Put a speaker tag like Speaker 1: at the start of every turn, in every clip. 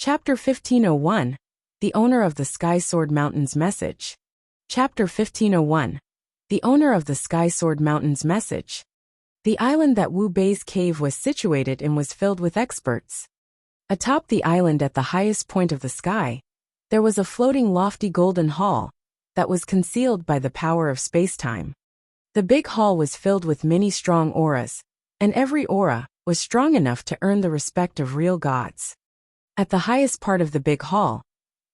Speaker 1: Chapter 1501. The Owner of the Sky Sword Mountain's Message. Chapter 1501. The Owner of the Sky Sword Mountain's Message. The island that Wu Bei's cave was situated in was filled with experts. Atop the island at the highest point of the sky, there was a floating lofty golden hall that was concealed by the power of space-time. The big hall was filled with many strong auras, and every aura was strong enough to earn the respect of real gods. At the highest part of the big hall,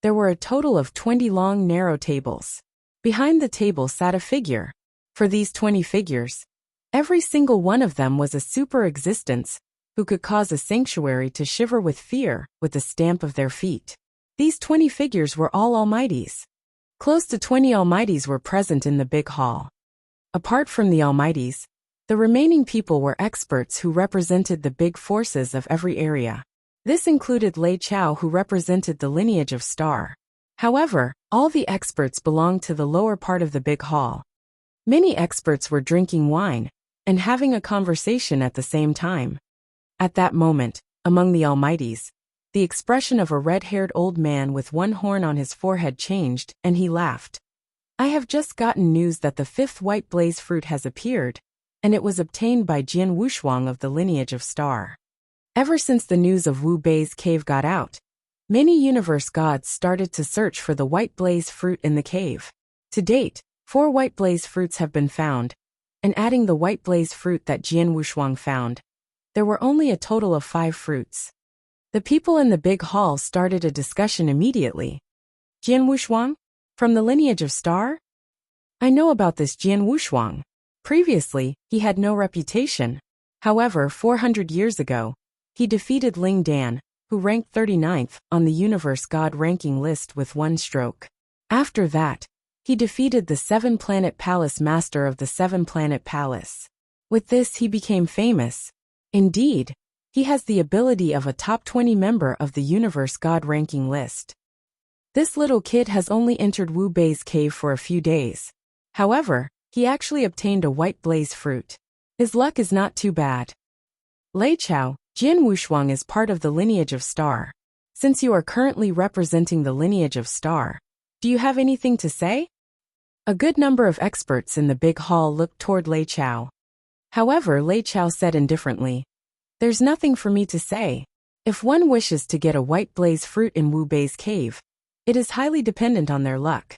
Speaker 1: there were a total of 20 long narrow tables. Behind the table sat a figure. For these 20 figures, every single one of them was a super existence who could cause a sanctuary to shiver with fear with the stamp of their feet. These 20 figures were all almighties. Close to 20 almighties were present in the big hall. Apart from the almighties, the remaining people were experts who represented the big forces of every area. This included Lei Chao, who represented the lineage of Star. However, all the experts belonged to the lower part of the big hall. Many experts were drinking wine and having a conversation at the same time. At that moment, among the almighties, the expression of a red-haired old man with one horn on his forehead changed, and he laughed. I have just gotten news that the 5th white blaze fruit has appeared, and it was obtained by Jian Wushuang of the lineage of Star. Ever since the news of Wu Bei's cave got out, many universe gods started to search for the white blaze fruit in the cave. To date, 4 white blaze fruits have been found, and adding the white blaze fruit that Jian Wushuang found, there were only a total of 5 fruits. The people in the big hall started a discussion immediately. Jian Wushuang? From the lineage of Star? I know about this Jian Wushuang. Previously, he had no reputation. However, 400 years ago, he defeated Ling Dan, who ranked 39th on the universe god ranking list with one stroke. After that, he defeated the 7-planet palace master of the 7-planet palace. With this, he became famous. Indeed, he has the ability of a top 20 member of the universe god ranking list. This little kid has only entered Wu Bei's cave for a few days. However, he actually obtained a white blaze fruit. His luck is not too bad. Lei Chao, Jian Wushuang is part of the lineage of Star. Since you are currently representing the lineage of Star, do you have anything to say? A good number of experts in the big hall looked toward Lei Chao. However, Lei Chao said indifferently, "There's nothing for me to say. If one wishes to get a white blaze fruit in Wu Bei's cave, it is highly dependent on their luck."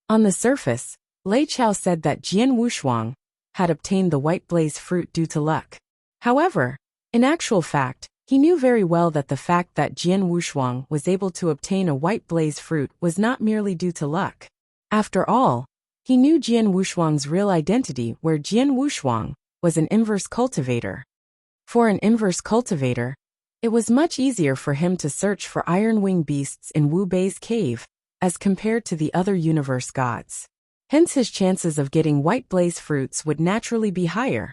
Speaker 1: On the surface, Lei Chao said that Jian Wushuang had obtained the white blaze fruit due to luck. However, in actual fact, he knew very well that the fact that Jian Wushuang was able to obtain a white blaze fruit was not merely due to luck. After all, he knew Jian Wushuang's real identity, where Jian Wushuang was an inverse cultivator. For an inverse cultivator, it was much easier for him to search for iron wing beasts in Wu Bei's cave as compared to the other universe gods. Hence his chances of getting white blaze fruits would naturally be higher.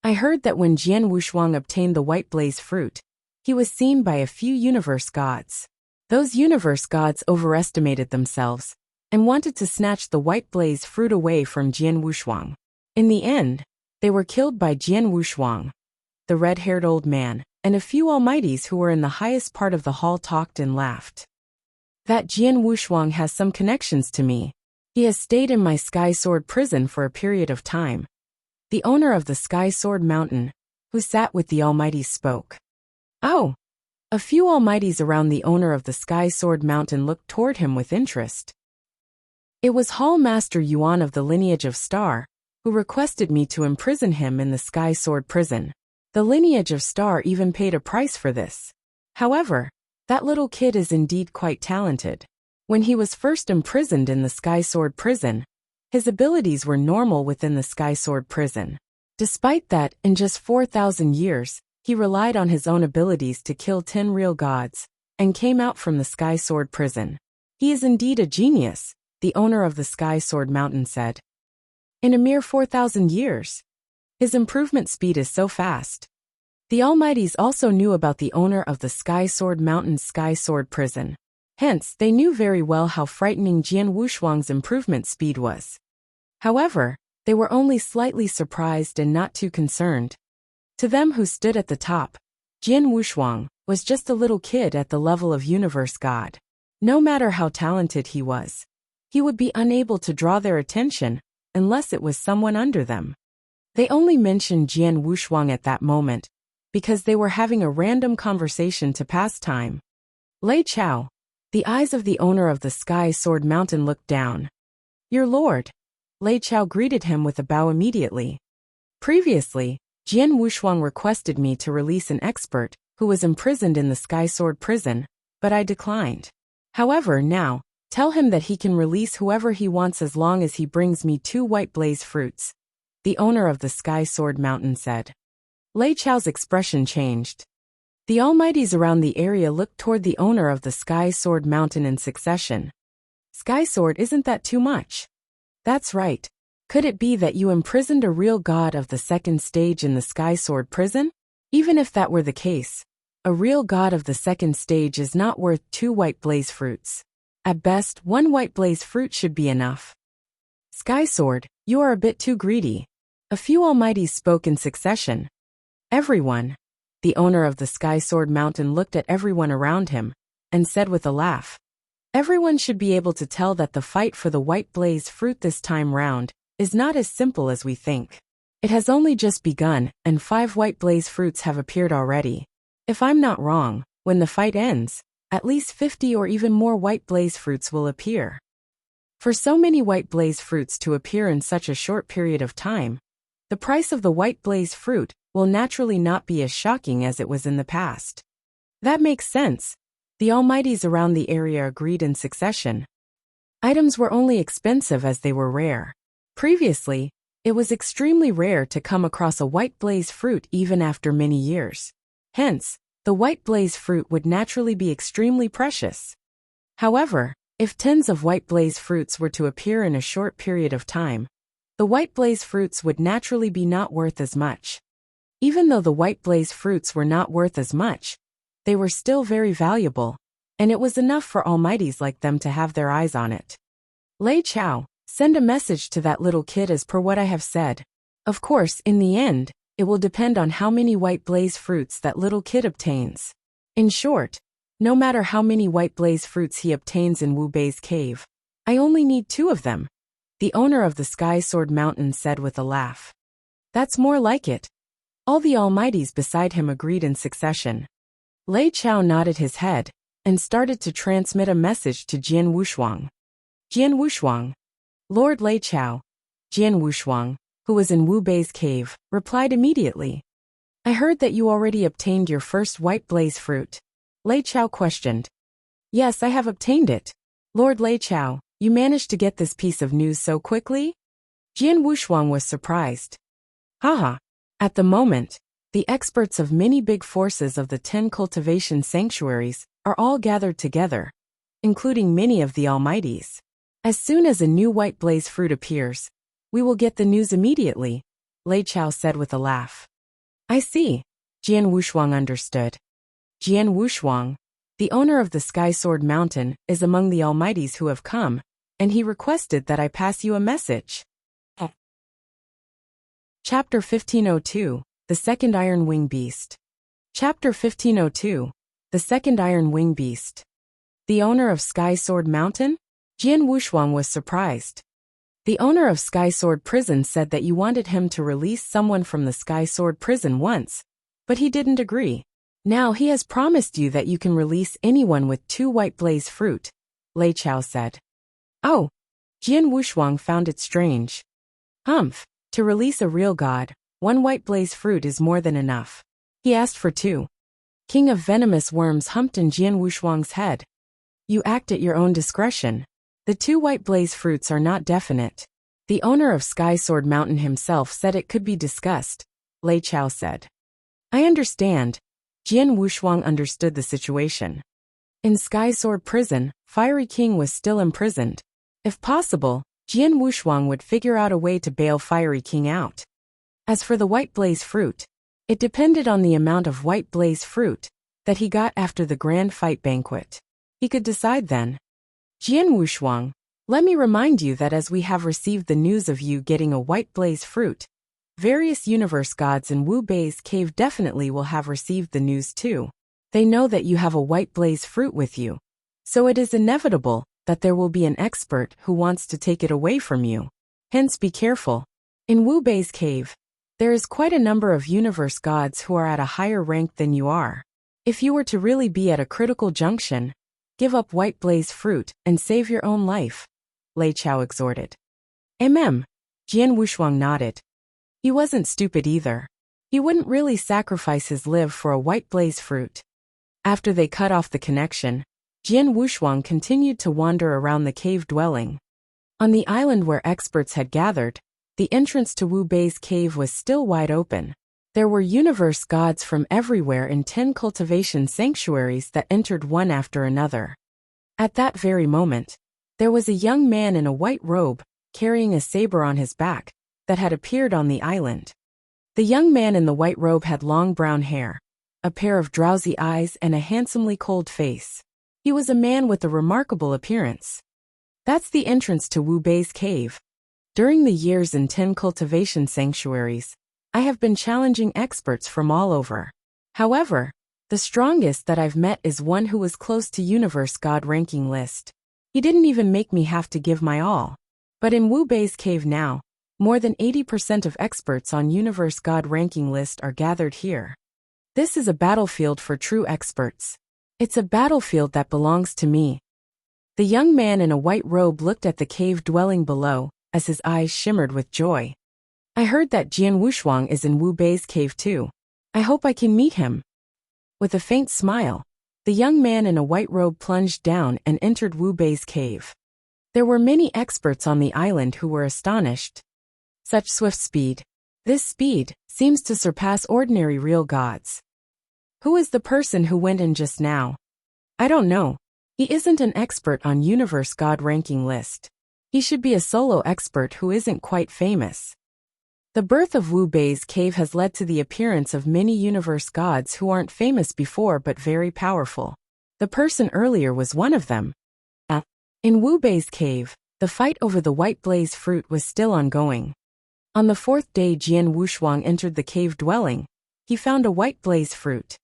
Speaker 1: I heard that when Jian Wushuang obtained the white blaze fruit, he was seen by a few universe gods. Those universe gods overestimated themselves and wanted to snatch the white blaze fruit away from Jian Wushuang. In the end, they were killed by Jian Wushuang. The red-haired old man and a few almighties who were in the highest part of the hall talked and laughed. That Jian Wushuang has some connections to me. He has stayed in my Sky Sword prison for a period of time. The owner of the Sky Sword Mountain, who sat with the almighties, spoke. Oh! A few almighties around the owner of the Sky Sword Mountain looked toward him with interest. It was Hall Master Yuan of the lineage of Star, who requested me to imprison him in the Sky Sword prison. The lineage of Star even paid a price for this. However, that little kid is indeed quite talented. When he was first imprisoned in the Sky Sword prison, his abilities were normal within the Sky Sword prison. Despite that, in just 4,000 years, he relied on his own abilities to kill 10 real gods, and came out from the Sky Sword prison. He is indeed a genius, the owner of the Sky Sword Mountain said. In a mere 4,000 years. His improvement speed is so fast. The almighties also knew about the owner of the Sky Sword Mountain's Sky Sword prison. Hence, they knew very well how frightening Jian Wushuang's improvement speed was. However, they were only slightly surprised and not too concerned. To them who stood at the top, Jian Wushuang was just a little kid at the level of universe god. No matter how talented he was, he would be unable to draw their attention unless it was someone under them. They only mentioned Jian Wushuang at that moment because they were having a random conversation to pass time. Lei Chao. The eyes of the owner of the Sky Sword Mountain looked down. Your lord. Lei Chao greeted him with a bow immediately. Previously, Jian Wushuang requested me to release an expert who was imprisoned in the Sky Sword prison, but I declined. However, now, tell him that he can release whoever he wants as long as he brings me 2 white blaze fruits, the owner of the Sky Sword Mountain said. Lei Chao's expression changed. The Almighties around the area looked toward the owner of the Sky Sword Mountain in succession. Sky Sword, isn't that too much? That's right. Could it be that you imprisoned a real god of the second stage in the Sky Sword prison? Even if that were the case, a real god of the second stage is not worth 2 white blaze fruits. At best, 1 white blaze fruit should be enough. Sky Sword, you are a bit too greedy. A few Almighties spoke in succession. Everyone. The owner of the Sky Sword Mountain looked at everyone around him and said with a laugh, everyone should be able to tell that the fight for the white blaze fruit this time round is not as simple as we think. It has only just begun, and 5 white blaze fruits have appeared already. If I'm not wrong, when the fight ends, at least 50 or even more white blaze fruits will appear. For so many white blaze fruits to appear in such a short period of time, the price of the white blaze fruit will naturally not be as shocking as it was in the past. That makes sense. The Almighties around the area agreed in succession. Items were only expensive as they were rare. Previously, it was extremely rare to come across a white blaze fruit even after many years. Hence, the white blaze fruit would naturally be extremely precious. However, if tens of white blaze fruits were to appear in a short period of time, the white blaze fruits would naturally be not worth as much. Even though the white blaze fruits were not worth as much, they were still very valuable, and it was enough for Almighties like them to have their eyes on it. Lei Chao, send a message to that little kid as per what I have said. Of course, in the end, it will depend on how many white blaze fruits that little kid obtains. In short, no matter how many white blaze fruits he obtains in Wu Bei's cave, I only need 2 of them, the owner of the Sky Sword Mountain said with a laugh. That's more like it. All the Almighties beside him agreed in succession. Lei Chao nodded his head and started to transmit a message to Jian Wushuang. Jian Wushuang. Lord Lei Chao. Jian Wushuang, who was in Wu Bei's cave, replied immediately. I heard that you already obtained your first white blaze fruit. Lei Chao questioned. Yes, I have obtained it. Lord Lei Chao, you managed to get this piece of news so quickly? Jian Wushuang was surprised. Haha. At the moment, the experts of many big forces of the 10 cultivation sanctuaries are all gathered together, including many of the Almighties. As soon as a new white blaze fruit appears, we will get the news immediately, Lei Chao said with a laugh. I see. Jian Wushuang understood. Jian Wushuang, the owner of the Sky Sword Mountain, is among the Almighties who have come, and he requested that I pass you a message. Chapter 1502, The Second Iron Wing Beast. Chapter 1502, The Second Iron Wing Beast. The owner of Sky Sword Mountain? Jian Wushuang was surprised. The owner of Sky Sword Prison said that you wanted him to release someone from the Sky Sword Prison once, but he didn't agree. Now he has promised you that you can release anyone with 2 white blaze fruit, Lei Chao said. Oh. Jian Wushuang found it strange. Humph. To release a real god, 1 white blaze fruit is more than enough. He asked for 2. King of Venomous Worms humped in Jian Wushuang's head. You act at your own discretion. The 2 white blaze fruits are not definite. The owner of Sky Sword Mountain himself said it could be discussed, Lei Chao said. I understand. Jian Wushuang understood the situation. In Sky Sword Prison, Fiery King was still imprisoned. If possible, Jian Wushuang would figure out a way to bail Fiery King out. As for the white blaze fruit, it depended on the amount of white blaze fruit that he got after the grand fight banquet. He could decide then. Jian Wushuang, let me remind you that as we have received the news of you getting a white blaze fruit, various universe gods in Wu Bei's cave definitely will have received the news too. They know that you have a white blaze fruit with you. So it is inevitable that there will be an expert who wants to take it away from you. Hence be careful. In Wu Bei's cave, there is quite a number of universe gods who are at a higher rank than you are. If you were to really be at a critical junction, give up white blaze fruit and save your own life, Lei Chao exhorted. Jian Wushuang nodded. He wasn't stupid either. He wouldn't really sacrifice his live for a white blaze fruit. After they cut off the connection, Jian Wushuang continued to wander around the cave dwelling. On the island where experts had gathered, the entrance to Wu Bei's cave was still wide open. There were universe gods from everywhere in 10 cultivation sanctuaries that entered one after another. At that very moment, there was a young man in a white robe, carrying a saber on his back, that had appeared on the island. The young man in the white robe had long brown hair, a pair of drowsy eyes and a handsomely cold face. He was a man with a remarkable appearance. That's the entrance to Wu Bei's cave. During the years in 10 cultivation sanctuaries, I have been challenging experts from all over. However, the strongest that I've met is one who was close to Universe God ranking list. He didn't even make me have to give my all. But in Wu Bei's cave now, more than 80% of experts on Universe God ranking list are gathered here. This is a battlefield for true experts. It's a battlefield that belongs to me. The young man in a white robe looked at the cave dwelling below, as his eyes shimmered with joy. I heard that Jian Wushuang is in Wu Bei's cave too. I hope I can meet him. With a faint smile, the young man in a white robe plunged down and entered Wu Bei's cave. There were many experts on the island who were astonished. Such swift speed. This speed seems to surpass ordinary real gods. Who is the person who went in just now? I don't know. He isn't an expert on Universe God ranking list. He should be a solo expert who isn't quite famous. The birth of Wu Bei's cave has led to the appearance of many universe gods who aren't famous before but very powerful. The person earlier was one of them. In Wu Bei's cave, the fight over the white blaze fruit was still ongoing. On the 4th day Jian Wushuang entered the cave dwelling, he found a white blaze fruit.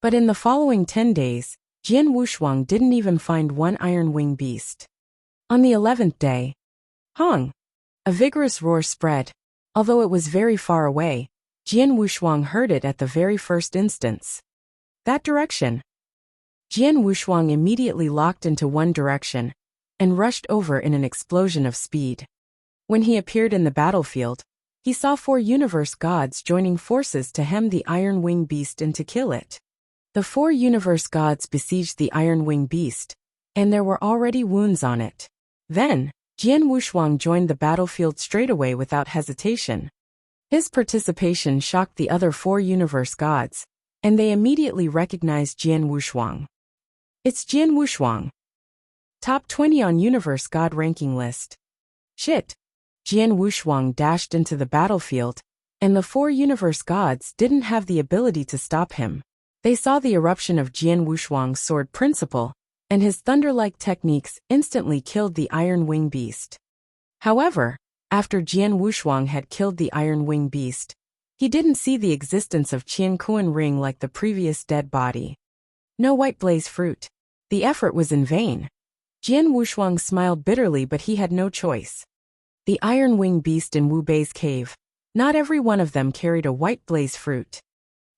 Speaker 1: But in the following 10 days, Jian Wushuang didn't even find one iron wing beast. On the 11th day, Hong! A vigorous roar spread. Although it was very far away, Jian Wushuang heard it at the very first instance. That direction. Jian Wushuang immediately locked into one direction and rushed over in an explosion of speed. When he appeared in the battlefield, he saw 4 universe gods joining forces to hem the Iron Wing Beast and to kill it. The 4 universe gods besieged the Iron Wing Beast, and there were already wounds on it. Then, Jian Wushuang joined the battlefield straightaway without hesitation. His participation shocked the other 4 universe gods, and they immediately recognized Jian Wushuang. It's Jian Wushuang. Top 20 on Universe God ranking list. Shit. Jian Wushuang dashed into the battlefield, and the 4 universe gods didn't have the ability to stop him. They saw the eruption of Jian Wushuang's sword principle, and his thunder-like techniques instantly killed the Iron Wing Beast. However, after Jian Wushuang had killed the Iron Wing Beast, he didn't see the existence of Qian Kuan Ring like the previous dead body. No white blaze fruit. The effort was in vain. Jian Wushuang smiled bitterly, but he had no choice. The Iron Wing Beast in Wu Bei's cave, not every one of them carried a white blaze fruit.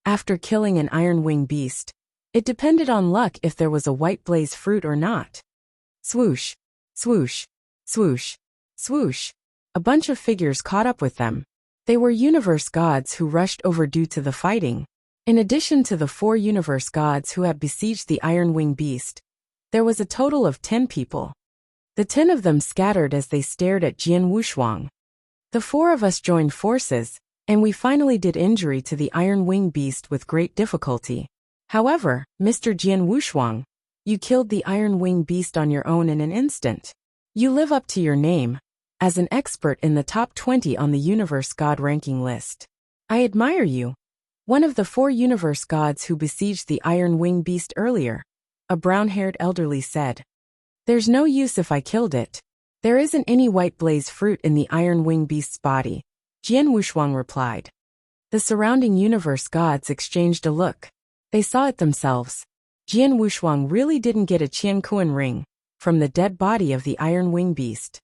Speaker 1: After killing an Iron Wing Beast, it depended on luck if there was a white blaze fruit or not. Swoosh, swoosh, swoosh, swoosh. A bunch of figures caught up with them. They were universe gods who rushed over due to the fighting. In addition to the 4 universe gods who had besieged the Iron Wing Beast, there was a total of 10 people. The 10 of them scattered as they stared at Jian Wushuang. The 4 of us joined forces, and we finally did injury to the Iron Wing Beast with great difficulty. However, Mr. Jian Wushuang, you killed the Iron Wing Beast on your own in an instant. You live up to your name, as an expert in the top 20 on the Universe God ranking list. I admire you. One of the 4 universe gods who besieged the Iron Wing Beast earlier, a brown-haired elderly said. There's no use if I killed it. There isn't any white blaze fruit in the Iron Wing Beast's body, Jian Wushuang replied. The surrounding universe gods exchanged a look. They saw it themselves. Jian Wushuang really didn't get a Qian Kuan ring from the dead body of the Iron Wing Beast.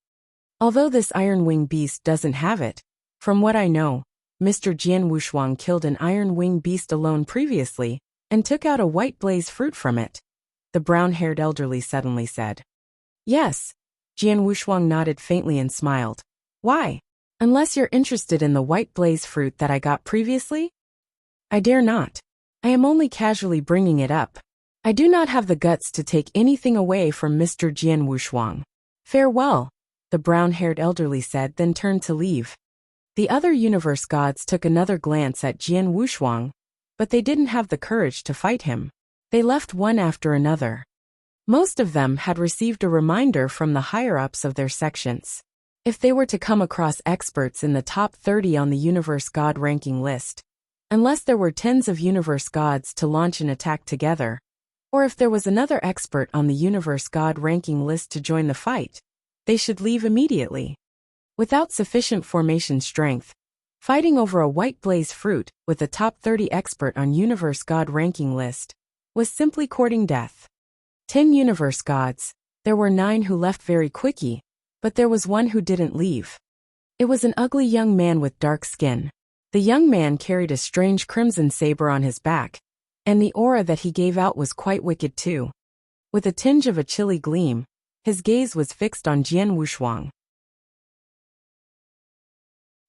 Speaker 1: Although this Iron Wing Beast doesn't have it, from what I know, Mr. Jian Wushuang killed an Iron Wing Beast alone previously and took out a white blaze fruit from it, the brown-haired elderly suddenly said. Yes. Jian Wushuang nodded faintly and smiled. Why? Unless you're interested in the white blaze fruit that I got previously? I dare not. I am only casually bringing it up. I do not have the guts to take anything away from Mr. Jian Wushuang. Farewell, the brown-haired elderly said, then turned to leave. The other universe gods took another glance at Jian Wushuang, but they didn't have the courage to fight him. They left one after another. Most of them had received a reminder from the higher-ups of their sections. If they were to come across experts in the top 30 on the universe god ranking list, unless there were tens of universe gods to launch an attack together, or if there was another expert on the universe god ranking list to join the fight, they should leave immediately. Without sufficient formation strength, fighting over a white blaze fruit with a top 30 expert on universe god ranking list was simply courting death. 10 universe gods, there were 9 who left very quickly, but there was one who didn't leave. It was an ugly young man with dark skin. The young man carried a strange crimson saber on his back, and the aura that he gave out was quite wicked too. With a tinge of a chilly gleam, his gaze was fixed on Jian Wushuang.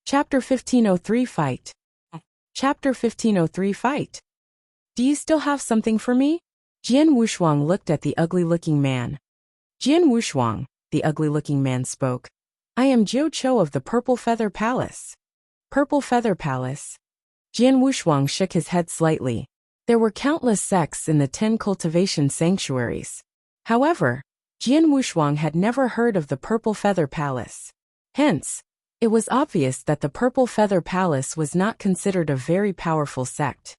Speaker 1: Chapter 1503 Fight. Chapter 1503 Fight. Do you still have something for me? Jian Wushuang looked at the ugly-looking man. Jian Wushuang, the ugly-looking man spoke. I am Jiu Chou of the Purple Feather Palace. Purple Feather Palace. Jian Wushuang shook his head slightly. There were countless sects in the 10 cultivation sanctuaries. However, Jian Wushuang had never heard of the Purple Feather Palace. Hence, it was obvious that the Purple Feather Palace was not considered a very powerful sect.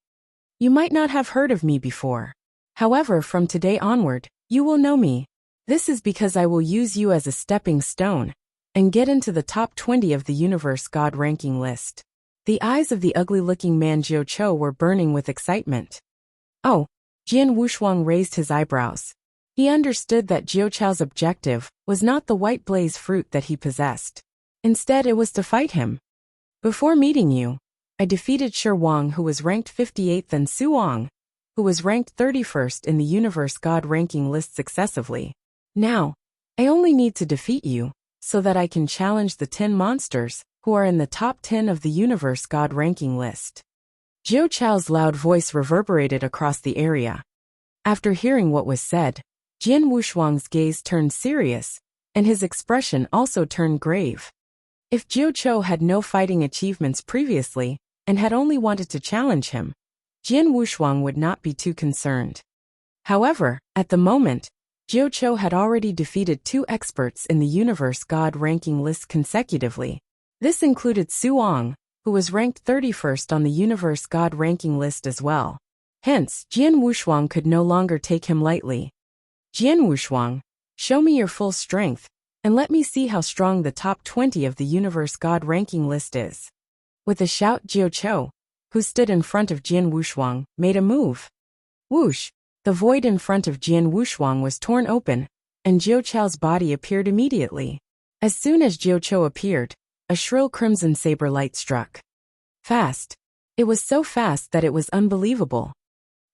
Speaker 1: You might not have heard of me before. However, from today onward, you will know me. This is because I will use you as a stepping stone and get into the top 20 of the universe god ranking list. The eyes of the ugly-looking man Jiu Chou were burning with excitement. Oh, Jian Wushuang raised his eyebrows. He understood that Jiu Chou's objective was not the white blaze fruit that he possessed. Instead, it was to fight him. Before meeting you, I defeated Shi Wang, who was ranked 58th, and Su Wang, who was ranked 31st in the universe god ranking list successively. Now, I only need to defeat you, so that I can challenge the 10 monsters who are in the top 10 of the universe god ranking list. Jiu Chou's loud voice reverberated across the area. After hearing what was said, Jian Wushuang's gaze turned serious, and his expression also turned grave. If Jiu Chou had no fighting achievements previously, and had only wanted to challenge him, Jian Wushuang would not be too concerned. However, at the moment, Jiu Chou had already defeated 2 experts in the universe god ranking list consecutively. This included Su Wang, who was ranked 31st on the universe god ranking list as well. Hence, Jian Wushuang could no longer take him lightly. Jian Wushuang, show me your full strength, and let me see how strong the top 20 of the universe god ranking list is. With a shout, Jiu Chou, who stood in front of Jian Wushuang, made a move. Whoosh! The void in front of Jian Wushuang was torn open, and Jiu Chou's body appeared immediately. As soon as Jiu Chou appeared, a shrill crimson saber light struck. Fast. It was so fast that it was unbelievable.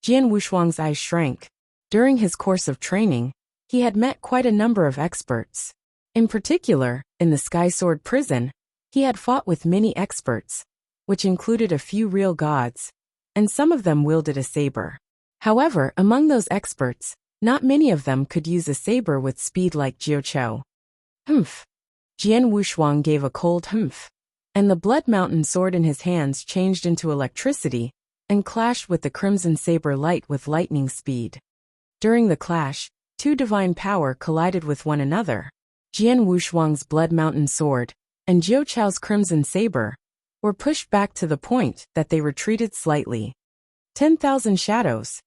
Speaker 1: Jian Wushuang's eyes shrank. During his course of training, he had met quite a number of experts. In particular, in the Sky Sword prison, he had fought with many experts, which included a few real gods, and some of them wielded a saber. However, among those experts, not many of them could use a saber with speed like Jiu Chou. Humph. Jian Wushuang gave a cold humph, and the Blood Mountain sword in his hands changed into electricity and clashed with the crimson saber light with lightning speed. During the clash, 2 divine power collided with one another. Jian Wushuang's Blood Mountain sword and Jiu Chou's crimson saber were pushed back to the point that they retreated slightly. 10,000 shadows.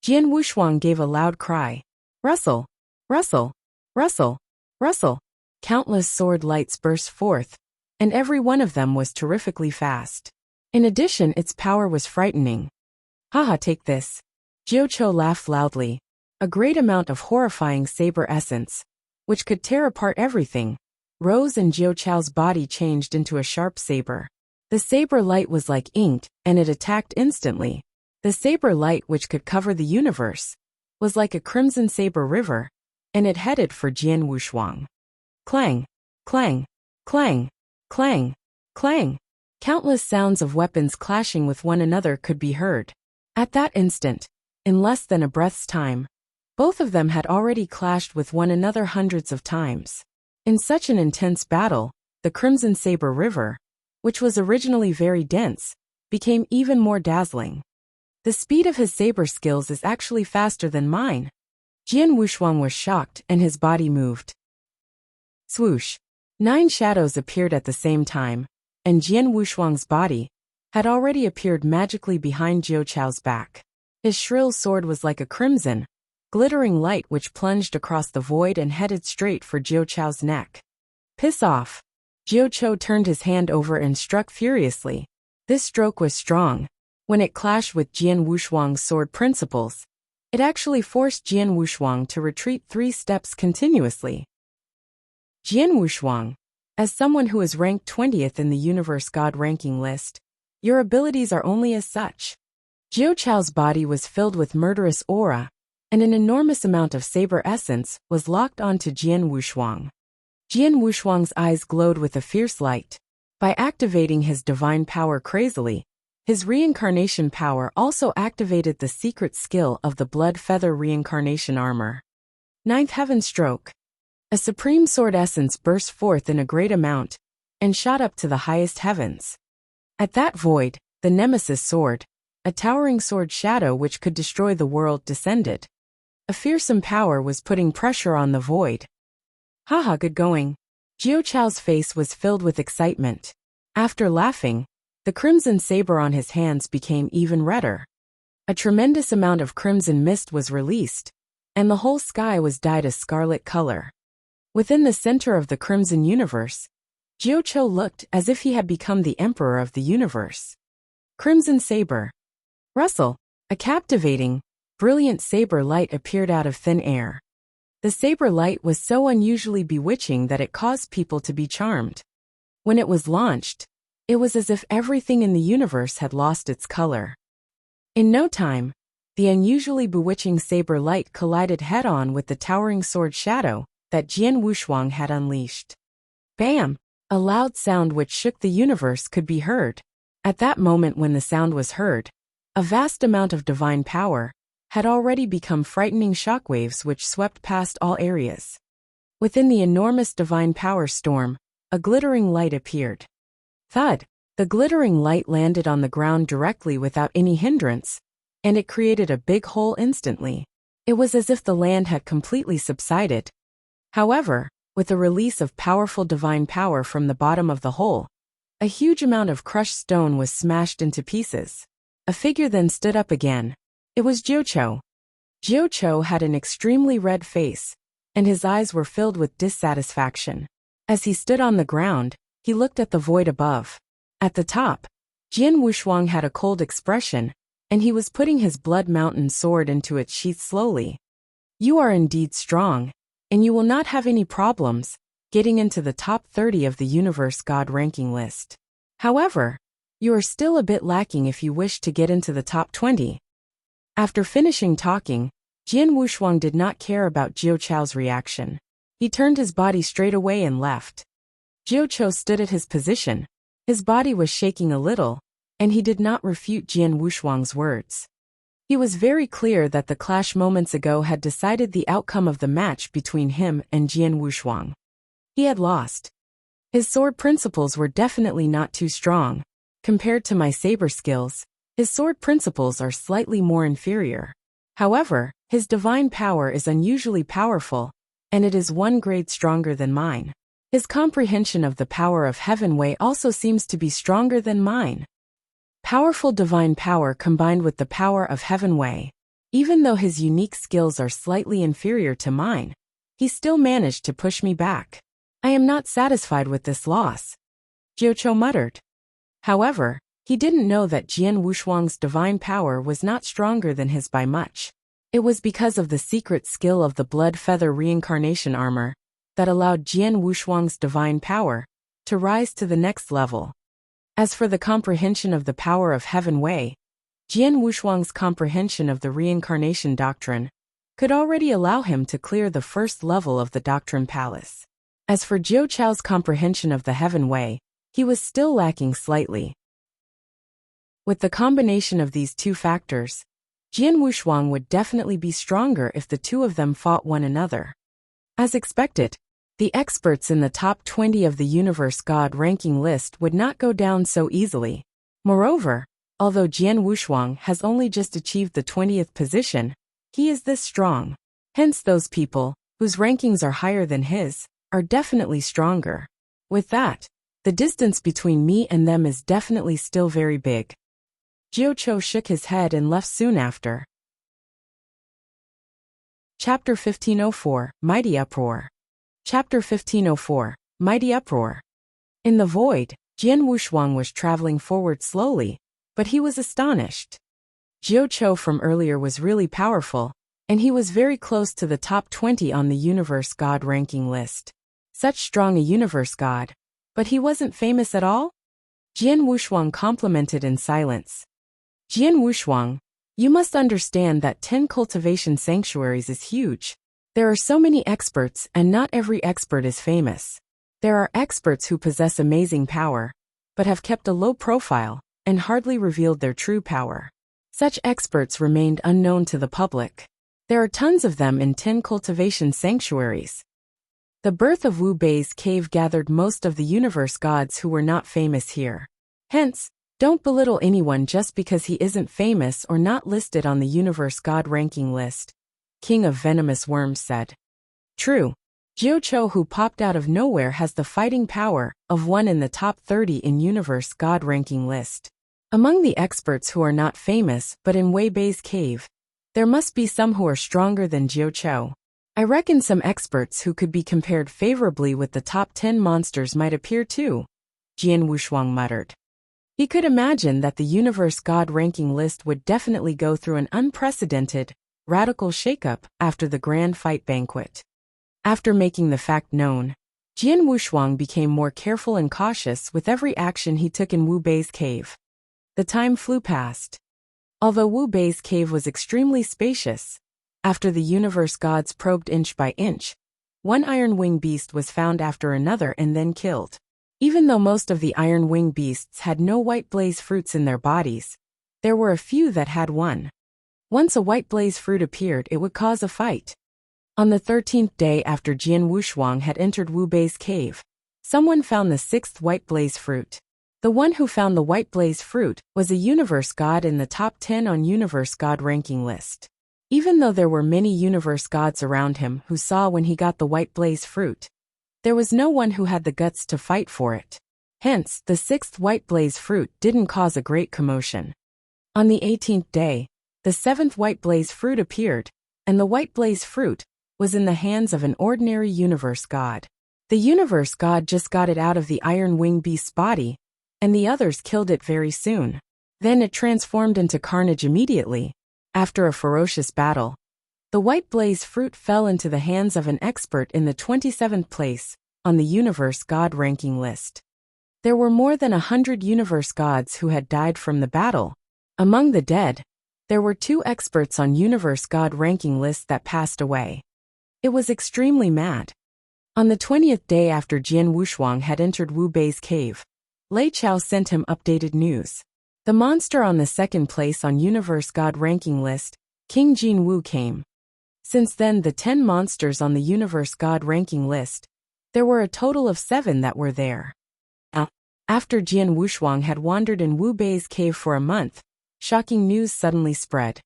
Speaker 1: Jian Wushuang gave a loud cry. Rustle! Rustle! Rustle! Rustle! Countless sword lights burst forth, and every one of them was terrifically fast. In addition, its power was frightening. Haha, take this. Jiuqiu laughed loudly. A great amount of horrifying saber essence, which could tear apart everything, rose and Jiuqiu's body changed into a sharp saber. The saber light was like ink, and it attacked instantly. The saber light, which could cover the universe, was like a crimson saber river, and it headed for Jian Wushuang. Clang, clang, clang, clang, clang. Countless sounds of weapons clashing with one another could be heard. At that instant, in less than a breath's time, both of them had already clashed with one another hundreds of times. In such an intense battle, the Crimson Saber River, which was originally very dense, became even more dazzling. The speed of his saber skills is actually faster than mine. Jian Wushuang was shocked and his body moved. Swoosh! 9 shadows appeared at the same time, and Jian Wushuang's body had already appeared magically behind Jiuqiu's back. His shrill sword was like a crimson, glittering light which plunged across the void and headed straight for Jiuqiu's neck. Piss off! Jiuqiu turned his hand over and struck furiously. This stroke was strong. When it clashed with Jian Wushuang's sword principles, it actually forced Jian Wushuang to retreat 3 steps continuously. Jian Wushuang, as someone who is ranked 20th in the Universe God ranking list, your abilities are only as such. Jiuqiu's body was filled with murderous aura, and an enormous amount of saber essence was locked onto Jian Wushuang. Jian Wushuang's eyes glowed with a fierce light. By activating his divine power crazily, his reincarnation power also activated the secret skill of the Blood Feather Reincarnation Armor. 9th Heaven Stroke. A supreme sword essence burst forth in a great amount, and shot up to the highest heavens. At that void, the Nemesis Sword, a towering sword shadow which could destroy the world, descended. A fearsome power was putting pressure on the void. Haha, good going. Jiuqiu's face was filled with excitement. After laughing, the crimson saber on his hands became even redder. A tremendous amount of crimson mist was released, and the whole sky was dyed a scarlet color. Within the center of the crimson universe, Jiuqiu looked as if he had become the emperor of the universe. Crimson saber. Rustle. A captivating, brilliant saber light appeared out of thin air. The saber light was so unusually bewitching that it caused people to be charmed. When it was launched, it was as if everything in the universe had lost its color. In no time, the unusually bewitching saber light collided head-on with the towering sword shadow that Jian Wushuang had unleashed. Bam! A loud sound which shook the universe could be heard. At that moment when the sound was heard, a vast amount of divine power had already become frightening shockwaves which swept past all areas. Within the enormous divine power storm, a glittering light appeared. Thud! The glittering light landed on the ground directly without any hindrance, and it created a big hole instantly. It was as if the land had completely subsided. However, with the release of powerful divine power from the bottom of the hole, a huge amount of crushed stone was smashed into pieces. A figure then stood up again. It was Jiuqiu. Jiuqiu had an extremely red face, and his eyes were filled with dissatisfaction. As he stood on the ground, he looked at the void above. At the top, Jian Wushuang had a cold expression, and he was putting his Blood Mountain sword into its sheath slowly. You are indeed strong, and you will not have any problems getting into the top 30 of the Universe God ranking list. However, you are still a bit lacking if you wish to get into the top 20. After finishing talking, Jian Wushuang did not care about Jiuqiu's reaction. He turned his body straight away and left. Jiuqiu stood at his position. His body was shaking a little, and he did not refute Jian Wushuang's words. He was very clear that the clash moments ago had decided the outcome of the match between him and Jian Wushuang. He had lost. His sword principles were definitely not too strong. Compared to my saber skills, his sword principles are slightly more inferior. However, his divine power is unusually powerful, and it is 1 grade stronger than mine. His comprehension of the power of Heaven Way also seems to be stronger than mine. Powerful divine power combined with the power of Heaven Way. Even though his unique skills are slightly inferior to mine, he still managed to push me back. I am not satisfied with this loss, Jiuqiu muttered. However, He didn't know that Jian Wushuang's divine power was not stronger than his by much. It was because of the secret skill of the blood feather reincarnation armor that allowed Jian Wushuang's divine power to rise to the next level. As for the comprehension of the power of Heaven Wei, Jian Wushuang's comprehension of the reincarnation doctrine could already allow him to clear the first level of the Doctrine Palace. As for Jiu Chao's comprehension of the Heaven Wei, he was still lacking slightly. With the combination of these two factors, Jian Wushuang would definitely be stronger if the two of them fought one another. As expected, the experts in the top 20 of the Universe God ranking list would not go down so easily. Moreover, although Jian Wushuang has only just achieved the 20th position, he is this strong. Hence those people, whose rankings are higher than his, are definitely stronger. With that, the distance between me and them is definitely still very big. Jiu Chou shook his head and left soon after. Chapter 1504, Mighty Uproar. Chapter 1504, Mighty Uproar. In the void, Jian Wushuang was traveling forward slowly, but he was astonished. Jiu Chou from earlier was really powerful, and he was very close to the top 20 on the Universe God ranking list. Such strong a Universe God, but he wasn't famous at all? Jian Wushuang complimented in silence. Jian Wushuang, you must understand that 10 cultivation sanctuaries is huge. There are so many experts and not every expert is famous. There are experts who possess amazing power, but have kept a low profile and hardly revealed their true power. Such experts remained unknown to the public. There are tons of them in 10 cultivation sanctuaries. The birth of Wu Bei's cave gathered most of the universe gods who were not famous here. Hence, don't belittle anyone just because he isn't famous or not listed on the universe god ranking list, King of Venomous Worms said. True, Jiu Chou who popped out of nowhere has the fighting power of one in the top 30 in universe god ranking list. Among the experts who are not famous but in Wei Bei's cave, there must be some who are stronger than Jiu Chou. I reckon some experts who could be compared favorably with the top 10 monsters might appear too, Jian Wushuang muttered. He could imagine that the universe god ranking list would definitely go through an unprecedented, radical shakeup after the grand fight banquet. After making the fact known, Jian Wushuang became more careful and cautious with every action he took in Wu Bei's cave. The time flew past. Although Wu Bei's cave was extremely spacious, after the universe gods probed inch by inch, one iron wing beast was found after another and then killed. Even though most of the iron wing beasts had no white blaze fruits in their bodies, there were a few that had one. Once a white blaze fruit appeared, it would cause a fight. On the 13th day after Jian Wushuang had entered Wu Bei's cave, someone found the 6th white blaze fruit. The one who found the white blaze fruit was a universe god in the top 10 on universe god ranking list. Even though there were many universe gods around him who saw when he got the white blaze fruit, there was no one who had the guts to fight for it. Hence, the 6th white blaze fruit didn't cause a great commotion. On the 18th day, the 7th white blaze fruit appeared, and the white blaze fruit was in the hands of an ordinary universe god. The universe god just got it out of the iron wing beast's body, and the others killed it very soon. Then it transformed into carnage immediately. After a ferocious battle, the white blaze fruit fell into the hands of an expert in the 27th place on the universe god ranking list. There were more than 100 universe gods who had died from the battle. Among the dead, there were 2 experts on universe god ranking list that passed away. It was extremely mad. On the 20th day after Jian Wushuang had entered Wu Bei's cave, Lei Chao sent him updated news. The monster on the 2nd place on universe god ranking list, King Jin Wu, came. Since then, the 10 monsters on the universe god ranking list, there were a total of 7 that were there. After Jian Wushuang had wandered in Wu Bei's cave for a month, shocking news suddenly spread.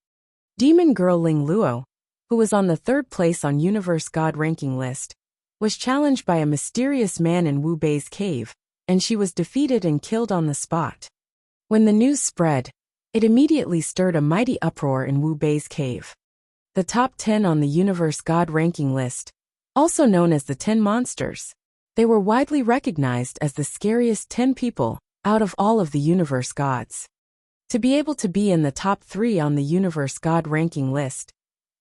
Speaker 1: Demon girl Ling Luo, who was on the 3rd place on universe god ranking list, was challenged by a mysterious man in Wu Bei's cave, and she was defeated and killed on the spot. When the news spread, it immediately stirred a mighty uproar in Wu Bei's cave. The top 10 on the universe god ranking list, also known as the 10 monsters, they were widely recognized as the scariest 10 people out of all of the universe gods. To be able to be in the top 3 on the universe god ranking list,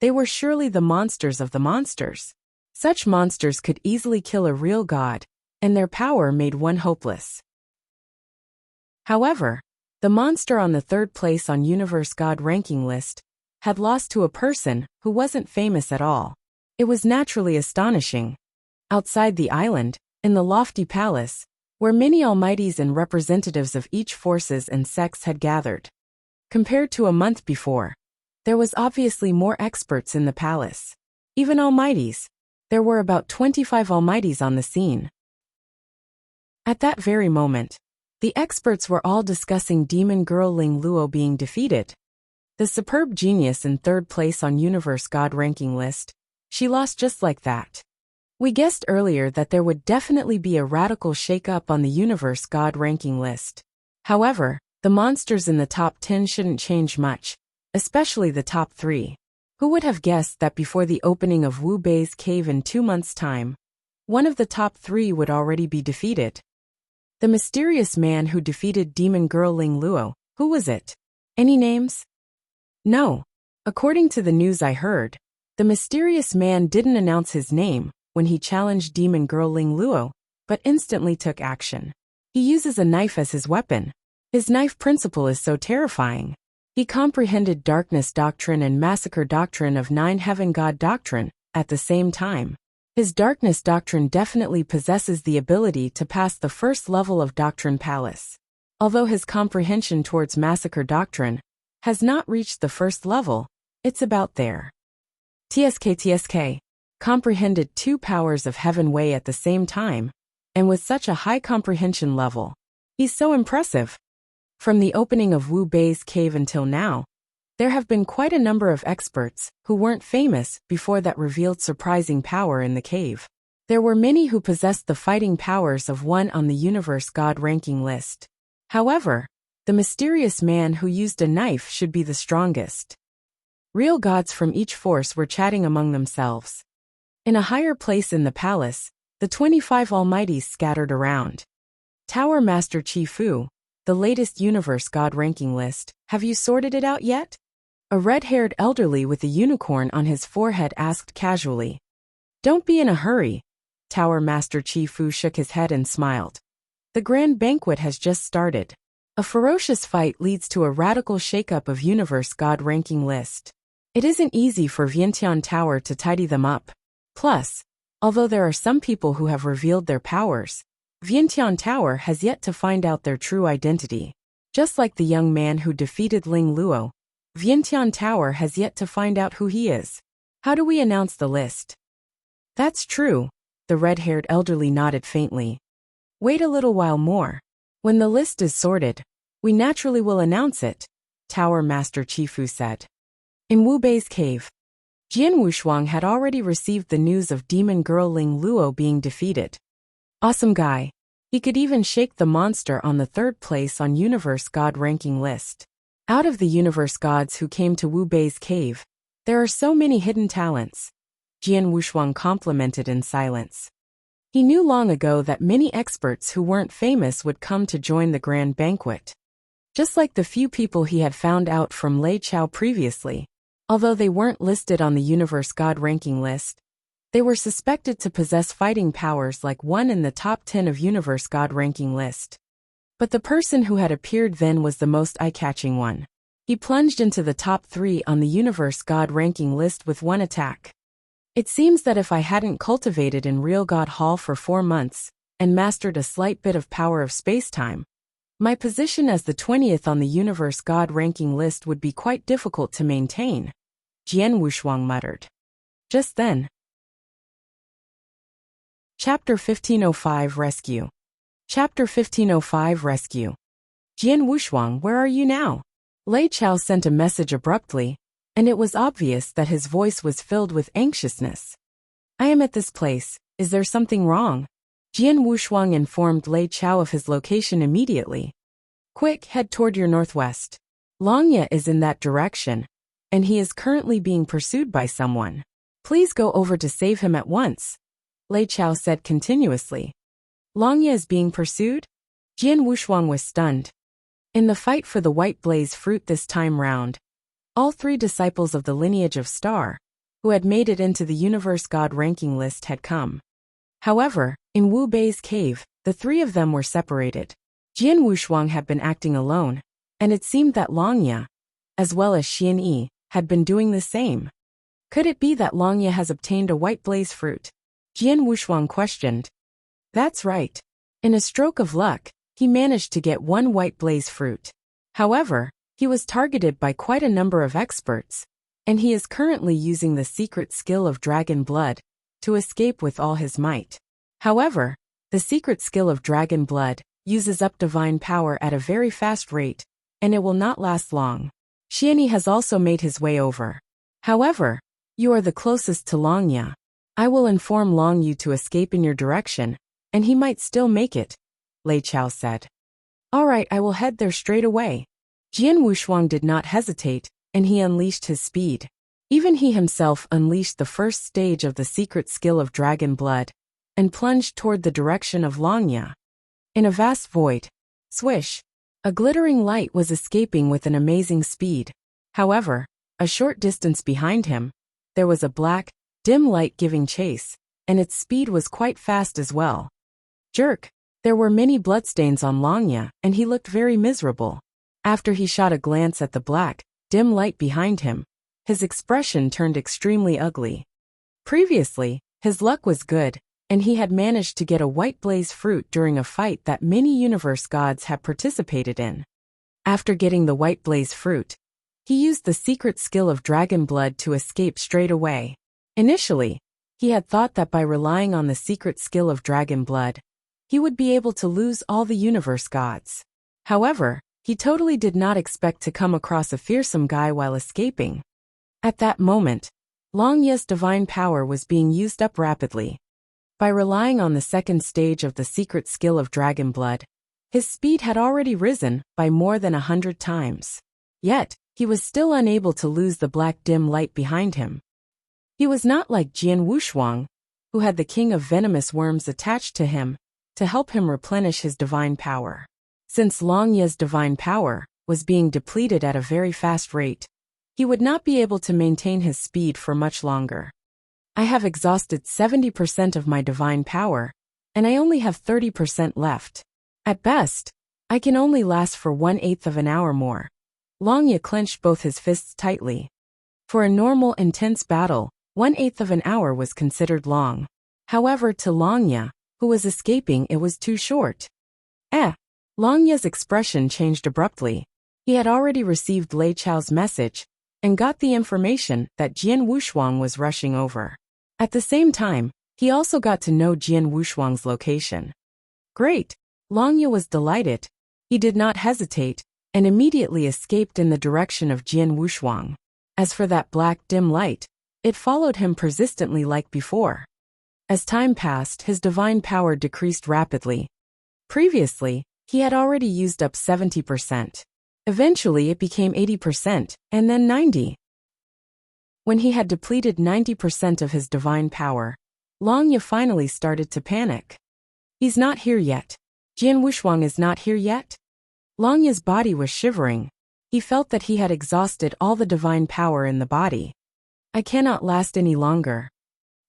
Speaker 1: they were surely the monsters of the monsters. Such monsters could easily kill a real god, and their power made one hopeless. However, the monster on the 3rd place on universe god ranking list had lost to a person who wasn't famous at all. It was naturally astonishing. Outside the island, in the lofty palace, where many almighties and representatives of each forces and sects had gathered. Compared to a month before, there was obviously more experts in the palace. Even almighties. There were about 25 almighties on the scene. At that very moment, the experts were all discussing demon girl Ling Luo being defeated. The superb genius in 3rd place on universe god ranking list, she lost just like that. We guessed earlier that there would definitely be a radical shake-up on the universe god ranking list. However, the monsters in the top 10 shouldn't change much, especially the top 3. Who would have guessed that before the opening of Wu Bei's cave in 2 months' time, one of the top 3 would already be defeated? The mysterious man who defeated demon girl Ling Luo, who was it? Any names? No. According to the news I heard, the mysterious man didn't announce his name when he challenged demon girl Ling Luo, but instantly took action. He uses a knife as his weapon. His knife principle is so terrifying. He comprehended darkness doctrine and massacre doctrine of 9 heaven god doctrine at the same time. His darkness doctrine definitely possesses the ability to pass the first level of doctrine palace. Although his comprehension towards massacre doctrine has not reached the first level, it's about there. TSK comprehended 2 powers of heaven way at the same time, and with such a high comprehension level. He's so impressive. From the opening of Wu Bei's cave until now, there have been quite a number of experts who weren't famous before that revealed surprising power in the cave. There were many who possessed the fighting powers of one on the universe god ranking list. However, the mysterious man who used a knife should be the strongest. Real gods from each force were chatting among themselves. In a higher place in the palace, the 25 almighties scattered around. Tower Master Chi Fu, the latest universe god ranking list, have you sorted it out yet? A red-haired elderly with a unicorn on his forehead asked casually. Don't be in a hurry. Tower Master Chi Fu shook his head and smiled. The grand banquet has just started. A ferocious fight leads to a radical shakeup of universe god ranking list. It isn't easy for Vientiane Tower to tidy them up. Plus, although there are some people who have revealed their powers, Vientiane Tower has yet to find out their true identity. Just like the young man who defeated Ling Luo, Vientiane Tower has yet to find out who he is. How do we announce the list? That's true, the red-haired elderly nodded faintly. Wait a little while more. When the list is sorted, we naturally will announce it, Tower Master Chi Fu said. In Wu Bei's cave, Jian Wushuang had already received the news of demon girl Ling Luo being defeated. Awesome guy. He could even shake the monster on the 3rd place on universe god ranking list. Out of the universe gods who came to Wu Bei's cave, there are so many hidden talents. Jian Wushuang complimented in silence. He knew long ago that many experts who weren't famous would come to join the grand banquet. Just like the few people he had found out from Lei Chao previously, although they weren't listed on the universe god ranking list, they were suspected to possess fighting powers like one in the top 10 of universe god ranking list. But the person who had appeared then was the most eye-catching one. He plunged into the top 3 on the universe god ranking list with one attack. It seems that if I hadn't cultivated in Real God Hall for 4 months, and mastered a slight bit of power of space-time, my position as the 20th on the universe god ranking list would be quite difficult to maintain, Jian Wushuang muttered. Just then. Chapter 1505 Rescue. Chapter 1505 Rescue. Jian Wushuang, where are you now? Lei Chao sent a message abruptly, and it was obvious that his voice was filled with anxiousness. I am at this place, is there something wrong? Jian Wushuang informed Lei Chao of his location immediately. Quick, head toward your northwest. Longye is in that direction, and he is currently being pursued by someone. Please go over to save him at once, Lei Chao said continuously. Longye is being pursued? Jian Wushuang was stunned. In the fight for the white blaze fruit this time round, all 3 disciples of the lineage of Star, who had made it into the Universe God ranking list, had come. However, in Wu Bei's cave, the 3 of them were separated. Jian Wushuang had been acting alone, and it seemed that Longye, as well as Xian Yi, had been doing the same. Could it be that Longye has obtained a white blaze fruit? Jian Wushuang questioned. That's right. In a stroke of luck, he managed to get 1 white blaze fruit. However, he was targeted by quite a number of experts, and he is currently using the secret skill of dragon blood to escape with all his might. However, the secret skill of dragon blood uses up divine power at a very fast rate, and it will not last long. Xianyi has also made his way over. However, you are the closest to Longye. I will inform Longyu to escape in your direction, and he might still make it, Lei Chao said. All right, I will head there straight away. Jian Wushuang did not hesitate, and he unleashed his speed. Even he himself unleashed the first stage of the secret skill of dragon blood, and plunged toward the direction of Longye. In a vast void, swish, a glittering light was escaping with an amazing speed. However, a short distance behind him, there was a black, dim light giving chase, and its speed was quite fast as well. Jerk! There were many bloodstains on Longye, and he looked very miserable. After he shot a glance at the black, dim light behind him, his expression turned extremely ugly. Previously, his luck was good, and he had managed to get a white blaze fruit during a fight that many universe gods had participated in. After getting the white blaze fruit, he used the secret skill of dragon blood to escape straight away. Initially, he had thought that by relying on the secret skill of dragon blood, he would be able to lose all the universe gods. However, he totally did not expect to come across a fearsome guy while escaping. At that moment, Longye's divine power was being used up rapidly. By relying on the second stage of the secret skill of dragon blood, his speed had already risen by more than 100 times. Yet, he was still unable to lose the black dim light behind him. He was not like Jian Wushuang, who had the king of venomous worms attached to him to help him replenish his divine power. Since Longye's divine power was being depleted at a very fast rate, he would not be able to maintain his speed for much longer. I have exhausted 70% of my divine power, and I only have 30% left. At best, I can only last for 1/8 of an hour more. Longye clenched both his fists tightly. For a normal intense battle, 1/8 of an hour was considered long. However, to Longye, who was escaping, it was too short. Longye's expression changed abruptly. He had already received Lei Chao's message, and got the information that Jian Wushuang was rushing over. At the same time, he also got to know Jian Wushuang's location. Great! Longye was delighted. He did not hesitate, and immediately escaped in the direction of Jian Wushuang. As for that black dim light, it followed him persistently like before. As time passed, his divine power decreased rapidly. Previously, he had already used up 70%. Eventually it became 80%, and then 90%. When he had depleted 90% of his divine power, Longye finally started to panic. He's not here yet. Jian Wushuang is not here yet? Longye's body was shivering. He felt that he had exhausted all the divine power in the body. I cannot last any longer.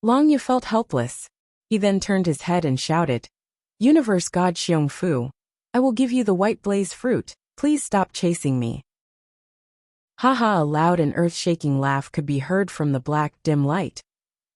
Speaker 1: Longye felt helpless. He then turned his head and shouted, Universe God Xiongfu, I will give you the white blaze fruit, please stop chasing me. Haha, a loud and earth-shaking laugh could be heard from the black, dim light.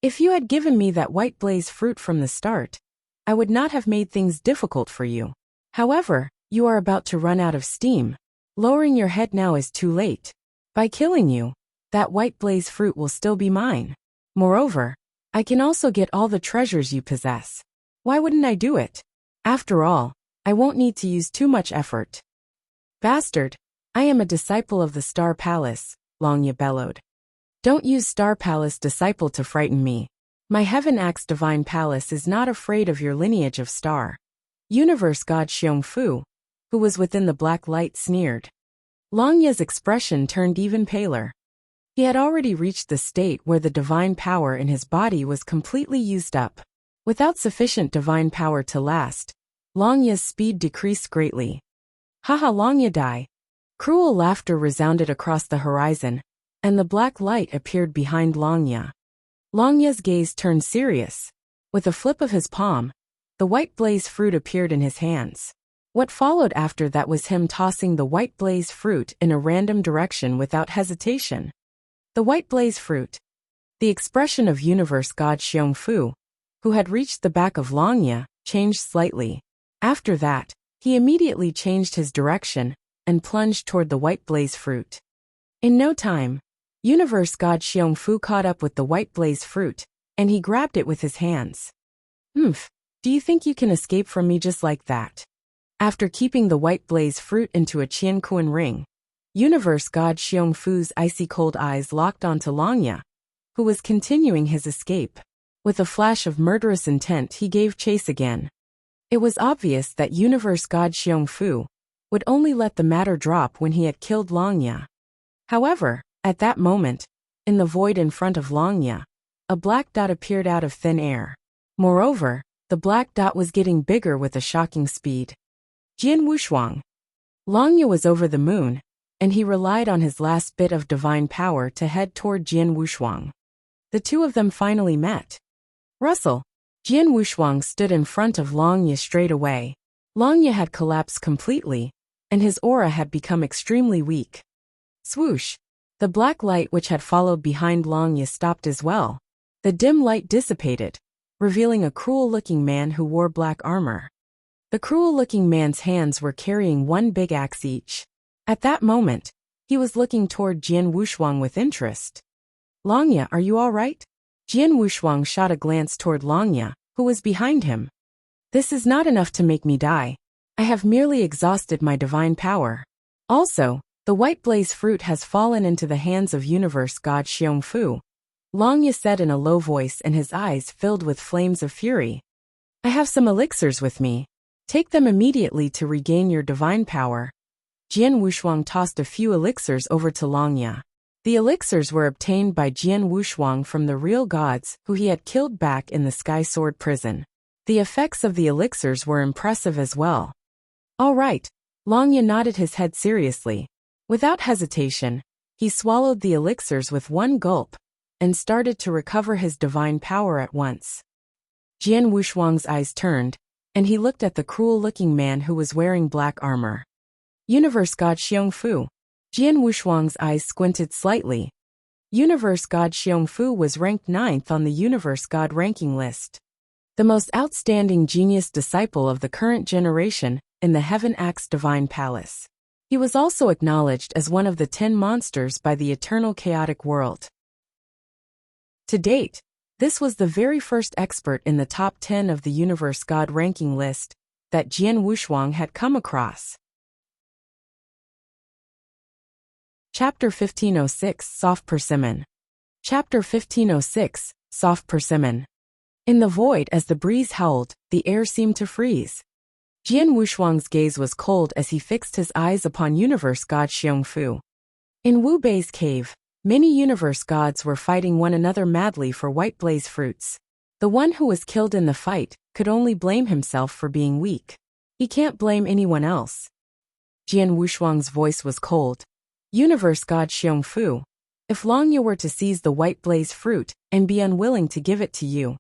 Speaker 1: If you had given me that white blaze fruit from the start, I would not have made things difficult for you. However, you are about to run out of steam. Lowering your head now is too late. By killing you, that white blaze fruit will still be mine. Moreover, I can also get all the treasures you possess. Why wouldn't I do it? After all, I won't need to use too much effort. Bastard! I am a disciple of the Star Palace, Longye bellowed. Don't use Star Palace disciple to frighten me. My Heaven Axe Divine Palace is not afraid of your lineage of star. Universe God Xiongfu, who was within the black light, sneered. Longye's expression turned even paler. He had already reached the state where the divine power in his body was completely used up. Without sufficient divine power to last, Longya's speed decreased greatly. Haha, Longya die. Cruel laughter resounded across the horizon, and the black light appeared behind Longya. Longya's gaze turned serious. With a flip of his palm, the white blaze fruit appeared in his hands. What followed after that was him tossing the white blaze fruit in a random direction without hesitation. The white blaze fruit. The expression of universe god Xiongfu, who had reached the back of Longya, changed slightly. After that, he immediately changed his direction and plunged toward the white blaze fruit. In no time, universe god Xiongfu caught up with the white blaze fruit, and he grabbed it with his hands. Do you think you can escape from me just like that? After keeping the white blaze fruit into a Qianquan ring, universe god Xiongfu's icy cold eyes locked onto Longya, who was continuing his escape. With a flash of murderous intent, he gave chase again. It was obvious that universe god Xiongfu would only let the matter drop when he had killed Longya. However, at that moment, in the void in front of Longya, a black dot appeared out of thin air. Moreover, the black dot was getting bigger with a shocking speed. Jian Wushuang. Longya was over the moon, and he relied on his last bit of divine power to head toward Jian Wushuang. The two of them finally met. Russell. Jian Wushuang stood in front of Longya straight away. Longya had collapsed completely, and his aura had become extremely weak. Swoosh. The black light which had followed behind Longya stopped as well. The dim light dissipated, revealing a cruel-looking man who wore black armor. The cruel-looking man's hands were carrying one big axe each. At that moment, he was looking toward Jian Wushuang with interest. Longya, are you all right? Jian Wushuang shot a glance toward Longya, who was behind him. This is not enough to make me die. I have merely exhausted my divine power. Also, the white blaze fruit has fallen into the hands of universe god Xiongfu. Longya said in a low voice, and his eyes filled with flames of fury. I have some elixirs with me. Take them immediately to regain your divine power. Jian Wushuang tossed a few elixirs over to Longya. The elixirs were obtained by Jian Wushuang from the real gods who he had killed back in the Sky Sword prison. The effects of the elixirs were impressive as well. All right, Longya nodded his head seriously. Without hesitation, he swallowed the elixirs with one gulp and started to recover his divine power at once. Jian Wushuang's eyes turned, and he looked at the cruel-looking man who was wearing black armor. Universe god Xiongfu. Jian Wushuang's eyes squinted slightly. Universe god Xiongfu was ranked 9th on the Universe God ranking list. The most outstanding genius disciple of the current generation in the Heaven Axe Divine Palace. He was also acknowledged as one of the 10 monsters by the Eternal Chaotic World. To date, this was the very first expert in the top 10 of the Universe God ranking list that Jian Wushuang had come across. Chapter 1506 Soft Persimmon. Chapter 1506 Soft Persimmon. In the void, as the breeze howled, the air seemed to freeze. Jian Wushuang's gaze was cold as he fixed his eyes upon universe god Xiongfu. In Wu Bei's cave, many universe gods were fighting one another madly for white blaze fruits. The one who was killed in the fight could only blame himself for being weak. He can't blame anyone else. Jian Wushuang's voice was cold. Universe god Xiongfu, if Longya were to seize the white blaze fruit and be unwilling to give it to you,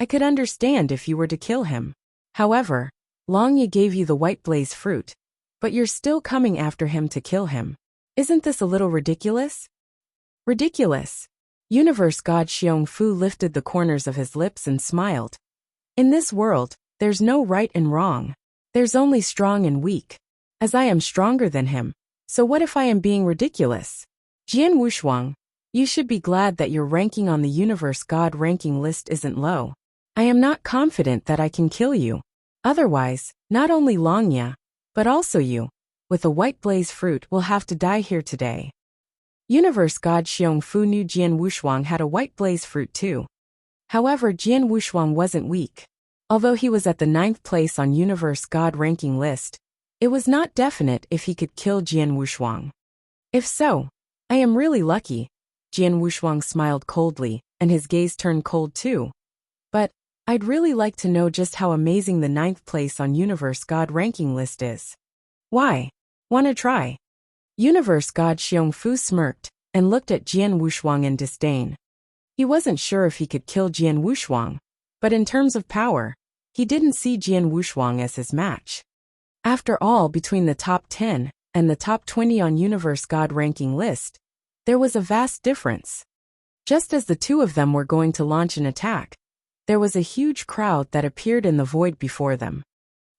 Speaker 1: I could understand if you were to kill him. However, Longya gave you the white blaze fruit, but you're still coming after him to kill him. Isn't this a little ridiculous? Ridiculous. Universe god Xiongfu lifted the corners of his lips and smiled. In this world, there's no right and wrong. There's only strong and weak. As I am stronger than him, so what if I am being ridiculous? Jian Wushuang, you should be glad that your ranking on the Universe God ranking list isn't low. I am not confident that I can kill you. Otherwise, not only Longya, but also you, with a white blaze fruit, will have to die here today. Universe God Xiongfu knew Jian Wushuang had a white blaze fruit too. However, Jian Wushuang wasn't weak. Although he was at the 9th place on Universe God ranking list, it was not definite if he could kill Jian Wushuang. If so, I am really lucky. Jian Wushuang smiled coldly, and his gaze turned cold too. But, I'd really like to know just how amazing the 9th place on Universe God ranking list is. Why? Wanna try? Universe God Xiongfu smirked and looked at Jian Wushuang in disdain. He wasn't sure if he could kill Jian Wushuang, but in terms of power, he didn't see Jian Wushuang as his match. After all, between the top 10 and the top 20 on Universe God ranking list, there was a vast difference. Just as the two of them were going to launch an attack, there was a huge crowd that appeared in the void before them.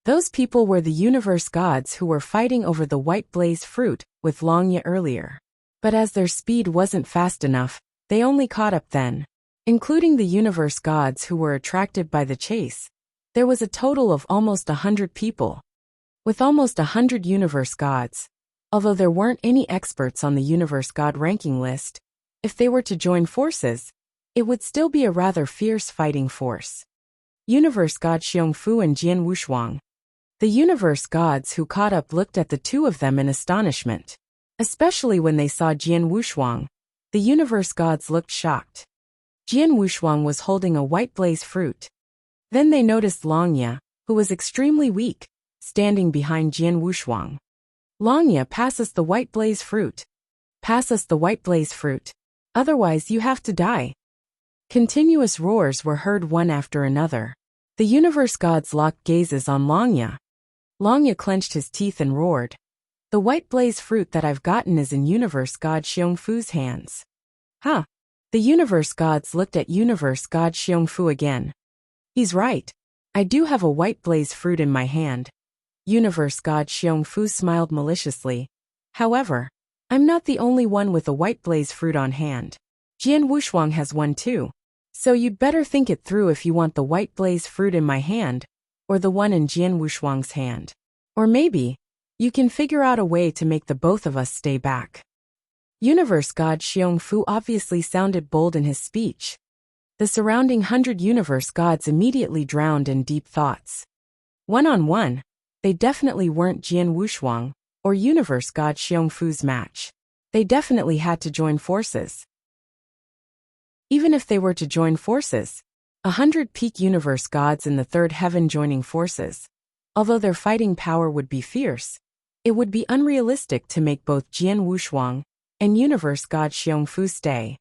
Speaker 1: Those people were the Universe Gods who were fighting over the White Blaze fruit with Longya earlier. But as their speed wasn't fast enough, they only caught up then. Including the Universe Gods who were attracted by the chase, there was a total of almost 100 people. With almost 100 Universe Gods, although there weren't any experts on the Universe God ranking list, if they were to join forces, it would still be a rather fierce fighting force. Universe God Xiongfu and Jian Wushuang. The Universe Gods who caught up looked at the two of them in astonishment. Especially when they saw Jian Wushuang, the Universe Gods looked shocked. Jian Wushuang was holding a White Blaze fruit. Then they noticed Longya, who was extremely weak, standing behind Jian Wushuang. Longya, pass us the White Blaze fruit. Pass us the White Blaze fruit. Otherwise you have to die. Continuous roars were heard one after another. The Universe Gods locked gazes on Longya. Longya clenched his teeth and roared. The White Blaze fruit that I've gotten is in Universe God Xiongfu's hands. Huh. The Universe Gods looked at Universe God Xiongfu again. He's right. I do have a White Blaze fruit in my hand. Universe God Xiongfu smiled maliciously. However, I'm not the only one with a White Blaze fruit on hand. Jian Wushuang has one too. So you'd better think it through if you want the White Blaze fruit in my hand, or the one in Jian Wushuang's hand. Or maybe, you can figure out a way to make the both of us stay back. Universe God Xiongfu obviously sounded bold in his speech. The surrounding 100 Universe Gods immediately drowned in deep thoughts. One-on-one, they definitely weren't Jian Wushuang or Universe God Xiongfu's match. They definitely had to join forces. Even if they were to join forces, 100 peak Universe Gods in the third heaven joining forces, although their fighting power would be fierce, it would be unrealistic to make both Jian Wushuang and Universe God Xiongfu stay.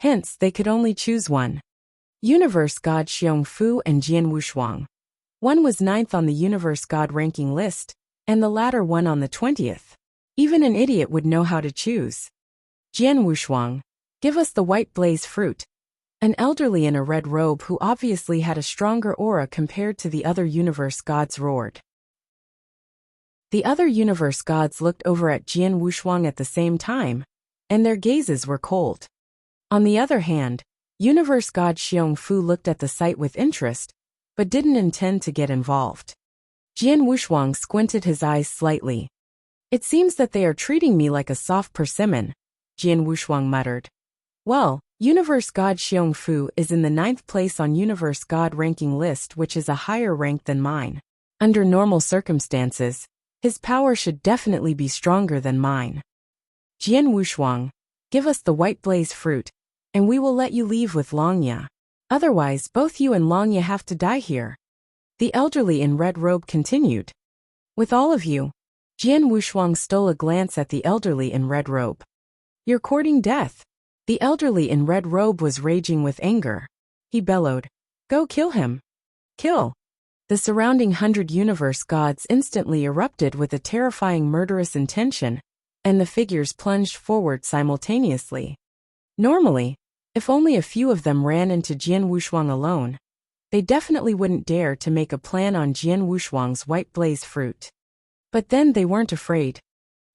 Speaker 1: Hence, they could only choose one. Universe God Xiongfu and Jian Wushuang. One was 9th on the Universe God ranking list, and the latter one on the 20th. Even an idiot would know how to choose. Jian Wushuang, give us the White Blaze fruit. An elderly in a red robe who obviously had a stronger aura compared to the other Universe Gods roared. The other Universe Gods looked over at Jian Wushuang at the same time, and their gazes were cold. On the other hand, Universe God Xiongfu looked at the sight with interest, but didn't intend to get involved. Jian Wushuang squinted his eyes slightly. It seems that they are treating me like a soft persimmon, Jian Wushuang muttered. Well, Universe God Xiongfu is in the 9th place on Universe God ranking list, which is a higher rank than mine. Under normal circumstances, his power should definitely be stronger than mine. Jian Wushuang, give us the White Blaze fruit, and we will let you leave with Longya. Otherwise, both you and Longya have to die here. The elderly in red robe continued. With all of you, Jian Wushuang stole a glance at the elderly in red robe. You're courting death. The elderly in red robe was raging with anger. He bellowed, go kill him. Kill. The surrounding 100 Universe Gods instantly erupted with a terrifying murderous intention, and the figures plunged forward simultaneously. Normally, if only a few of them ran into Jian Wushuang alone, they definitely wouldn't dare to make a plan on Jian Wushuang's White Blaze fruit. But then they weren't afraid.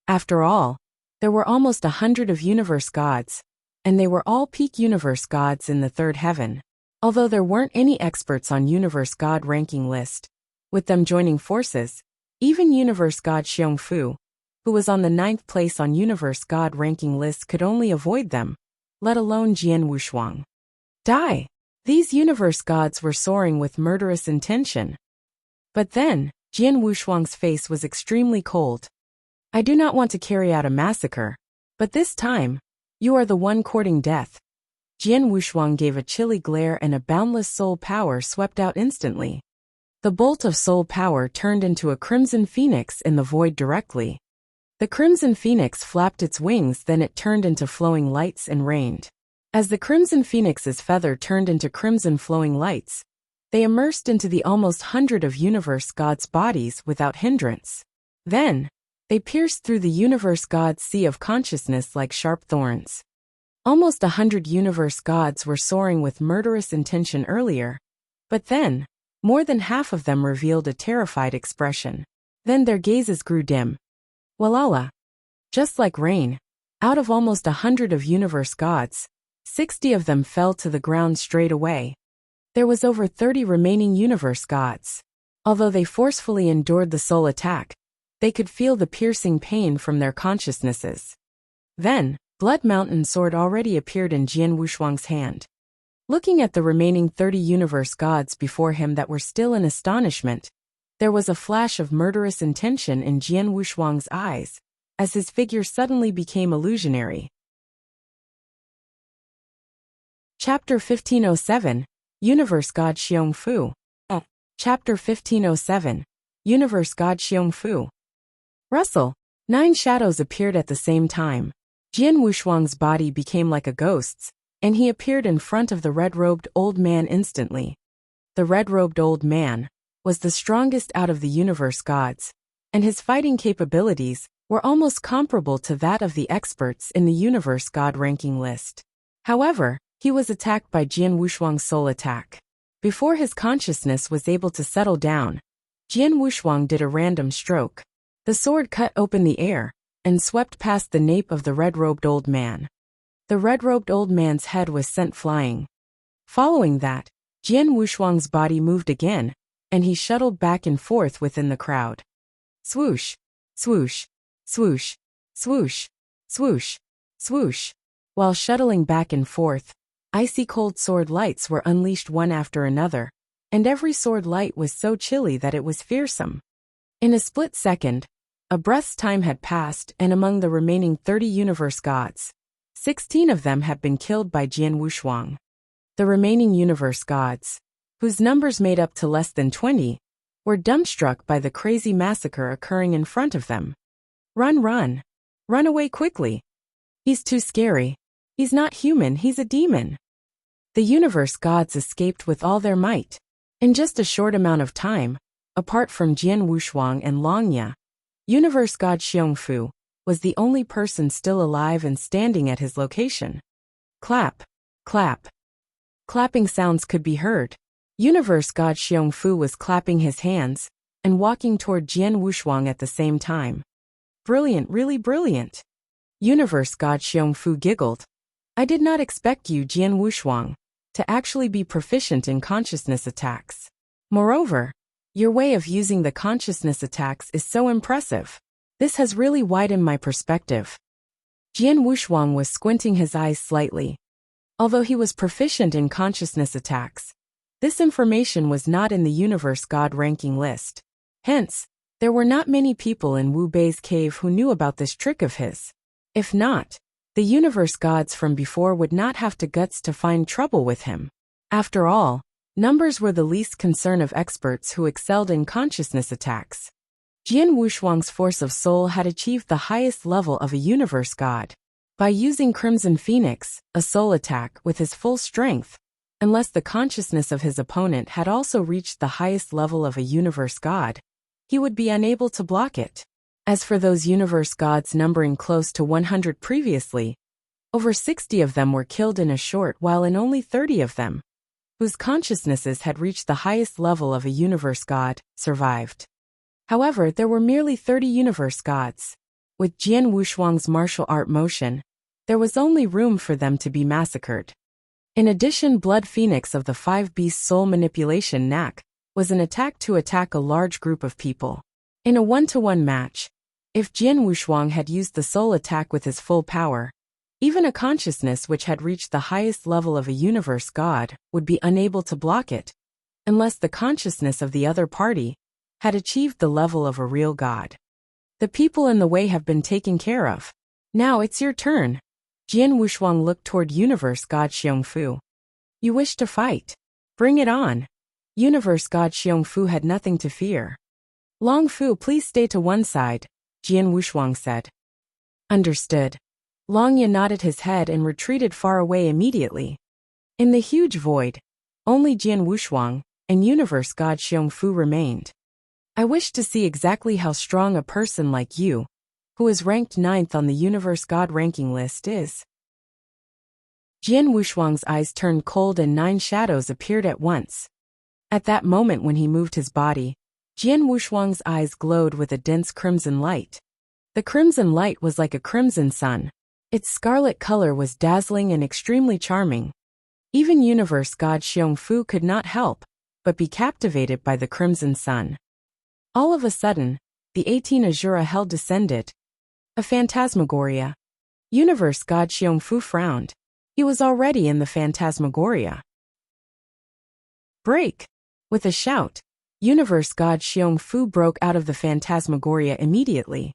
Speaker 1: After all, there were almost 100 of Universe Gods, and they were all peak Universe Gods in the third heaven. Although there weren't any experts on Universe God ranking list, with them joining forces, even Universe God Xiongfu, who was on the 9th place on Universe God ranking list, could only avoid them, let alone Jian Wushuang. Die! These Universe Gods were soaring with murderous intention. But then, Jian Wushuang's face was extremely cold. I do not want to carry out a massacre, but this time, you are the one courting death. Jian Wushuang gave a chilly glare and a boundless soul power swept out instantly. The bolt of soul power turned into a crimson phoenix in the void directly. The crimson phoenix flapped its wings, then it turned into flowing lights and rained. As the crimson phoenix's feather turned into crimson flowing lights, they immersed into the almost 100 of universe gods' bodies without hindrance. Then, they pierced through the universe gods' sea of consciousness like sharp thorns. Almost 100 universe gods were soaring with murderous intention earlier, but then, more than half of them revealed a terrified expression. Then their gazes grew dim. Walala. Just like rain, out of almost 100 of universe gods, 60 of them fell to the ground straight away. There was over 30 remaining universe gods. Although they forcefully endured the soul attack, they could feel the piercing pain from their consciousnesses. Then, Blood Mountain Sword already appeared in Jian Wushuang's hand. Looking at the remaining 30 universe gods before him that were still in astonishment, there was a flash of murderous intention in Jian Wushuang's eyes, as his figure suddenly became illusionary. Chapter 1507, Universe God Xiong Fu. Chapter 1507, Universe God Xiong Fu. Rustle. 9 shadows appeared at the same time. Jian Wushuang's body became like a ghost's, and he appeared in front of the red-robed old man instantly. The red-robed old man was the strongest out of the universe gods, and his fighting capabilities were almost comparable to that of the experts in the universe god ranking list. However, he was attacked by Jian Wushuang's soul attack. Before his consciousness was able to settle down, Jian Wushuang did a random stroke. The sword cut open the air and swept past the nape of the red-robed old man. The red-robed old man's head was sent flying. Following that, Jian Wushuang's body moved again, and he shuttled back and forth within the crowd. Swoosh, swoosh, swoosh, swoosh, swoosh, swoosh. While shuttling back and forth, icy cold sword lights were unleashed one after another, and every sword light was so chilly that it was fearsome. In a split second, a breath's time had passed, and among the remaining 30 universe gods, 16 of them had been killed by Jian Wushuang. The remaining universe gods, whose numbers made up to less than 20, were dumbstruck by the crazy massacre occurring in front of them. Run, run. Run away quickly. He's too scary. He's not human, he's a demon. The universe gods escaped with all their might. In just a short amount of time, apart from Jian Wushuang and Longya, universe god Xiong Fu was the only person still alive and standing at his location. Clap, clap. Clapping sounds could be heard. Universe god Xiong Fu was clapping his hands and walking toward Jian Wushuang at the same time. Brilliant, really brilliant. Universe god Xiong Fu giggled. I did not expect you, Jian Wushuang, to actually be proficient in consciousness attacks. Moreover, your way of using the consciousness attacks is so impressive. This has really widened my perspective. Jian Wushuang was squinting his eyes slightly. Although he was proficient in consciousness attacks, this information was not in the universe god ranking list. Hence, there were not many people in Wu Bei's cave who knew about this trick of his. If not, the universe gods from before would not have the guts to find trouble with him. After all, numbers were the least concern of experts who excelled in consciousness attacks. Jian Wushuang's force of soul had achieved the highest level of a universe god. By using Crimson Phoenix, a soul attack, with his full strength, unless the consciousness of his opponent had also reached the highest level of a universe god, he would be unable to block it. As for those universe gods numbering close to 100 previously, over 60 of them were killed in a short while, and only 30 of them, whose consciousnesses had reached the highest level of a universe god, survived. However, there were merely 30 universe gods. With Jian Wushuang's martial art motion, there was only room for them to be massacred. In addition, Blood Phoenix of the 5 Beast Soul Manipulation knack was an attack to attack a large group of people. In a 1-to-1 match, if Jian Wushuang had used the soul attack with his full power, even a consciousness which had reached the highest level of a universe god would be unable to block it, unless the consciousness of the other party had achieved the level of a real god. The people in the way have been taken care of. Now it's your turn. Jian Wushuang looked toward Universe God Xiongfu. You wish to fight? Bring it on. Universe God Xiongfu had nothing to fear. Long Fu, please stay to one side, Jian Wushuang said. Understood. Long Ye nodded his head and retreated far away immediately. In the huge void, only Jian Wushuang and Universe God Xiongfu remained. I wish to see exactly how strong a person like you, who is ranked 9th on the Universe God ranking list, is. Jian Wushuang's eyes turned cold and 9 shadows appeared at once. At that moment when he moved his body, Jian Wushuang's eyes glowed with a dense crimson light. The crimson light was like a crimson sun. Its scarlet color was dazzling and extremely charming. Even Universe God Xiongfu could not help but be captivated by the crimson sun. All of a sudden, the 18 Azura hell descended. A phantasmagoria. Universe God Xiongfu frowned. He was already in the phantasmagoria. Break! With a shout, Universe God Xiongfu broke out of the phantasmagoria immediately.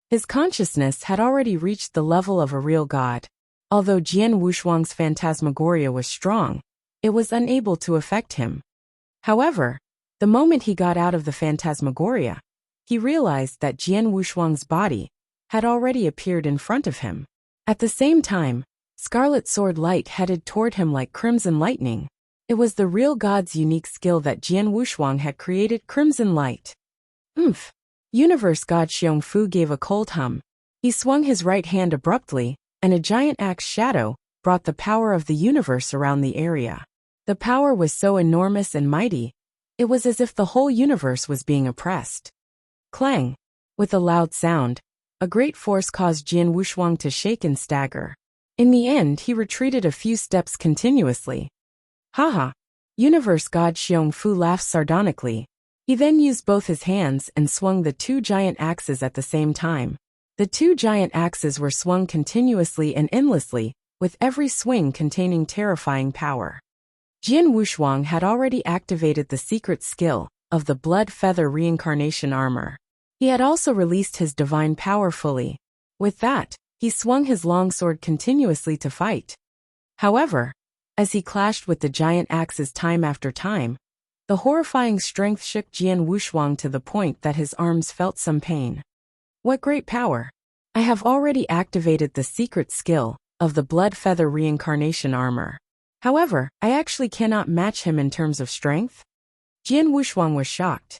Speaker 1: His consciousness had already reached the level of a real god. Although Jian Wushuang's phantasmagoria was strong, it was unable to affect him. However, the moment he got out of the phantasmagoria, he realized that Jian Wushuang's body had already appeared in front of him. At the same time, scarlet sword light headed toward him like crimson lightning. It was the real god's unique skill that Jian Wushuang had created, crimson light. Oomph! Universe God Xiongfu gave a cold hum. He swung his right hand abruptly, and a giant axe shadow brought the power of the universe around the area. The power was so enormous and mighty, it was as if the whole universe was being oppressed. Clang! With a loud sound, a great force caused Jian Wushuang to shake and stagger. In the end, he retreated a few steps continuously. Haha! Universe God Xiongfu laughed sardonically. He then used both his hands and swung the 2 giant axes at the same time. The 2 giant axes were swung continuously and endlessly, with every swing containing terrifying power. Jian Wushuang had already activated the secret skill of the Blood Feather Reincarnation Armor. He had also released his divine power fully. With that, he swung his longsword continuously to fight. However, as he clashed with the giant axes time after time, the horrifying strength shook Jian Wushuang to the point that his arms felt some pain. What great power! I have already activated the secret skill of the Blood Feather Reincarnation Armor. However, I actually cannot match him in terms of strength. Jian Wushuang was shocked.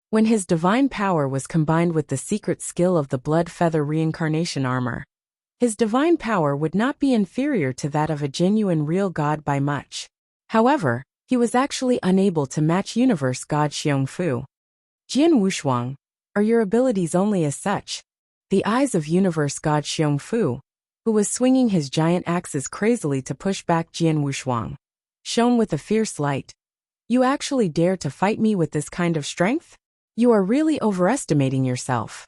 Speaker 1: When his divine power was combined with the secret skill of the Blood Feather Reincarnation Armor, his divine power would not be inferior to that of a genuine real god by much. However, he was actually unable to match Universe God Xiongfu. Jian Wushuang, are your abilities only as such? The eyes of Universe God Xiongfu, who was swinging his giant axes crazily to push back Jian Wushuang, shone with a fierce light. You actually dare to fight me with this kind of strength? You are really overestimating yourself.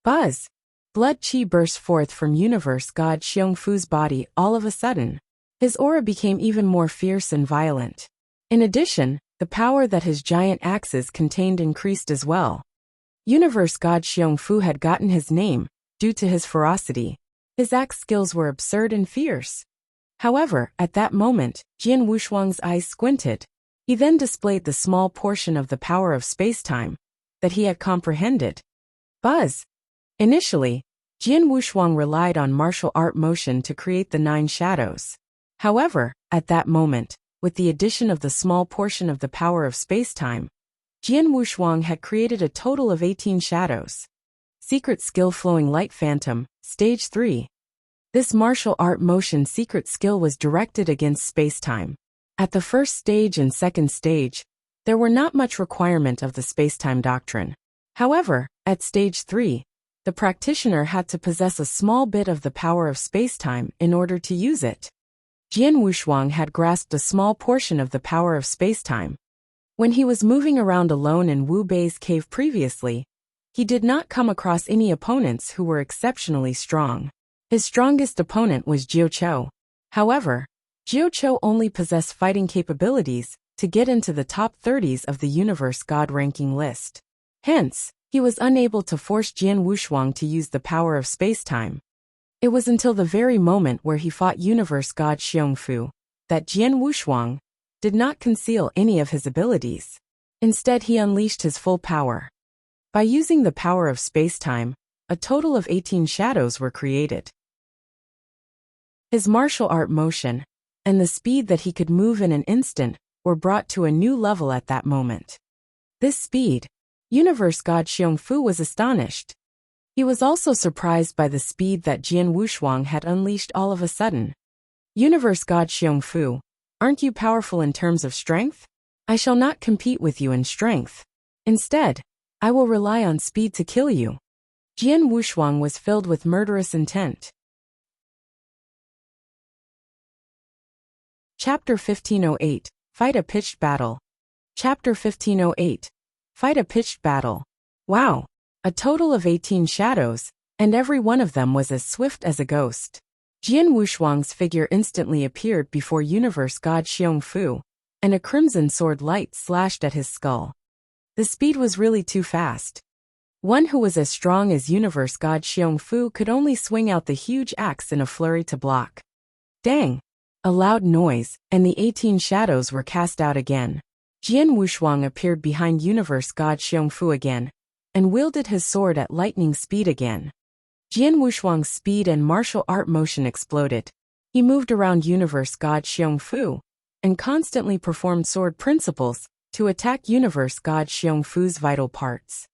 Speaker 1: Buzz! Blood chi burst forth from Universe God Xiongfu's body all of a sudden. His aura became even more fierce and violent. In addition, the power that his giant axes contained increased as well. Universe God Xiongfu had gotten his name due to his ferocity. His axe skills were absurd and fierce. However, at that moment, Jian Wushuang's eyes squinted. He then displayed the small portion of the power of space-time that he had comprehended. Buzz! Initially, Jian Wushuang relied on martial art motion to create the 9 shadows. However, at that moment, with the addition of the small portion of the power of space-time, Jian Wushuang had created a total of 18 shadows. Secret Skill Flowing Light Phantom, Stage 3. This martial art motion secret skill was directed against space-time. At the first stage and second stage, there were not much requirement of the space-time doctrine. However, at stage 3, the practitioner had to possess a small bit of the power of space-time in order to use it. Jian Wushuang had grasped a small portion of the power of space-time. When he was moving around alone in Wu Bei's cave previously, he did not come across any opponents who were exceptionally strong. His strongest opponent was Jiu Chou. However, Jiu Chou only possessed fighting capabilities to get into the top 30s of the Universe God ranking list. Hence, he was unable to force Jian Wushuang to use the power of space-time. It was until the very moment where he fought Universe God Xiongfu that Jian Wushuang did not conceal any of his abilities. Instead, he unleashed his full power. By using the power of space-time, a total of 18 shadows were created. His martial art motion and the speed that he could move in an instant were brought to a new level at that moment. This speed, Universe God Xiongfu was astonished. He was also surprised by the speed that Jian Wushuang had unleashed all of a sudden. Universe God Xiongfu, aren't you powerful in terms of strength? I shall not compete with you in strength. Instead, I will rely on speed to kill you. Jian Wushuang was filled with murderous intent. Chapter 1508, Fight a Pitched Battle. Chapter 1508, Fight a Pitched Battle. Wow! A total of 18 shadows, and every one of them was as swift as a ghost. Jian Wushuang's figure instantly appeared before Universe God Xiongfu, and a crimson sword light slashed at his skull. The speed was really too fast. One who was as strong as Universe God Xiongfu could only swing out the huge axe in a flurry to block. Dang! A loud noise, and the 18 shadows were cast out again. Jian Wushuang appeared behind Universe God Xiongfu again, and wielded his sword at lightning speed again. Jian Wushuang's speed and martial art motion exploded. He moved around Universe God Xiongfu, and constantly performed sword principles to attack Universe God Xiongfu's vital parts.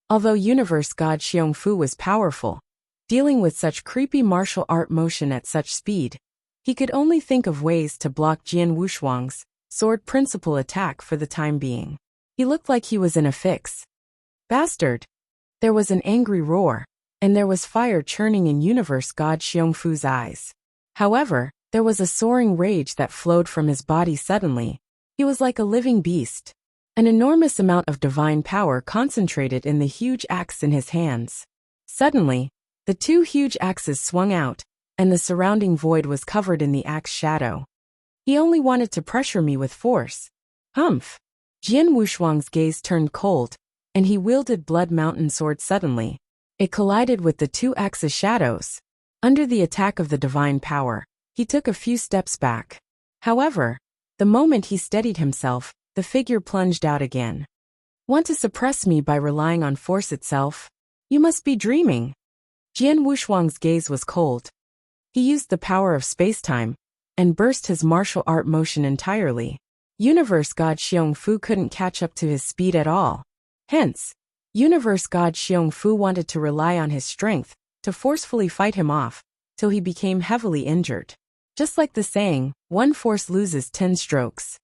Speaker 1: Although Universe God Xiongfu was powerful, dealing with such creepy martial art motion at such speed, he could only think of ways to block Jian Wushuang's sword principle attack for the time being. He looked like he was in a fix. Bastard! There was an angry roar, and there was fire churning in Universe God Xiongfu's eyes. However, there was a soaring rage that flowed from his body suddenly. He was like a living beast. An enormous amount of divine power concentrated in the huge axe in his hands. Suddenly, the two huge axes swung out, and the surrounding void was covered in the axe shadow. He only wanted to pressure me with force. Humph! Jian Wushuang's gaze turned cold, and he wielded Blood Mountain Sword suddenly. It collided with the two axes' shadows. Under the attack of the divine power, he took a few steps back. However, the moment he steadied himself, the figure plunged out again. Want to suppress me by relying on force itself? You must be dreaming. Jian Wushuang's gaze was cold. He used the power of space-time, and burst his martial art motion entirely. Universe God Xiongfu couldn't catch up to his speed at all. Hence, Universe God Xiongfu wanted to rely on his strength to forcefully fight him off, till he became heavily injured. Just like the saying, one force loses 10 strokes.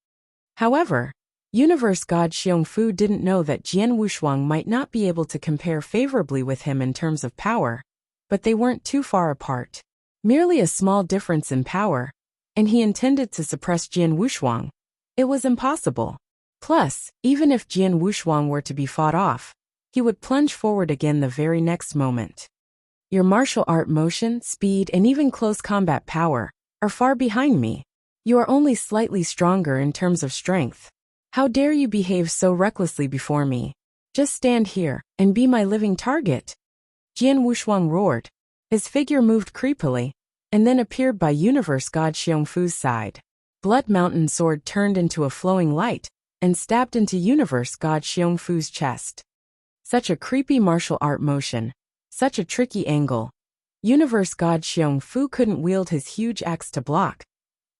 Speaker 1: However, Universe God Xiongfu didn't know that Jian Wushuang might not be able to compare favorably with him in terms of power, but they weren't too far apart. Merely a small difference in power, and he intended to suppress Jian Wushuang. It was impossible. Plus, even if Jian Wushuang were to be fought off, he would plunge forward again the very next moment. Your martial art motion, speed, and even close combat power are far behind me. You are only slightly stronger in terms of strength. How dare you behave so recklessly before me? Just stand here and be my living target. Jian Wushuang roared. His figure moved creepily, and then appeared by Universe God Xiongfu's side. Blood Mountain Sword turned into a flowing light, and stabbed into Universe God Xiongfu's chest. Such a creepy martial art motion. Such a tricky angle. Universe God Xiongfu couldn't wield his huge axe to block.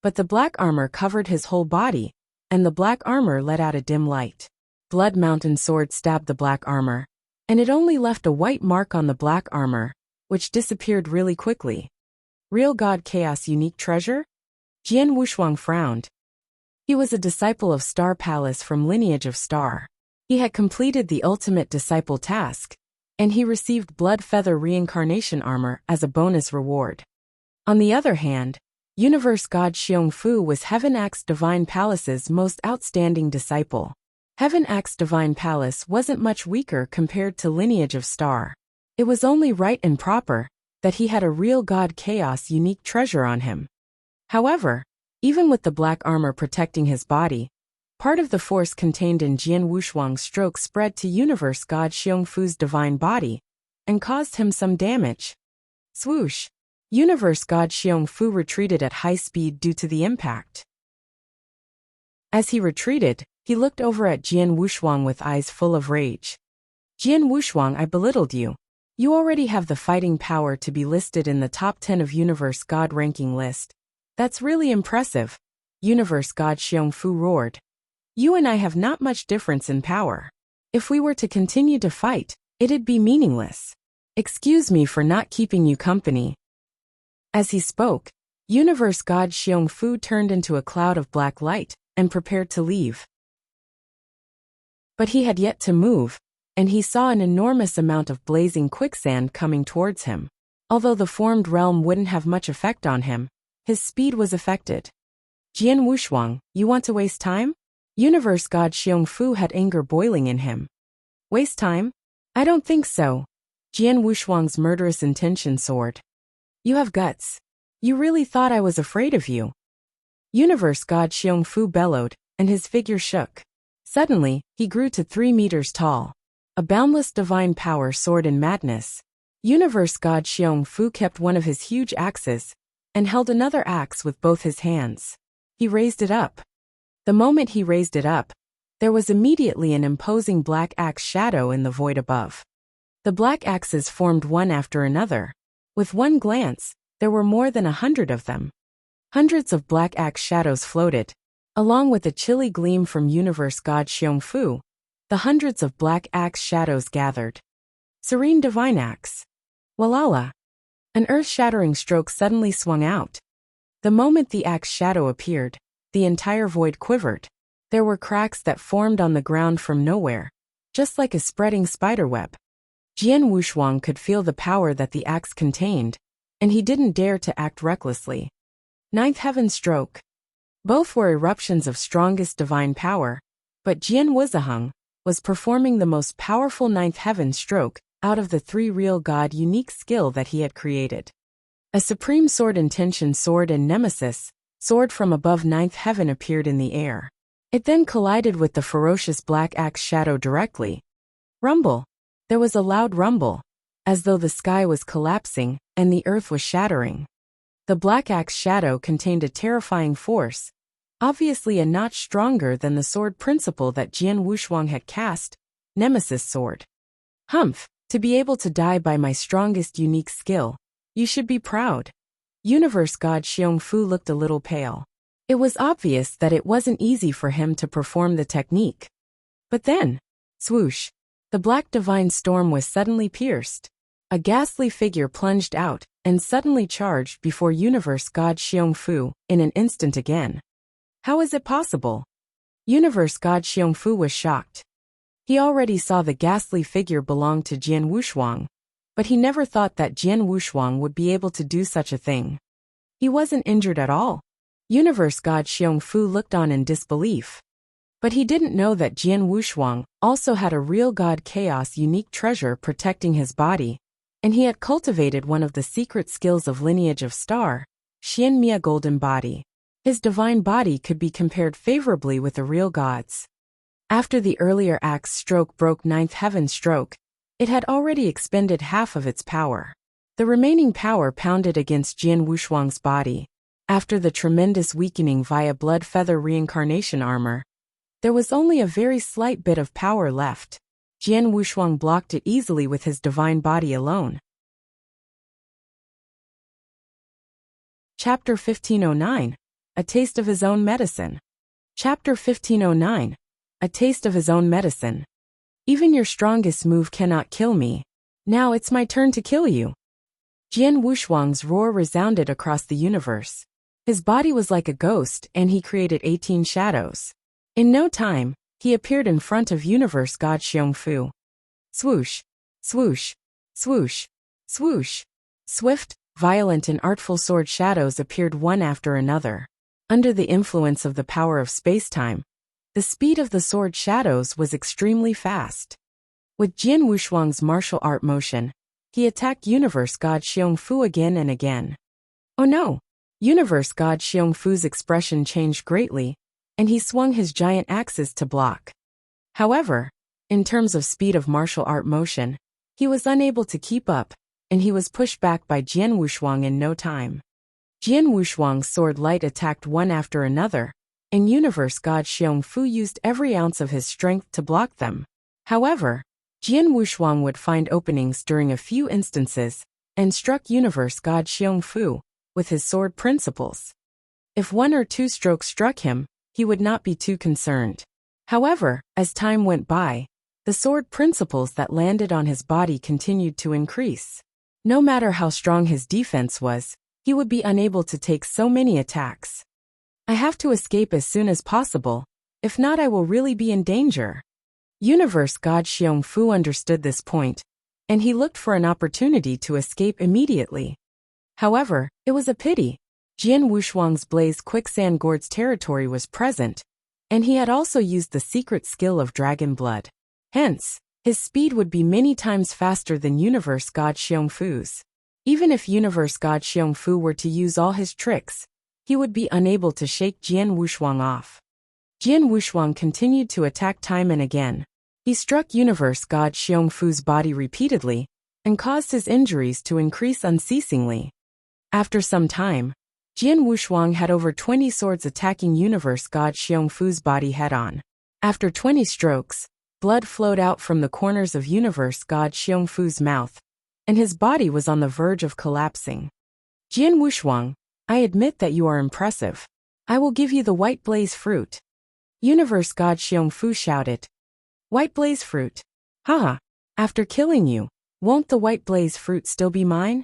Speaker 1: But the black armor covered his whole body, and the black armor let out a dim light. Blood Mountain Sword stabbed the black armor, and it only left a white mark on the black armor, which disappeared really quickly. Real God Chaos Unique Treasure? Jian Wushuang frowned. He was a disciple of Star Palace from lineage of Star. He had completed the ultimate disciple task, and he received Blood Feather Reincarnation Armor as a bonus reward. On the other hand, Universe God Xiongfu was Heaven Axe Divine Palace's most outstanding disciple. Heaven Axe Divine Palace wasn't much weaker compared to lineage of Star. It was only right and proper that he had a real God Chaos Unique Treasure on him. However, even with the black armor protecting his body, part of the force contained in Jian Wushuang's stroke spread to Universe God Xiongfu's divine body, and caused him some damage. Swoosh! Universe God Xiong Fu retreated at high speed due to the impact. As he retreated, he looked over at Jian Wushuang with eyes full of rage. Jian Wushuang, I belittled you. You already have the fighting power to be listed in the top 10 of Universe God ranking list. That's really impressive. Universe God Xiong Fu roared. You and I have not much difference in power. If we were to continue to fight, it'd be meaningless. Excuse me for not keeping you company. As he spoke, Universe God Xiong Fu turned into a cloud of black light and prepared to leave. But he had yet to move, and he saw an enormous amount of blazing quicksand coming towards him. Although the formed realm wouldn't have much effect on him, his speed was affected. Jian Wushuang, you want to waste time? Universe God Xiong Fu had anger boiling in him. Waste time? I don't think so. Jian Wushuang's murderous intention soared. You have guts. You really thought I was afraid of you. Universe God Xiong Fu bellowed, and his figure shook. Suddenly, he grew to 3 meters tall. A boundless divine power soared in madness. Universe God Xiong Fu kept one of his huge axes, and held another axe with both his hands. He raised it up. The moment he raised it up, there was immediately an imposing black axe shadow in the void above. The black axes formed one after another. With one glance, there were more than 100 of them. Hundreds of black axe shadows floated. Along with a chilly gleam from Universe God Xiong Fu, the hundreds of black axe shadows gathered. Serene Divine Axe. Walala. An earth-shattering stroke suddenly swung out. The moment the axe shadow appeared, the entire void quivered. There were cracks that formed on the ground from nowhere, just like a spreading spiderweb. Jian Wushuang could feel the power that the axe contained, and he didn't dare to act recklessly. Ninth Heaven Stroke. Both were eruptions of strongest divine power, but Jian Wuzaheng was performing the most powerful Ninth Heaven Stroke out of the 3 real God unique skill that he had created. A supreme sword intention sword and nemesis, sword from above Ninth Heaven appeared in the air. It then collided with the ferocious black axe shadow directly. Rumble. There was a loud rumble, as though the sky was collapsing and the earth was shattering. The black axe shadow contained a terrifying force, obviously a notch stronger than the sword principle that Jian Wushuang had cast, Nemesis Sword. Humph, to be able to die by my strongest unique skill. You should be proud. Universe God Xiong Fu looked a little pale. It was obvious that it wasn't easy for him to perform the technique. But then, swoosh, the black divine storm was suddenly pierced. A ghastly figure plunged out and suddenly charged before Universe God Xiong Fu in an instant again. How is it possible? Universe God Xiong Fu was shocked. He already saw the ghastly figure belong to Jian Wushuang, but he never thought that Jian Wushuang would be able to do such a thing. He wasn't injured at all. Universe God Xiong Fu looked on in disbelief. But he didn't know that Jian Wushuang also had a real God Chaos unique treasure protecting his body, and he had cultivated one of the secret skills of Lineage of Star, Xian Mia Golden Body. His divine body could be compared favorably with the real gods. After the earlier axe stroke broke Ninth Heaven Stroke, it had already expended half of its power. The remaining power pounded against Jian Wushuang's body. After the tremendous weakening via blood feather reincarnation armor, there was only a very slight bit of power left. Jian Wushuang blocked it easily with his divine body alone. Chapter 1509. A Taste of His Own Medicine. Chapter 1509. A Taste of His Own Medicine. Even your strongest move cannot kill me. Now it's my turn to kill you. Jian Wushuang's roar resounded across the universe. His body was like a ghost and he created 18 shadows. In no time, he appeared in front of Universe God Xiong Fu. Swoosh, swoosh, swoosh, swoosh. Swift, violent and artful sword shadows appeared one after another. Under the influence of the power of space-time, the speed of the sword shadows was extremely fast. With Jian Wushuang's martial art motion, he attacked Universe God Xiong Fu again and again. Oh no! Universe God Xiong Fu's expression changed greatly, and he swung his giant axes to block. However, in terms of speed of martial art motion, he was unable to keep up, and he was pushed back by Jian Wushuang in no time. Jian Wushuang's sword light attacked one after another, and Universe God Xiong Fu used every ounce of his strength to block them. However, Jian Wushuang would find openings during a few instances, and struck Universe God Xiong Fu with his sword principles. If one or two strokes struck him, he would not be too concerned. However, as time went by, the sword principles that landed on his body continued to increase. No matter how strong his defense was, he would be unable to take so many attacks. I have to escape as soon as possible, if not I will really be in danger. Universe God Xiong Fu understood this point, and he looked for an opportunity to escape immediately. However, it was a pity. Jian Wushuang's Blaze Quicksand Gourd's territory was present, and he had also used the secret skill of Dragon Blood. Hence, his speed would be many times faster than Universe God Xiong Fu's. Even if Universe God Xiong Fu were to use all his tricks, he would be unable to shake Jian Wushuang off. Jian Wushuang continued to attack time and again. He struck Universe God Xiong Fu's body repeatedly, and caused his injuries to increase unceasingly. After some time, Jian Wushuang had over 20 swords attacking Universe God Xiong Fu's body head-on. After 20 strokes, blood flowed out from the corners of Universe God Xiong Fu's mouth, and his body was on the verge of collapsing. Jian Wushuang, I admit that you are impressive. I will give you the White Blaze Fruit. Universe God Xiong Fu shouted. White Blaze Fruit? Haha. After killing you, won't the White Blaze Fruit still be mine?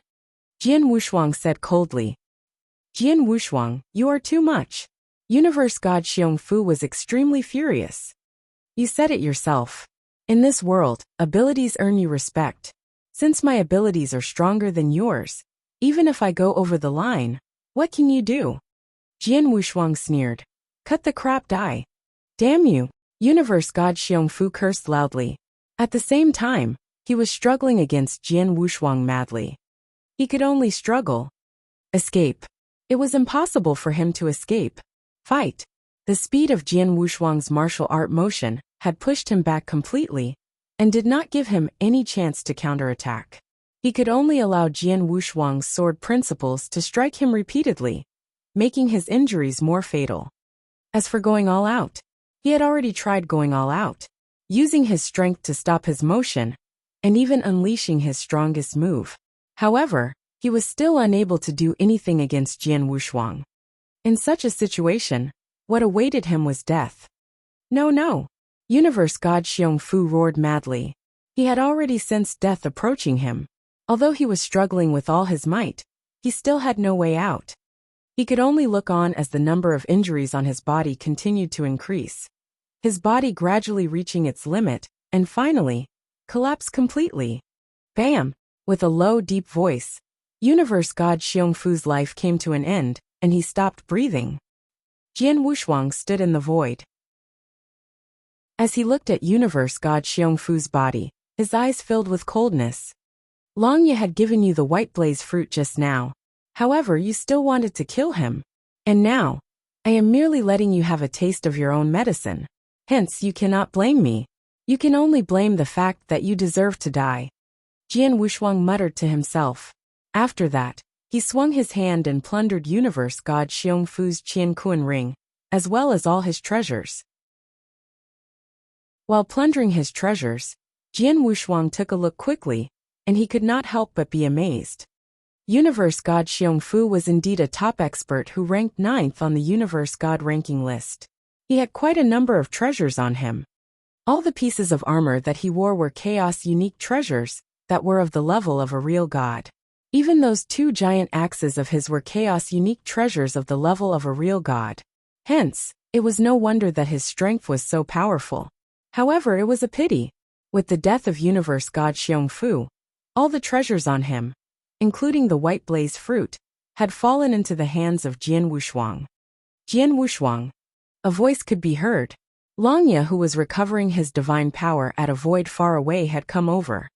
Speaker 1: Jian Wushuang said coldly. Jian Wushuang, you are too much. Universe God Xiong Fu was extremely furious. You said it yourself. In this world, abilities earn you respect. Since my abilities are stronger than yours, even if I go over the line, what can you do? Jian Wushuang sneered. Cut the crap die. Damn you. Universe God Xiong Fu cursed loudly. At the same time, he was struggling against Jian Wushuang madly. He could only struggle. Escape. It was impossible for him to escape. Fight. The speed of Jian Wushuang's martial art motion had pushed him back completely, and did not give him any chance to counterattack. He could only allow Jian Wushuang's sword principles to strike him repeatedly, making his injuries more fatal. As for going all out, he had already tried going all out, using his strength to stop his motion, and even unleashing his strongest move. However, he was still unable to do anything against Jian Wushuang. In such a situation, what awaited him was death. No. Universe God Xiong Fu roared madly. He had already sensed death approaching him. Although he was struggling with all his might, he still had no way out. He could only look on as the number of injuries on his body continued to increase. His body gradually reaching its limit, and finally, collapsed completely. Bam! With a low, deep voice, Universe God Xiong Fu's life came to an end, and he stopped breathing. Jian Wushuang stood in the void. As he looked at Universe God Xiong Fu's body, his eyes filled with coldness. Longye had given you the White Blaze Fruit just now. However, you still wanted to kill him. And now, I am merely letting you have a taste of your own medicine. Hence, you cannot blame me. You can only blame the fact that you deserve to die. Jian Wushuang muttered to himself. After that, he swung his hand and plundered Universe God Xiong Fu's Qian Kuan ring, as well as all his treasures. While plundering his treasures, Jian Wushuang took a look quickly, and he could not help but be amazed. Universe God Xiong Fu was indeed a top expert who ranked 9th on the Universe God ranking list. He had quite a number of treasures on him. All the pieces of armor that he wore were chaos unique treasures that were of the level of a real god. Even those 2 giant axes of his were chaos unique treasures of the level of a real god. Hence, it was no wonder that his strength was so powerful. However, it was a pity. With the death of Universe God Xiong Fu, all the treasures on him, including the White Blaze Fruit, had fallen into the hands of Jian Wushuang. Jian Wushuang. A voice could be heard. Longye, who was recovering his divine power at a void far away, had come over.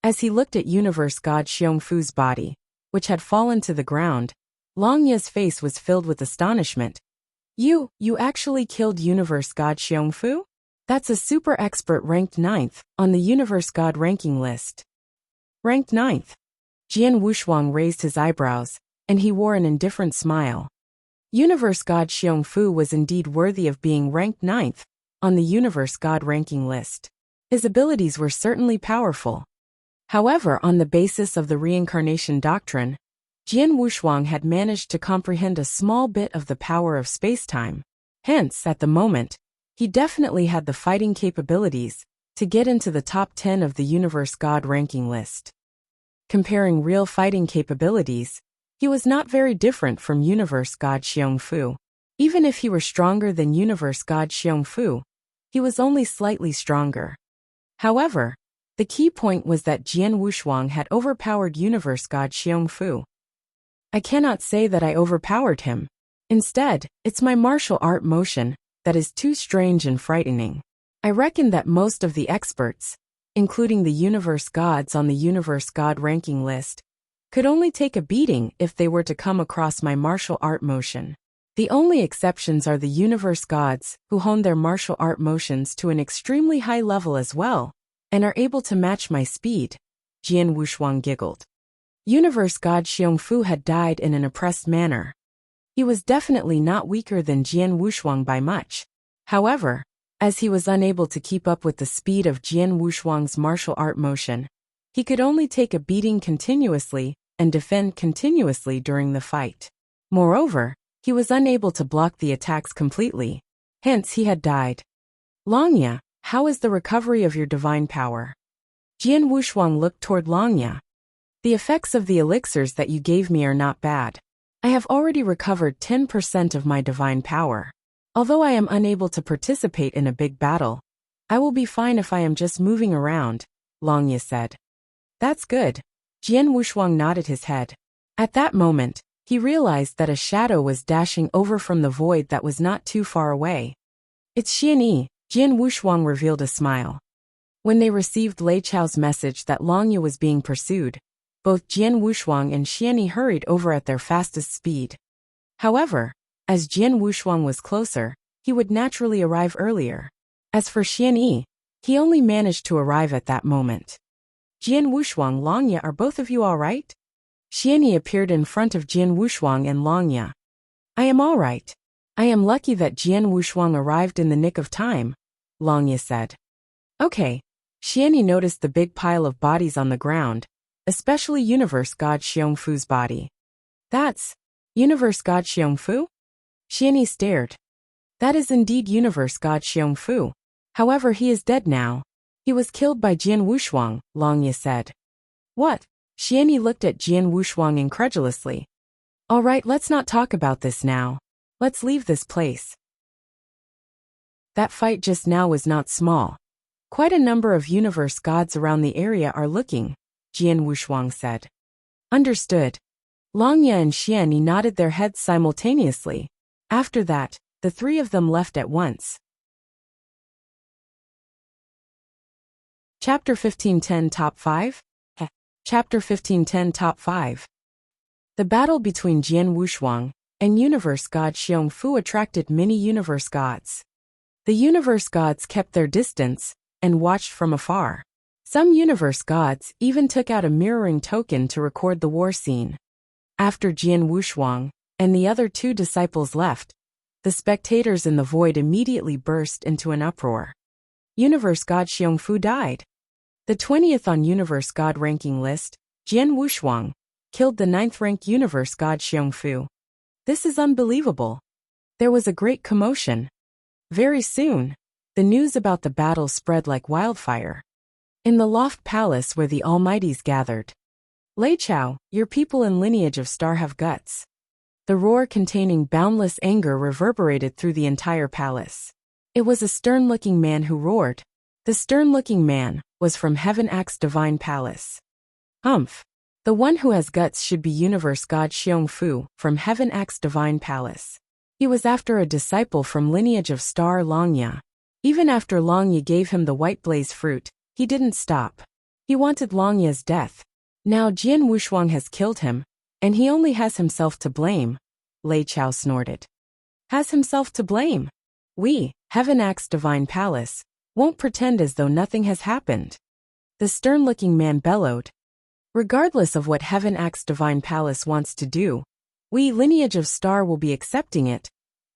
Speaker 1: As he looked at Universe God Xiong Fu's body, which had fallen to the ground, Longye's face was filled with astonishment. You actually killed Universe God Xiong Fu? That's a super expert ranked 9th on the Universe God ranking list. Ranked 9th. Jian Wushuang raised his eyebrows, and he wore an indifferent smile. Universe God Xiongfu was indeed worthy of being ranked 9th on the Universe God ranking list. His abilities were certainly powerful. However, on the basis of the reincarnation doctrine, Jian Wushuang had managed to comprehend a small bit of the power of spacetime. Hence, at the moment, he definitely had the fighting capabilities to get into the top 10 of the Universe God ranking list. Comparing real fighting capabilities, he was not very different from Universe God Xiongfu. Even if he were stronger than Universe God Xiongfu, he was only slightly stronger. However, the key point was that Jian Wushuang had overpowered Universe God Xiongfu. I cannot say that I overpowered him. Instead, it's my martial art motion that is too strange and frightening. I reckon that most of the experts, including the Universe Gods on the Universe God ranking list, could only take a beating if they were to come across my martial art motion. The only exceptions are the Universe Gods, who hone their martial art motions to an extremely high level as well, and are able to match my speed. Jian Wushuang giggled. Universe God Xiongfu had died in an oppressed manner. He was definitely not weaker than Jian Wushuang by much. However, as he was unable to keep up with the speed of Jian Wushuang's martial art motion, he could only take a beating continuously and defend continuously during the fight. Moreover, he was unable to block the attacks completely. Hence he had died. Longya, how is the recovery of your divine power? Jian Wushuang looked toward Longya. The effects of the elixirs that you gave me are not bad. I have already recovered 10% of my divine power. Although I am unable to participate in a big battle, I will be fine if I am just moving around, Longya said. That's good. Jian Wushuang nodded his head. At that moment, he realized that a shadow was dashing over from the void that was not too far away. It's Xianyi, Jian Wushuang revealed a smile. When they received Lei Chao's message that Longya was being pursued, both Jian Wushuang and Xianyi hurried over at their fastest speed. However, as Jian Wushuang was closer, he would naturally arrive earlier. As for Xianyi, he only managed to arrive at that moment. Jian Wushuang, Longya, are both of you all right? Xianyi appeared in front of Jian Wushuang and Longya. I am all right. I am lucky that Jian Wushuang arrived in the nick of time, Longya said. Okay. Xianyi noticed the big pile of bodies on the ground, especially Universe God Xiongfu's body. That's Universe God Xiongfu? Xianyi stared. That is indeed Universe God Xiongfu. However, he is dead now. He was killed by Jian Wushuang, Longya said. What? Xianyi looked at Jian Wushuang incredulously. All right, let's not talk about this now. Let's leave this place. That fight just now was not small. Quite a number of Universe Gods around the area are looking, Jian Wushuang said. Understood. Longya and Xianyi nodded their heads simultaneously. After that, the three of them left at once. Chapter 1510 Top 5? Chapter 1510 Top 5. The battle between Jian Wushuang and Universe God Xiongfu attracted many Universe Gods. The Universe Gods kept their distance and watched from afar. Some Universe Gods even took out a mirroring token to record the war scene. After Jian Wushuang and the other two disciples left, the spectators in the void immediately burst into an uproar. Universe God Xiongfu died. The 20th on Universe God ranking list, Jian Wushuang, killed the 9th-ranked Universe God Xiongfu. This is unbelievable. There was a great commotion. Very soon, the news about the battle spread like wildfire. In the Loft Palace where the Almighties gathered. Lei Chao, your people and lineage of Star have guts. The roar containing boundless anger reverberated through the entire palace. It was a stern-looking man who roared. The stern-looking man was from Heaven Axe's divine palace. Humph. The one who has guts should be Universe God Xiongfu from Heaven Axe's divine palace. He was after a disciple from lineage of Star Longya. Even after Longya gave him the white blaze fruit, he didn't stop. He wanted Longya's death. Now Jian Wushuang has killed him, and he only has himself to blame, Lei Chao snorted. Has himself to blame? We, Heaven Axe's divine palace, won't pretend as though nothing has happened. The stern-looking man bellowed. Regardless of what Heaven Act's Divine Palace wants to do, we, lineage of Star, will be accepting it,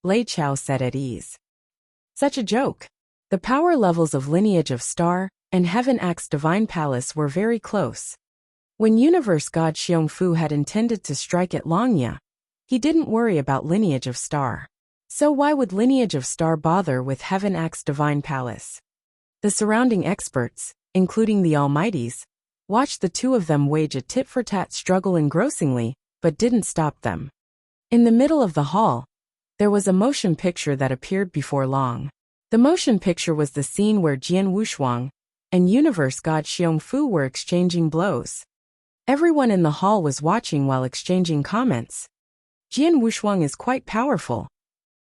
Speaker 1: Lei Chao said at ease. Such a joke. The power levels of lineage of Star and Heaven Act's Divine Palace were very close. When Universe God Xiongfu had intended to strike at Longya, he didn't worry about lineage of Star. So why would lineage of Star bother with Heaven Act's Divine Palace? The surrounding experts, including the Almighties, watched the two of them wage a tit-for-tat struggle engrossingly, but didn't stop them. In the middle of the hall, there was a motion picture that appeared before long. The motion picture was the scene where Jian Wushuang and Universe God Xiongfu were exchanging blows. Everyone in the hall was watching while exchanging comments. Jian Wushuang is quite powerful.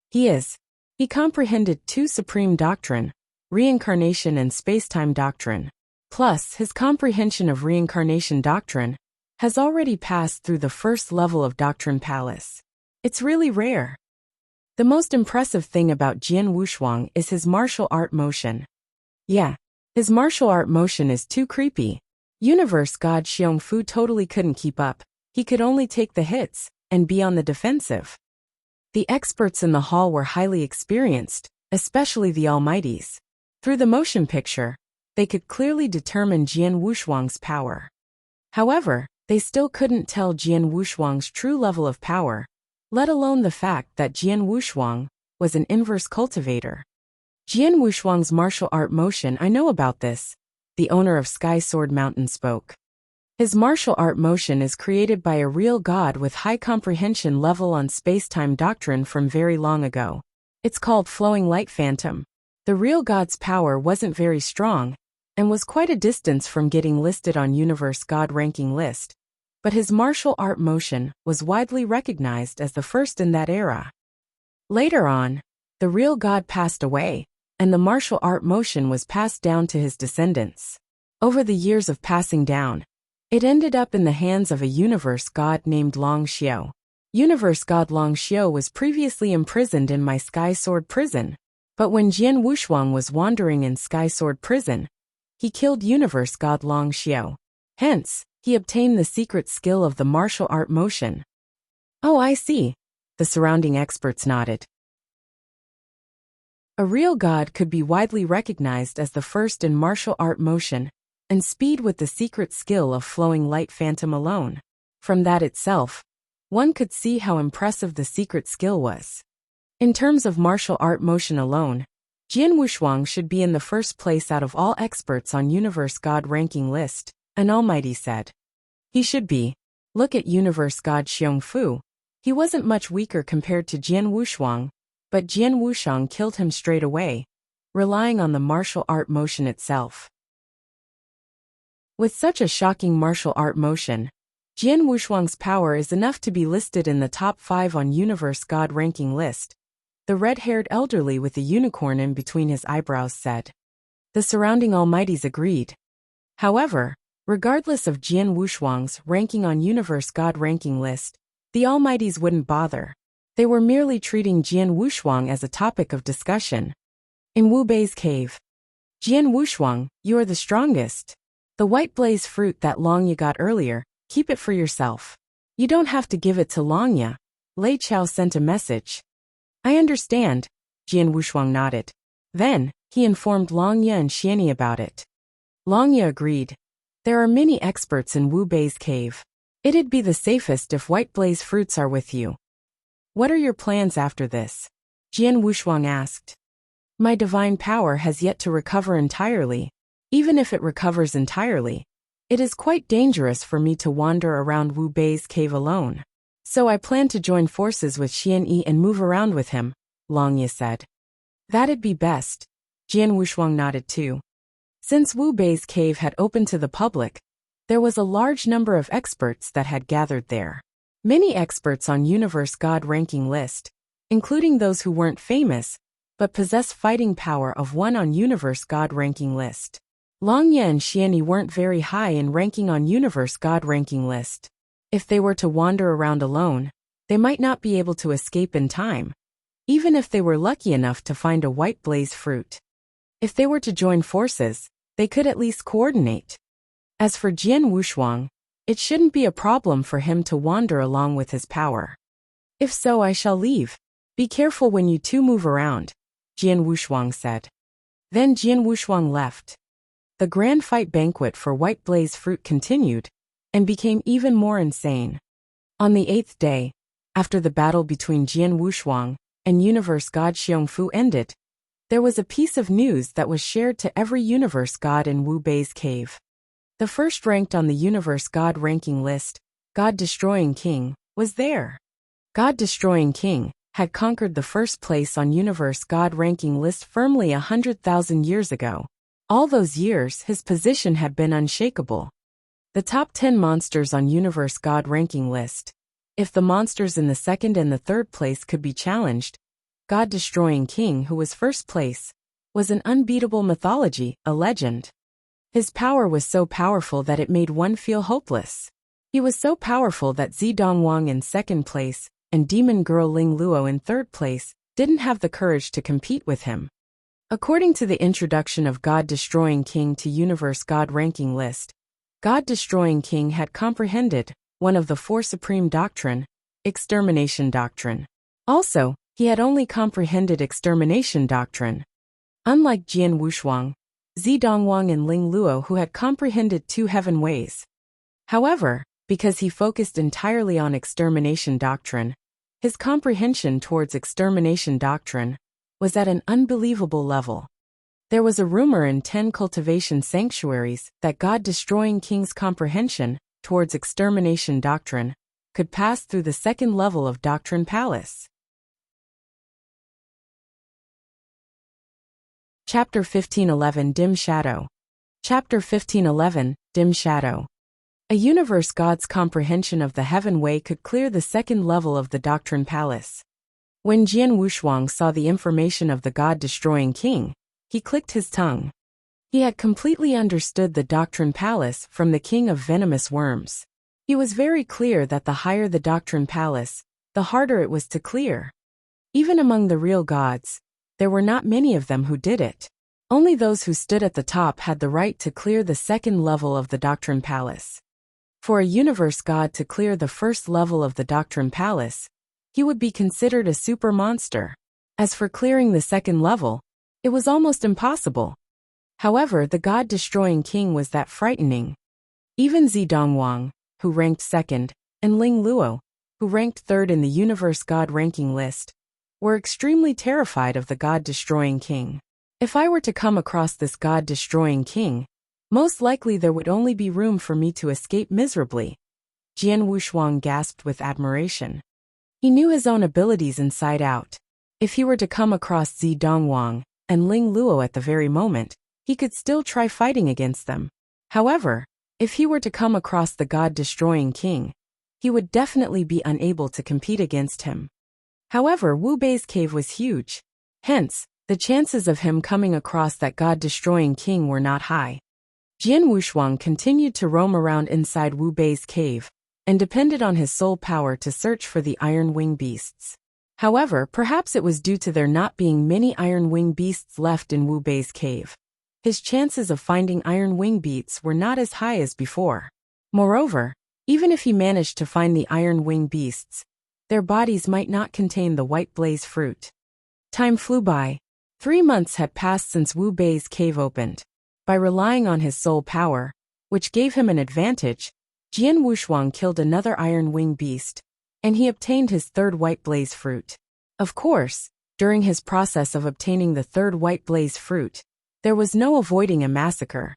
Speaker 1: He comprehended two supreme doctrine, reincarnation and space-time doctrine. Plus, his comprehension of reincarnation doctrine has already passed through the first level of Doctrine Palace. It's really rare. The most impressive thing about Jian Wushuang is his martial art motion. Yeah, his martial art motion is too creepy. Universe God Xiongfu totally couldn't keep up. He could only take the hits and be on the defensive. The experts in the hall were highly experienced, especially the Almighties. Through the motion picture, they could clearly determine Jian Wushuang's power. However, they still couldn't tell Jian Wushuang's true level of power, let alone the fact that Jian Wushuang was an inverse cultivator. Jian Wushuang's martial art motion, I know about this, the owner of Sky Sword Mountain spoke. His martial art motion is created by a real god with high comprehension level on space-time doctrine from very long ago. It's called Flowing Light Phantom. The real god's power wasn't very strong, and was quite a distance from getting listed on Universe God ranking list, but his martial art motion was widely recognized as the first in that era. Later on, the real god passed away, and the martial art motion was passed down to his descendants. Over the years of passing down, it ended up in the hands of a universe god named Long Xiao. Universe god Long Xiao was previously imprisoned in my Sky Sword prison, but when Jian Wushuang was wandering in Sky Sword prison, he killed universe god Long Xiao. Hence, he obtained the secret skill of the martial art motion. Oh, I see. The surrounding experts nodded. A real god could be widely recognized as the first in martial art motion and speed with the secret skill of Flowing Light Phantom alone. From that itself, one could see how impressive the secret skill was. In terms of martial art motion alone, Jian Wushuang should be in the first place out of all experts on Universe God ranking list, an Almighty said. He should be. Look at Universe God Xiongfu. He wasn't much weaker compared to Jian Wushuang, but Jian Wushuang killed him straight away, relying on the martial art motion itself. With such a shocking martial art motion, Jian Wushuang's power is enough to be listed in the top 5 on Universe God ranking list, the red-haired elderly with a unicorn in between his eyebrows said. The surrounding Almighties agreed. However, regardless of Jian Wushuang's ranking on Universe God ranking list, the Almighties wouldn't bother. They were merely treating Jian Wushuang as a topic of discussion. In Wu Bei's cave. Jian Wushuang, you are the strongest. The white blaze fruit that Longya got earlier, keep it for yourself. You don't have to give it to Longya. Lei Chao sent a message. I understand, Jian Wushuang nodded. Then, he informed Longya and Xianyi about it. Longya agreed. There are many experts in Wu Bei's cave. It'd be the safest if white blaze fruits are with you. What are your plans after this? Jian Wushuang asked. My divine power has yet to recover entirely. Even if it recovers entirely, it is quite dangerous for me to wander around Wu Bei's cave alone. So I plan to join forces with Xianyi and move around with him, Longya said. That'd be best. Jian Wushuang nodded too. Since Wu Bei's cave had opened to the public, there was a large number of experts that had gathered there. Many experts on Universe God ranking list, including those who weren't famous, but possessed fighting power of 1 on Universe God ranking list. Longya and Xianyi weren't very high in ranking on Universe God ranking list. If they were to wander around alone, they might not be able to escape in time, even if they were lucky enough to find a white blaze fruit. If they were to join forces, they could at least coordinate. As for Jian Wushuang, it shouldn't be a problem for him to wander along with his power. If so, I shall leave. Be careful when you two move around, Jian Wushuang said. Then Jian Wushuang left. The grand fight banquet for White Blaze Fruit continued, and became even more insane. On the 8th day, after the battle between Jian Wushuang and Universe God Xiongfu ended, there was a piece of news that was shared to every Universe God in Wu Bei's cave. The first ranked on the Universe God ranking list, God-Destroying King, was there. God-Destroying King had conquered the first place on Universe God ranking list firmly 100,000 years ago. All those years his position had been unshakable. The top 10 monsters on Universe God ranking list. If the monsters in the second and the third place could be challenged, God-Destroying King, who was first place, was an unbeatable mythology, a legend. His power was so powerful that it made one feel hopeless. He was so powerful that Zidongwang in second place and Demon Girl Ling Luo in third place didn't have the courage to compete with him. According to the introduction of God-Destroying King to Universe God ranking list, God-Destroying King had comprehended one of the four supreme doctrine, extermination doctrine. Also, he had only comprehended extermination doctrine. Unlike Jian Wushuang, Zidongwang and Ling Luo, who had comprehended two heaven ways. However, because he focused entirely on extermination doctrine, his comprehension towards extermination doctrine was at an unbelievable level. There was a rumor in 10 cultivation sanctuaries that God-Destroying King's comprehension towards extermination doctrine could pass through the second level of Doctrine Palace. Chapter 1511 Dim Shadow. Chapter 1511 Dim Shadow. A Universe God's comprehension of the Heaven Way could clear the second level of the Doctrine Palace. When Jian Wushuang saw the information of the God-Destroying King, he clicked his tongue. He had completely understood the Doctrine Palace from the King of Venomous Worms. He was very clear that the higher the Doctrine Palace, the harder it was to clear. Even among the real gods, there were not many of them who did it. Only those who stood at the top had the right to clear the second level of the Doctrine Palace. For a Universe God to clear the first level of the Doctrine Palace, he would be considered a super monster. As for clearing the second level, it was almost impossible. However, the God-Destroying King was that frightening. Even Zidongwang, who ranked second, and Ling Luo, who ranked third in the Universe God ranking list, were extremely terrified of the God-Destroying King. If I were to come across this God-Destroying King, most likely there would only be room for me to escape miserably. Jian Wushuang gasped with admiration. He knew his own abilities inside out. If he were to come across Zidongwang and Ling Luo at the very moment, he could still try fighting against them. However, if he were to come across the God-Destroying King, he would definitely be unable to compete against him. However, Wu Bei's cave was huge. Hence, the chances of him coming across that God-Destroying King were not high. Jian Wushuang continued to roam around inside Wu Bei's cave, and depended on his soul power to search for the Iron Wing Beasts. However, perhaps it was due to there not being many Iron Wing Beasts left in Wu Bei's cave. His chances of finding Iron Wing Beasts were not as high as before. Moreover, even if he managed to find the Iron Wing Beasts, their bodies might not contain the White Blaze Fruit. Time flew by. 3 months had passed since Wu Bei's cave opened. By relying on his soul power, which gave him an advantage, Jian Wushuang killed another Iron Wing Beast, and he obtained his third White Blaze Fruit. Of course, during his process of obtaining the third White Blaze Fruit, there was no avoiding a massacre.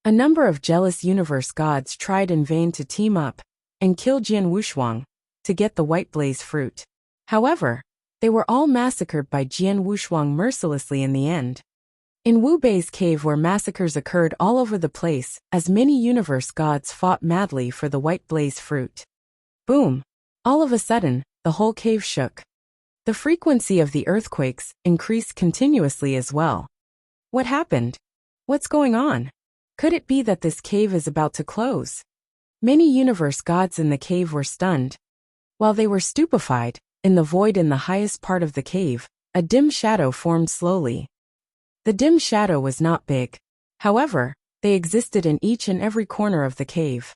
Speaker 1: A number of jealous Universe Gods tried in vain to team up and kill Jian Wushuang to get the White Blaze Fruit. However, they were all massacred by Jian Wushuang mercilessly in the end. In Wu Bei's cave, where massacres occurred all over the place, as many Universe Gods fought madly for the White Blaze Fruit. Boom! All of a sudden, the whole cave shook. The frequency of the earthquakes increased continuously as well. What happened? What's going on? Could it be that this cave is about to close? Many Universe Gods in the cave were stunned. While they were stupefied, in the void in the highest part of the cave, a dim shadow formed slowly. The dim shadow was not big. However, they existed in each and every corner of the cave.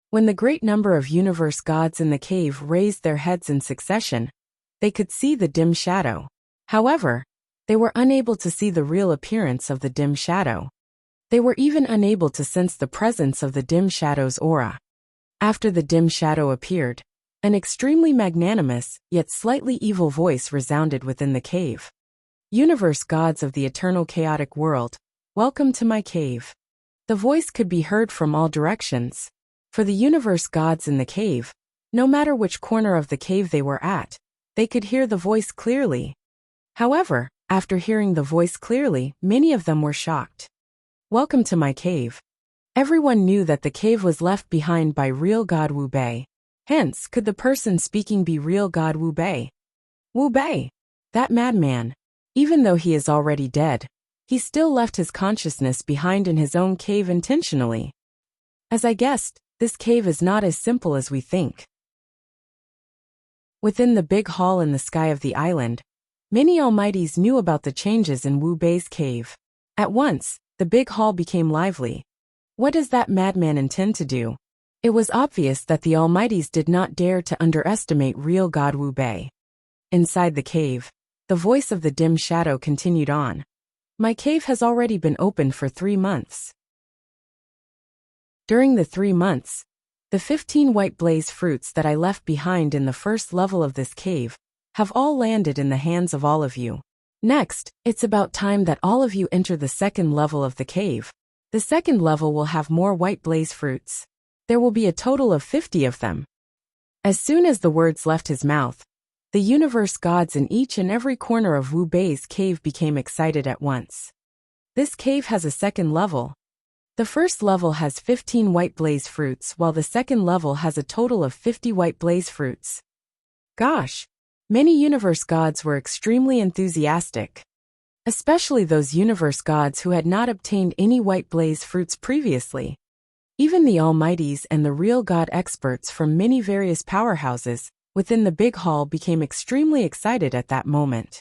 Speaker 1: When the great number of universe gods in the cave raised their heads in succession, they could see the dim shadow. However, they were unable to see the real appearance of the dim shadow. They were even unable to sense the presence of the dim shadow's aura. After the dim shadow appeared, an extremely magnanimous, yet slightly evil voice resounded within the cave. Universe gods of the eternal chaotic world, welcome to my cave. The voice could be heard from all directions. For the universe gods in the cave, no matter which corner of the cave they were at, they could hear the voice clearly. However, after hearing the voice clearly, many of them were shocked. Welcome to my cave. Everyone knew that the cave was left behind by real god Wu Bei. Hence, could the person speaking be real god Wu Bei? Wu Bei, that madman. Even though he is already dead, he still left his consciousness behind in his own cave intentionally. As I guessed, this cave is not as simple as we think. Within the big hall in the sky of the island, many almighties knew about the changes in Wu Bei's cave. At once, the big hall became lively. What does that madman intend to do? It was obvious that the almighties did not dare to underestimate real god Wu Bei. Inside the cave, the voice of the dim shadow continued on. My cave has already been open for 3 months. During the 3 months, the 15 white blaze fruits that I left behind in the first level of this cave have all landed in the hands of all of you. Next, it's about time that all of you enter the second level of the cave. The second level will have more white blaze fruits. There will be a total of 50 of them. As soon as the words left his mouth, the universe gods in each and every corner of Wu Bei's cave became excited at once. This cave has a second level. The first level has 15 white blaze fruits while the second level has a total of 50 white blaze fruits. Gosh! Many universe gods were extremely enthusiastic. Especially those universe gods who had not obtained any white blaze fruits previously. Even the almighties and the real god experts from many various powerhouses within the big hall became extremely excited at that moment.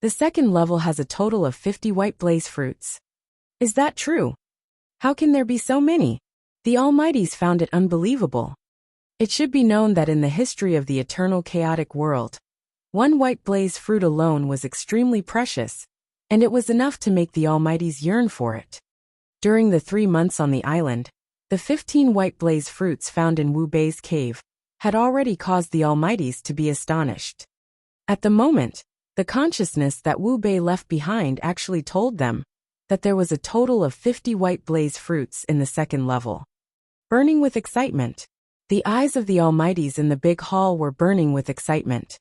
Speaker 1: The second level has a total of 50 white blaze fruits. Is that true? How can there be so many? The almighties found it unbelievable. It should be known that in the history of the eternal chaotic world, one white blaze fruit alone was extremely precious, and it was enough to make the almighties yearn for it. During the 3 months on the island, the 15 white blaze fruits found in Wu Bei's cave had already caused the almighties to be astonished. At the moment, the consciousness that Wu Bei left behind actually told them that there was a total of 50 white blaze fruits in the second level. Burning with excitement. The eyes of the almighties in the big hall were burning with excitement.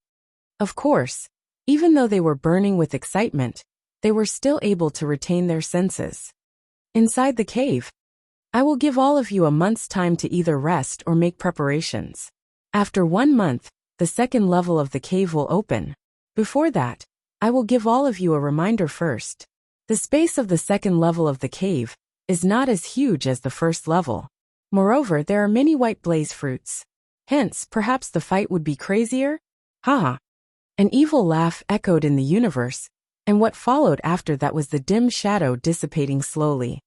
Speaker 1: Of course, even though they were burning with excitement, they were still able to retain their senses. Inside the cave, I will give all of you a month's time to either rest or make preparations. After 1 month, the second level of the cave will open. Before that, I will give all of you a reminder first. The space of the second level of the cave is not as huge as the first level. Moreover, there are many white blaze fruits. Hence, perhaps the fight would be crazier? Haha. An evil laugh echoed in the universe, and what followed after that was the dim shadow dissipating slowly.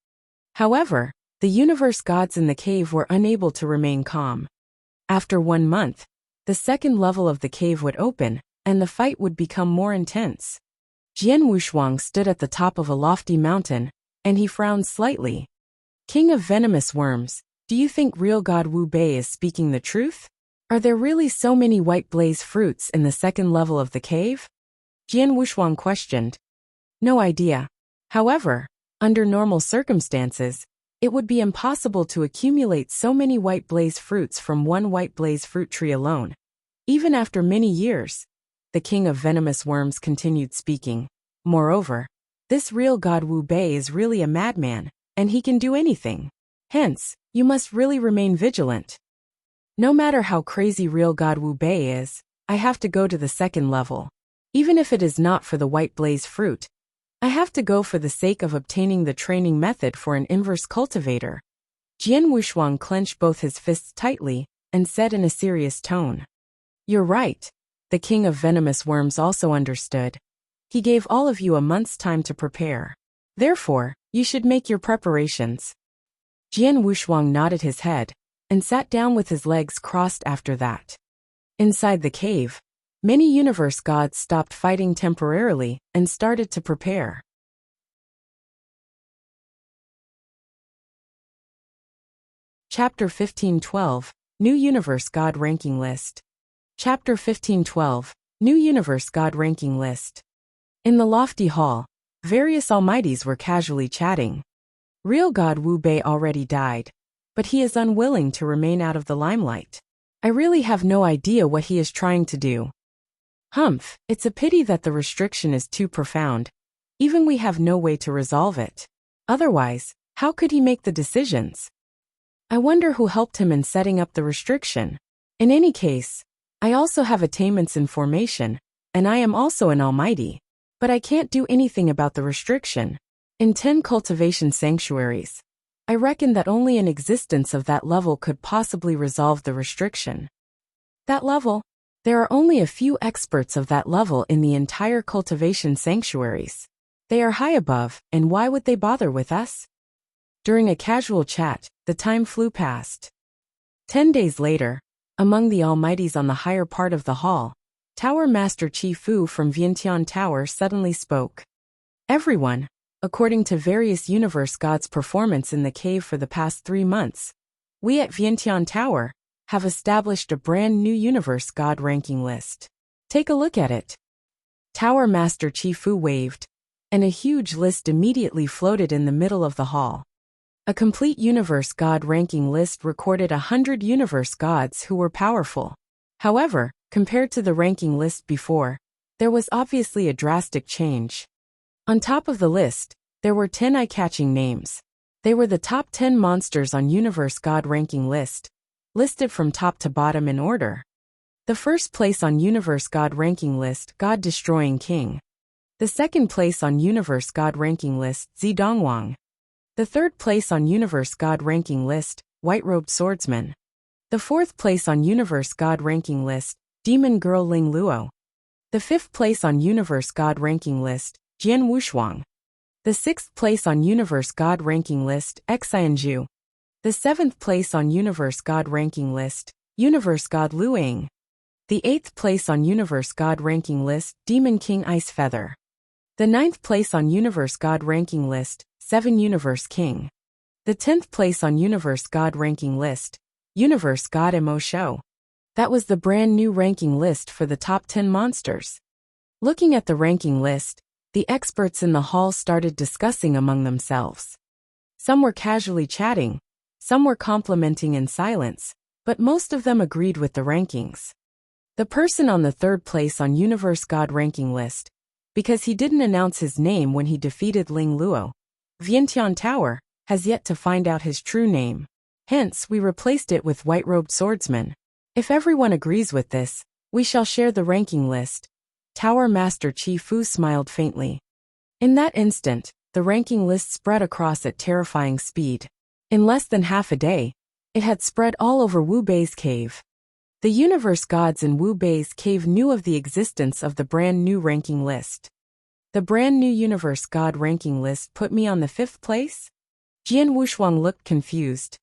Speaker 1: However, the universe gods in the cave were unable to remain calm. After 1 month, the second level of the cave would open, and the fight would become more intense. Jian Wushuang stood at the top of a lofty mountain, and he frowned slightly. King of venomous worms, do you think real god Wu Bei is speaking the truth? Are there really so many white blaze fruits in the second level of the cave? Jian Wushuang questioned. No idea. However, under normal circumstances, it would be impossible to accumulate so many white blaze fruits from one white blaze fruit tree alone. Even after many years, the king of venomous worms continued speaking. Moreover, this real god Wu Bei is really a madman, and he can do anything. Hence, you must really remain vigilant. No matter how crazy real god Wu Bei is, I have to go to the second level. Even if it is not for the white blaze fruit, I have to go for the sake of obtaining the training method for an inverse cultivator. Jian Wushuang clenched both his fists tightly and said in a serious tone. You're right. The king of venomous worms also understood. He gave all of you a month's time to prepare. Therefore, you should make your preparations. Jian Wushuang nodded his head, and sat down with his legs crossed after that. Inside the cave, many universe gods stopped fighting temporarily and started to prepare. Chapter 15:12, New Universe God Ranking List. Chapter 15:12, New Universe God Ranking List. In the lofty hall, various almighties were casually chatting. Real God Wu Bei already died, but he is unwilling to remain out of the limelight. I really have no idea what he is trying to do. Humph, it's a pity that the restriction is too profound. Even we have no way to resolve it. Otherwise, how could he make the decisions? I wonder who helped him in setting up the restriction. In any case, I also have attainments in formation, and I am also an almighty. But I can't do anything about the restriction. In 10 cultivation sanctuaries, I reckon that only an existence of that level could possibly resolve the restriction. That level? There are only a few experts of that level in the entire cultivation sanctuaries. They are high above, and why would they bother with us? During a casual chat, the time flew past. 10 days later, among the almighties on the higher part of the hall, Tower Master Chi Fu from Vientiane Tower suddenly spoke. Everyone, according to various universe gods' performance in the cave for the past 3 months, we at Vientiane Tower have established a brand new universe god ranking list. Take a look at it. Tower Master Chi Fu waved, and a huge list immediately floated in the middle of the hall. A complete universe god ranking list recorded 100 universe gods who were powerful. However, compared to the ranking list before, there was obviously a drastic change. On top of the list, there were 10 eye-catching names. They were the top 10 monsters on Universe God ranking list, listed from top to bottom in order. The first place on Universe God ranking list, God-destroying King. The second place on Universe God ranking list, Zidongwang. The third place on Universe God ranking list, White-robed Swordsman. The fourth place on Universe God ranking list, Demon Girl Ling Luo. The fifth place on Universe God ranking list, Jian Wushuang. The sixth place on Universe God ranking list, Xianju. The seventh place on Universe God ranking list, Universe God Luing. The eighth place on Universe God ranking list, Demon King Ice Feather. The ninth place on Universe God ranking list, 7 Universe King. The 10th place on Universe God ranking list, Universe God Mo Shou. That was the brand new ranking list for the top 10 monsters. Looking at the ranking list, the experts in the hall started discussing among themselves. Some were casually chatting, some were complimenting in silence, but most of them agreed with the rankings. The person on the third place on Universe God ranking list, because he didn't announce his name when he defeated Ling Luo, Vientiane Tower, has yet to find out his true name. Hence, we replaced it with White-robed Swordsman. If everyone agrees with this, we shall share the ranking list. Tower Master Chi Fu smiled faintly. In that instant, the ranking list spread across at terrifying speed. In less than half a day, it had spread all over Wu Bei's cave. The universe gods in Wu Bei's cave knew of the existence of the brand new ranking list. The brand new universe god ranking list put me on the 5th place? Jian Wushuang looked confused.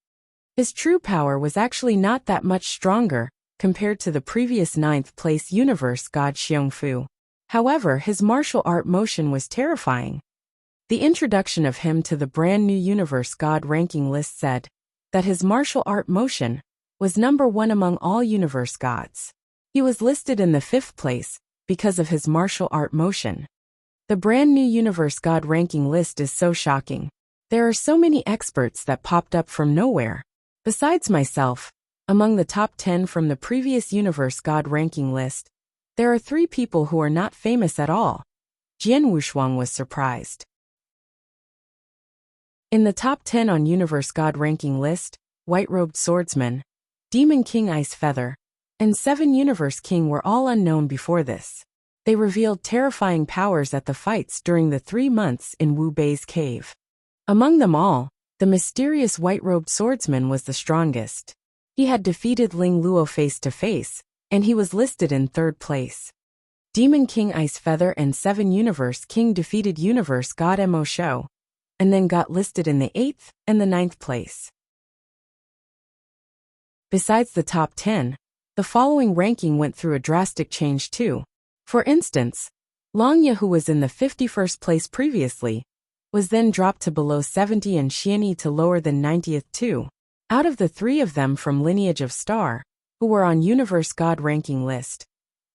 Speaker 1: His true power was actually not that much stronger compared to the previous 9th place universe god Xiongfu. However, his martial art motion was terrifying. The introduction of him to the brand new universe god ranking list said that his martial art motion was number 1 among all universe gods. He was listed in the 5th place because of his martial art motion. The brand new universe god ranking list is so shocking. There are so many experts that popped up from nowhere. Besides myself, among the top 10 from the previous universe god ranking list, there are 3 people who are not famous at all. Jian Wushuang was surprised. In the top 10 on universe god ranking list, White-robed Swordsman, Demon King Ice Feather, and 7 Universe King were all unknown before this. They revealed terrifying powers at the fights during the 3 months in Wu Bei's cave. Among them all, the mysterious White-robed Swordsman was the strongest. He had defeated Ling Luo face to face, and he was listed in 3rd place. Demon King Ice Feather and 7 Universe King defeated Universe God Mo Shou, and then got listed in the 8th and the 9th place. Besides the top 10, the following ranking went through a drastic change too. For instance, Longya, who was in the 51st place previously, was then dropped to below 70 and Xianyi to lower than 90th too. Out of the three of them from lineage of Star, who were on Universe God ranking list,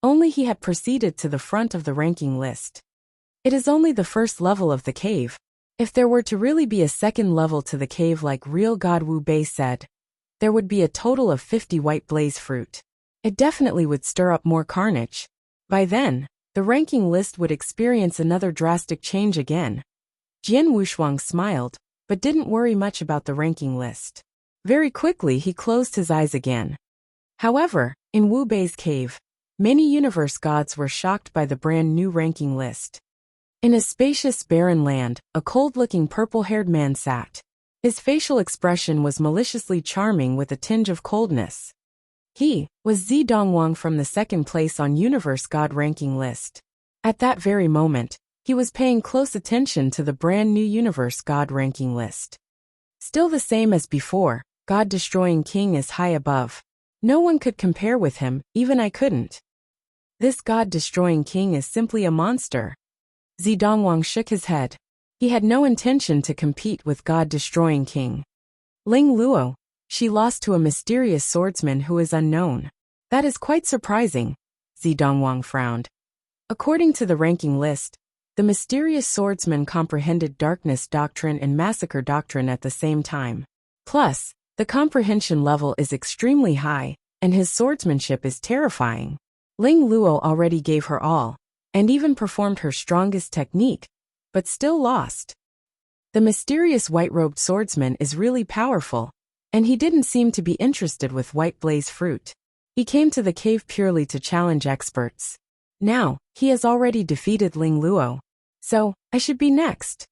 Speaker 1: only he had proceeded to the front of the ranking list. It is only the first level of the cave. If there were to really be a second level to the cave like real God Wu Bei said, there would be a total of 50 white blaze fruit. It definitely would stir up more carnage. By then, the ranking list would experience another drastic change again. Jian Wushuang smiled, but didn't worry much about the ranking list. Very quickly he closed his eyes again. However, in Wu Bei's cave, many universe gods were shocked by the brand new ranking list. In a spacious barren land, a cold-looking purple-haired man sat. His facial expression was maliciously charming with a tinge of coldness. He was Zidongwang from the second place on Universe God ranking list. At that very moment, he was paying close attention to the brand new Universe God ranking list. Still the same as before, God-destroying king is high above. No one could compare with him, even I couldn't. This God-destroying king is simply a monster. Zidongwang shook his head. He had no intention to compete with God-destroying king. Ling Luo, she lost to a mysterious swordsman who is unknown. That is quite surprising, Zidongwang frowned. According to the ranking list, the mysterious swordsman comprehended darkness doctrine and massacre doctrine at the same time. Plus, the comprehension level is extremely high, and his swordsmanship is terrifying. Ling Luo already gave her all, and even performed her strongest technique, but still lost. The mysterious white-robed swordsman is really powerful, and he didn't seem to be interested with white blaze fruit. He came to the cave purely to challenge experts. Now, he has already defeated Ling Luo. So, I should be next.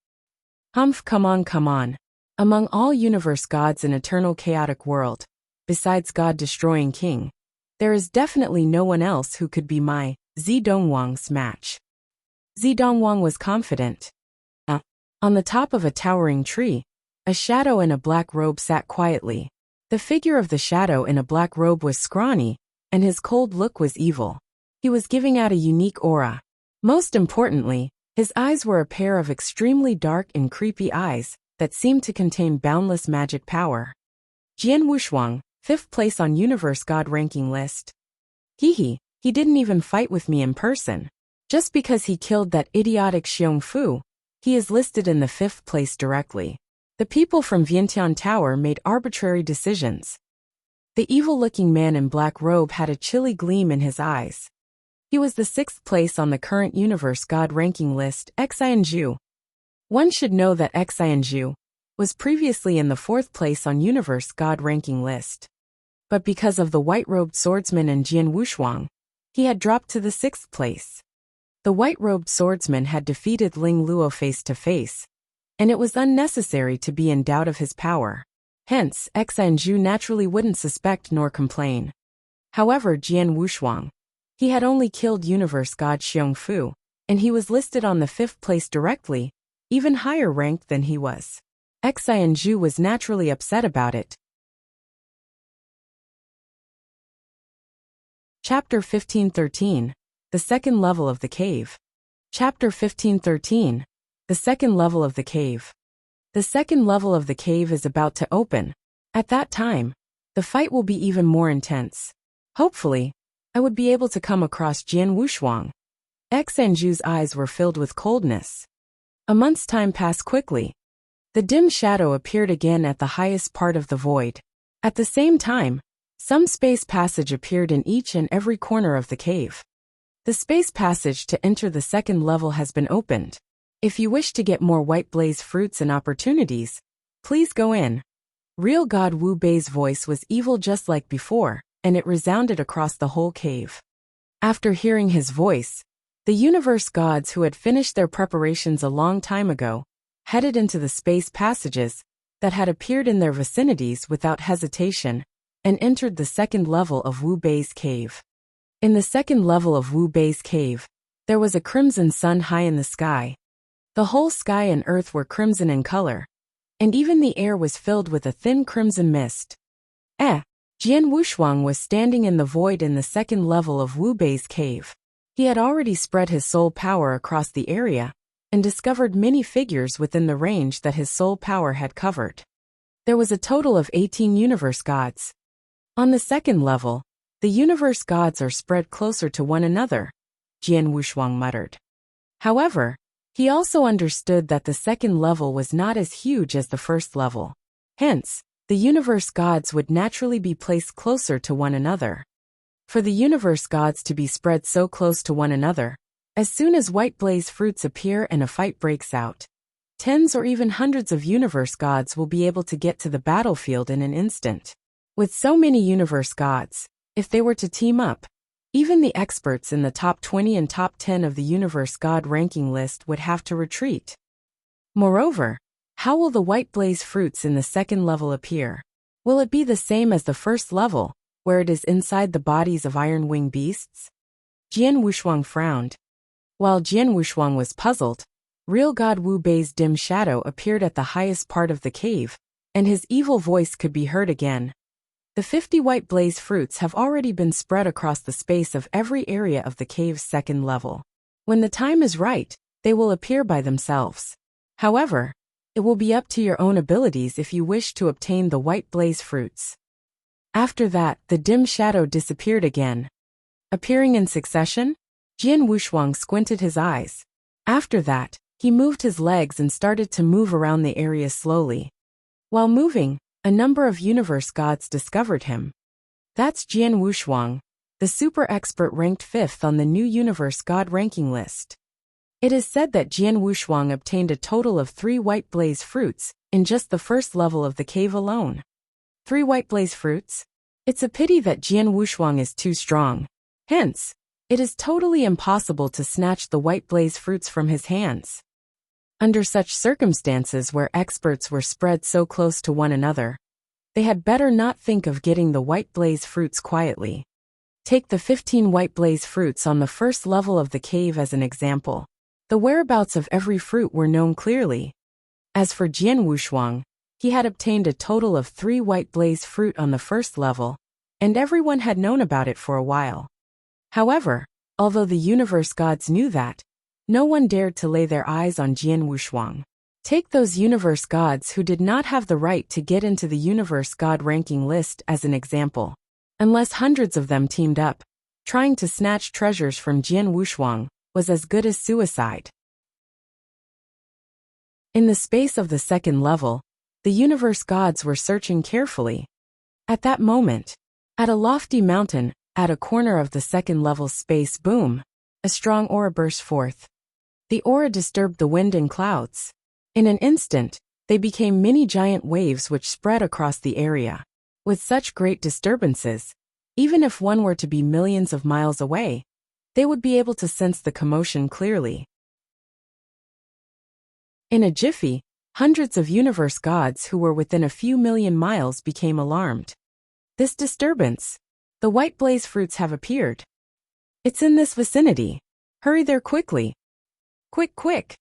Speaker 1: Humph, come on. Among all universe gods in eternal chaotic world, besides God-destroying king, there is definitely no one else who could be my Zidongwang's match. Zidongwang was confident. On the top of a towering tree, a shadow in a black robe sat quietly. The figure of the shadow in a black robe was scrawny, and his cold look was evil. He was giving out a unique aura. Most importantly, his eyes were a pair of extremely dark and creepy eyes that seemed to contain boundless magic power. Jian Wushuang, 5th place on Universe God ranking list. He didn't even fight with me in person. Just because he killed that idiotic Xiong Fu, he is listed in the 5th place directly. The people from Vientiane Tower made arbitrary decisions. The evil-looking man in black robe had a chilly gleam in his eyes. He was the 6th place on the current Universe God ranking list, Xianzhu. One should know that Xianzhu was previously in the 4th place on Universe God ranking list. But because of the white-robed swordsman and Jian Wushuang, he had dropped to the 6th place. The white-robed swordsman had defeated Ling Luo face to face, and it was unnecessary to be in doubt of his power. Hence, Xianzhu naturally wouldn't suspect nor complain. However, Jian Wushuang, he had only killed Universe God Xiong Fu, and he was listed on the 5th place directly, even higher ranked than he was. Xianzhu was naturally upset about it. Chapter 1513, The Second Level of the Cave. Chapter 1513, The Second Level of the Cave. The second level of the cave is about to open. At that time, the fight will be even more intense. Hopefully, I would be able to come across Jian Wushuang. Xianzhu's eyes were filled with coldness. A month's time passed quickly. The dim shadow appeared again at the highest part of the void. At the same time, some space passage appeared in each and every corner of the cave. The space passage to enter the second level has been opened. If you wish to get more white blaze fruits and opportunities, please go in. Real God Wu Bei's voice was evil just like before, and it resounded across the whole cave. After hearing his voice, the universe gods who had finished their preparations a long time ago headed into the space passages that had appeared in their vicinities without hesitation and entered the second level of Wu Bei's cave. In the second level of Wu Bei's cave, there was a crimson sun high in the sky. The whole sky and earth were crimson in color, and even the air was filled with a thin crimson mist. Jian Wushuang was standing in the void in the second level of Wu Bei's cave. He had already spread his soul power across the area and discovered many figures within the range that his soul power had covered. There was a total of 18 universe gods. On the second level, the universe gods are spread closer to one another, Jian Wushuang muttered. However, he also understood that the second level was not as huge as the first level. Hence, the universe gods would naturally be placed closer to one another. For the universe gods to be spread so close to one another, as soon as white blaze fruits appear and a fight breaks out, tens or even hundreds of universe gods will be able to get to the battlefield in an instant. With so many universe gods, if they were to team up, even the experts in the top 20 and top 10 of the universe god ranking list would have to retreat. Moreover, how will the white blaze fruits in the second level appear? Will it be the same as the first level, where it is inside the bodies of iron wing beasts? Jian Wushuang frowned. While Jian Wushuang was puzzled, real god Wu Bei's dim shadow appeared at the highest part of the cave, and his evil voice could be heard again. The 50 white blaze fruits have already been spread across the space of every area of the cave's second level. When the time is right, they will appear by themselves. However, it will be up to your own abilities if you wish to obtain the white blaze fruits. After that, the dim shadow disappeared again. Appearing in succession, Jian Wushuang squinted his eyes. After that, he moved his legs and started to move around the area slowly. While moving, a number of universe gods discovered him. That's Jian Wushuang, the super expert ranked 5th on the new universe god ranking list. It is said that Jian Wushuang obtained a total of 3 white blaze fruits in just the first level of the cave alone. 3 white blaze fruits? It's a pity that Jian Wushuang is too strong. Hence, it is totally impossible to snatch the white blaze fruits from his hands. Under such circumstances where experts were spread so close to one another, they had better not think of getting the white blaze fruits quietly. Take the 15 white blaze fruits on the first level of the cave as an example. The whereabouts of every fruit were known clearly. As for Jian Wushuang, he had obtained a total of 3 white blaze fruit on the first level, and everyone had known about it for a while. However, although the universe gods knew that, no one dared to lay their eyes on Jian Wushuang. Take those universe gods who did not have the right to get into the universe god ranking list as an example. Unless hundreds of them teamed up, trying to snatch treasures from Jian Wushuang was as good as suicide. In the space of the second level, the universe gods were searching carefully. At that moment, at a lofty mountain, at a corner of the second level space, boom, a strong aura burst forth. The aura disturbed the wind and clouds. In an instant, they became many giant waves which spread across the area. With such great disturbances, even if one were to be millions of miles away, they would be able to sense the commotion clearly. In a jiffy, hundreds of universe gods who were within a few million miles became alarmed. This disturbance, the white blaze fruits have appeared. It's in this vicinity. Hurry there quickly. Quick, quick!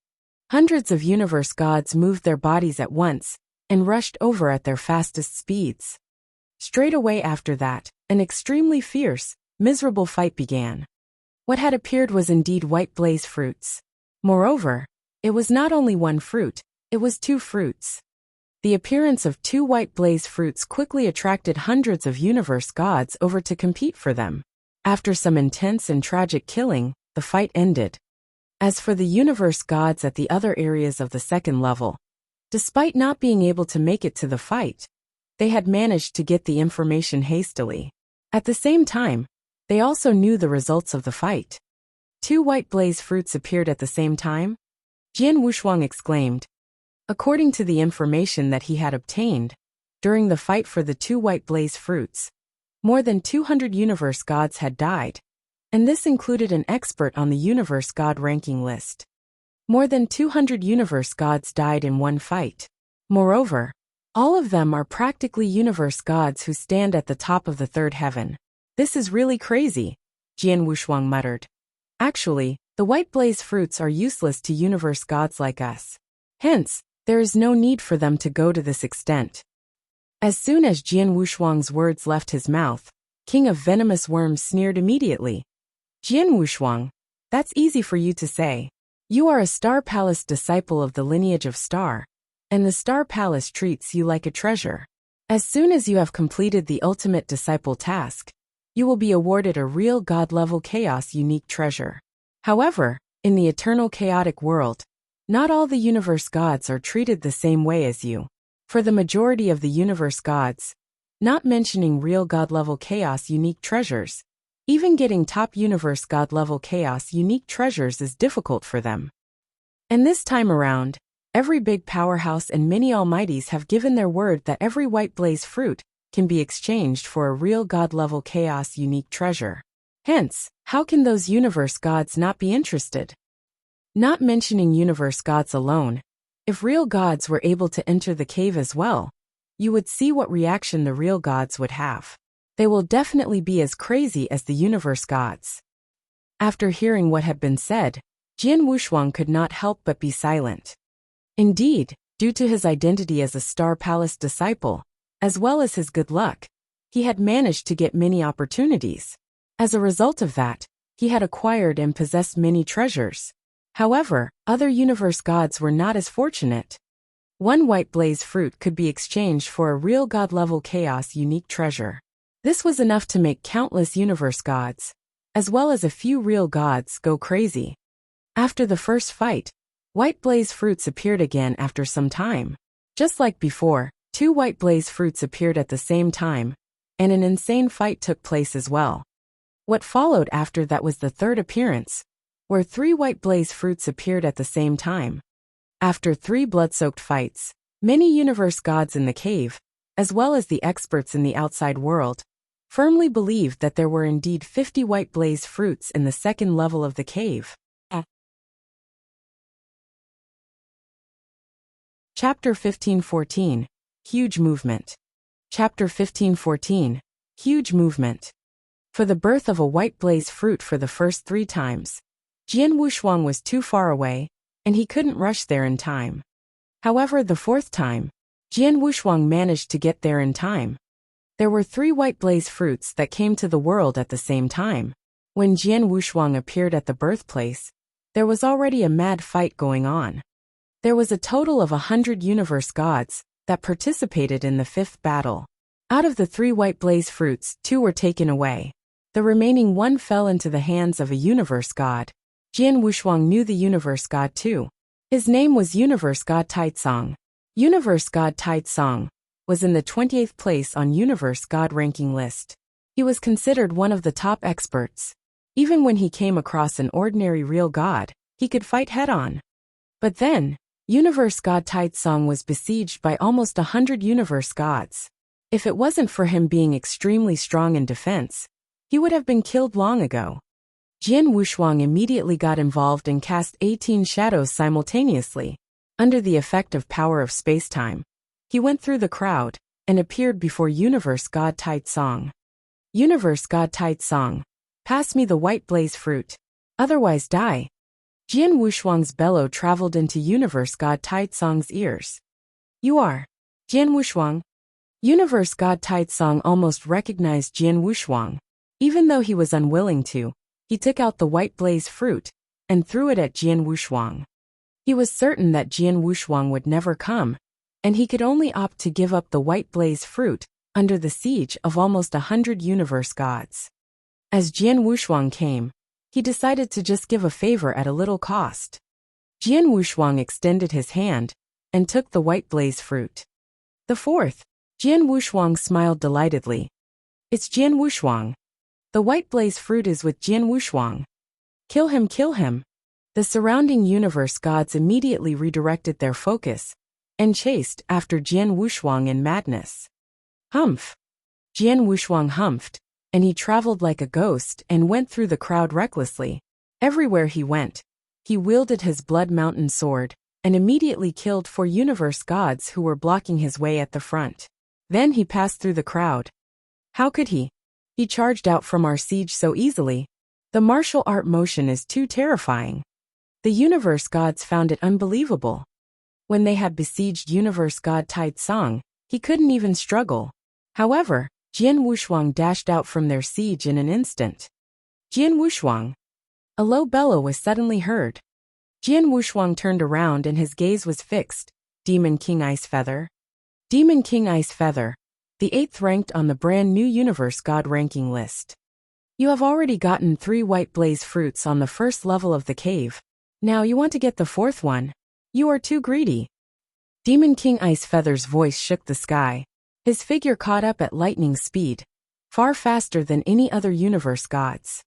Speaker 1: Hundreds of universe gods moved their bodies at once and rushed over at their fastest speeds. Straight away after that, an extremely fierce, miserable fight began. What had appeared was indeed white blaze fruits. Moreover, it was not only one fruit, it was 2 fruits. The appearance of 2 white blaze fruits quickly attracted hundreds of universe gods over to compete for them. After some intense and tragic killing, the fight ended. As for the universe gods at the other areas of the second level, despite not being able to make it to the fight, they had managed to get the information hastily. At the same time, they also knew the results of the fight. 2 white blaze fruits appeared at the same time? Jian Wushuang exclaimed. According to the information that he had obtained, during the fight for the 2 white blaze fruits, more than 200 universe gods had died, and this included an expert on the universe god ranking list. More than 200 universe gods died in one fight. Moreover, all of them are practically universe gods who stand at the top of the 3rd heaven. This is really crazy, Jian Wushuang muttered. Actually, the white blaze fruits are useless to universe gods like us. Hence, there is no need for them to go to this extent. As soon as Jian Wushuang's words left his mouth, King of Venomous Worms sneered immediately. Jian Wushuang, that's easy for you to say. You are a Star Palace disciple of the lineage of Star, and the Star Palace treats you like a treasure. As soon as you have completed the ultimate disciple task, you will be awarded a real God-level chaos unique treasure. However, in the eternal chaotic world, not all the universe gods are treated the same way as you. For the majority of the universe gods, not mentioning real God-level chaos unique treasures, even getting top universe God-level chaos unique treasures is difficult for them. And this time around, every big powerhouse and many almighties have given their word that every white blaze fruit can be exchanged for a real God-level chaos unique treasure. Hence, how can those universe gods not be interested? Not mentioning universe gods alone, if real gods were able to enter the cave as well, you would see what reaction the real gods would have. They will definitely be as crazy as the universe gods. After hearing what had been said, Jian Wushuang could not help but be silent. Indeed, due to his identity as a Star Palace disciple, as well as his good luck, he had managed to get many opportunities. As a result of that, he had acquired and possessed many treasures. However, other universe gods were not as fortunate. One white blaze fruit could be exchanged for a real god-level chaos unique treasure. This was enough to make countless universe gods, as well as a few real gods, go crazy. After the first fight, white blaze fruits appeared again after some time. Just like before, 2 white blaze fruits appeared at the same time, and an insane fight took place as well. What followed after that was the third appearance, where 3 white blaze fruits appeared at the same time. After 3 blood-soaked fights, many universe gods in the cave, as well as the experts in the outside world, firmly believed that there were indeed 50 white blaze fruits in the second level of the cave. Chapter 15:14. Huge Movement. Chapter 15:14. Huge Movement. For the birth of a white blaze fruit for the first 3 times, Jian Wushuang was too far away, and he couldn't rush there in time. However, the 4th time, Jian Wushuang managed to get there in time. There were 3 white blaze fruits that came to the world at the same time. When Jian Wushuang appeared at the birthplace, there was already a mad fight going on. There was a total of 100 universe gods that participated in the 5th battle. Out of the 3 white blaze fruits, 2 were taken away. The remaining 1 fell into the hands of a universe god. Jian Wushuang knew the universe god too. His name was Universe God Taitsong. Universe God Taitsong was in the 28th place on Universe God ranking list. He was considered one of the top experts. Even when he came across an ordinary real god, he could fight head-on. But then, Universe God Taitsong was besieged by almost 100 universe gods. If it wasn't for him being extremely strong in defense, he would have been killed long ago. Jian Wushuang immediately got involved and cast 18 shadows simultaneously. Under the effect of power of space-time, he went through the crowd and appeared before Universe God Taitsong. Universe God Taitsong, pass me the white blaze fruit, otherwise die. Jian Wushuang's bellow traveled into Universe God Taitsong's ears. You are Jian Wushuang? Universe God Taitsong almost recognized Jian Wushuang. Even though he was unwilling to, he took out the white blaze fruit and threw it at Jian Wushuang. He was certain that Jian Wushuang would never come, and he could only opt to give up the white blaze fruit under the siege of almost 100 universe gods. As Jian Wushuang came, he decided to just give a favor at a little cost. Jian Wushuang extended his hand and took the white blaze fruit. The 4th, Jian Wushuang smiled delightedly. It's Jian Wushuang. The white blaze fruit is with Jian Wushuang. Kill him, kill him. The surrounding universe gods immediately redirected their focus and chased after Jian Wushuang in madness. Humph! Jian Wushuang humphed, and he traveled like a ghost and went through the crowd recklessly. Everywhere he went, he wielded his blood mountain sword and immediately killed 4 universe gods who were blocking his way at the front. Then he passed through the crowd. How could he? He charged out from our siege so easily. The martial art motion is too terrifying. The universe gods found it unbelievable. When they had besieged Universe God Taitsong, He couldn't even struggle. However, Jian Wushuang dashed out from their siege in an instant. Jian Wushuang! A low bellow was suddenly heard. Jian Wushuang turned around and his gaze was fixed. Demon King Ice Feather. Demon King Ice Feather, the 8th ranked on the brand new Universe God ranking list. You have already gotten 3 white blaze fruits on the first level of the cave. Now you want to get the 4th one? You are too greedy. Demon King Ice Feather's voice shook the sky. His figure caught up at lightning speed, far faster than any other universe gods.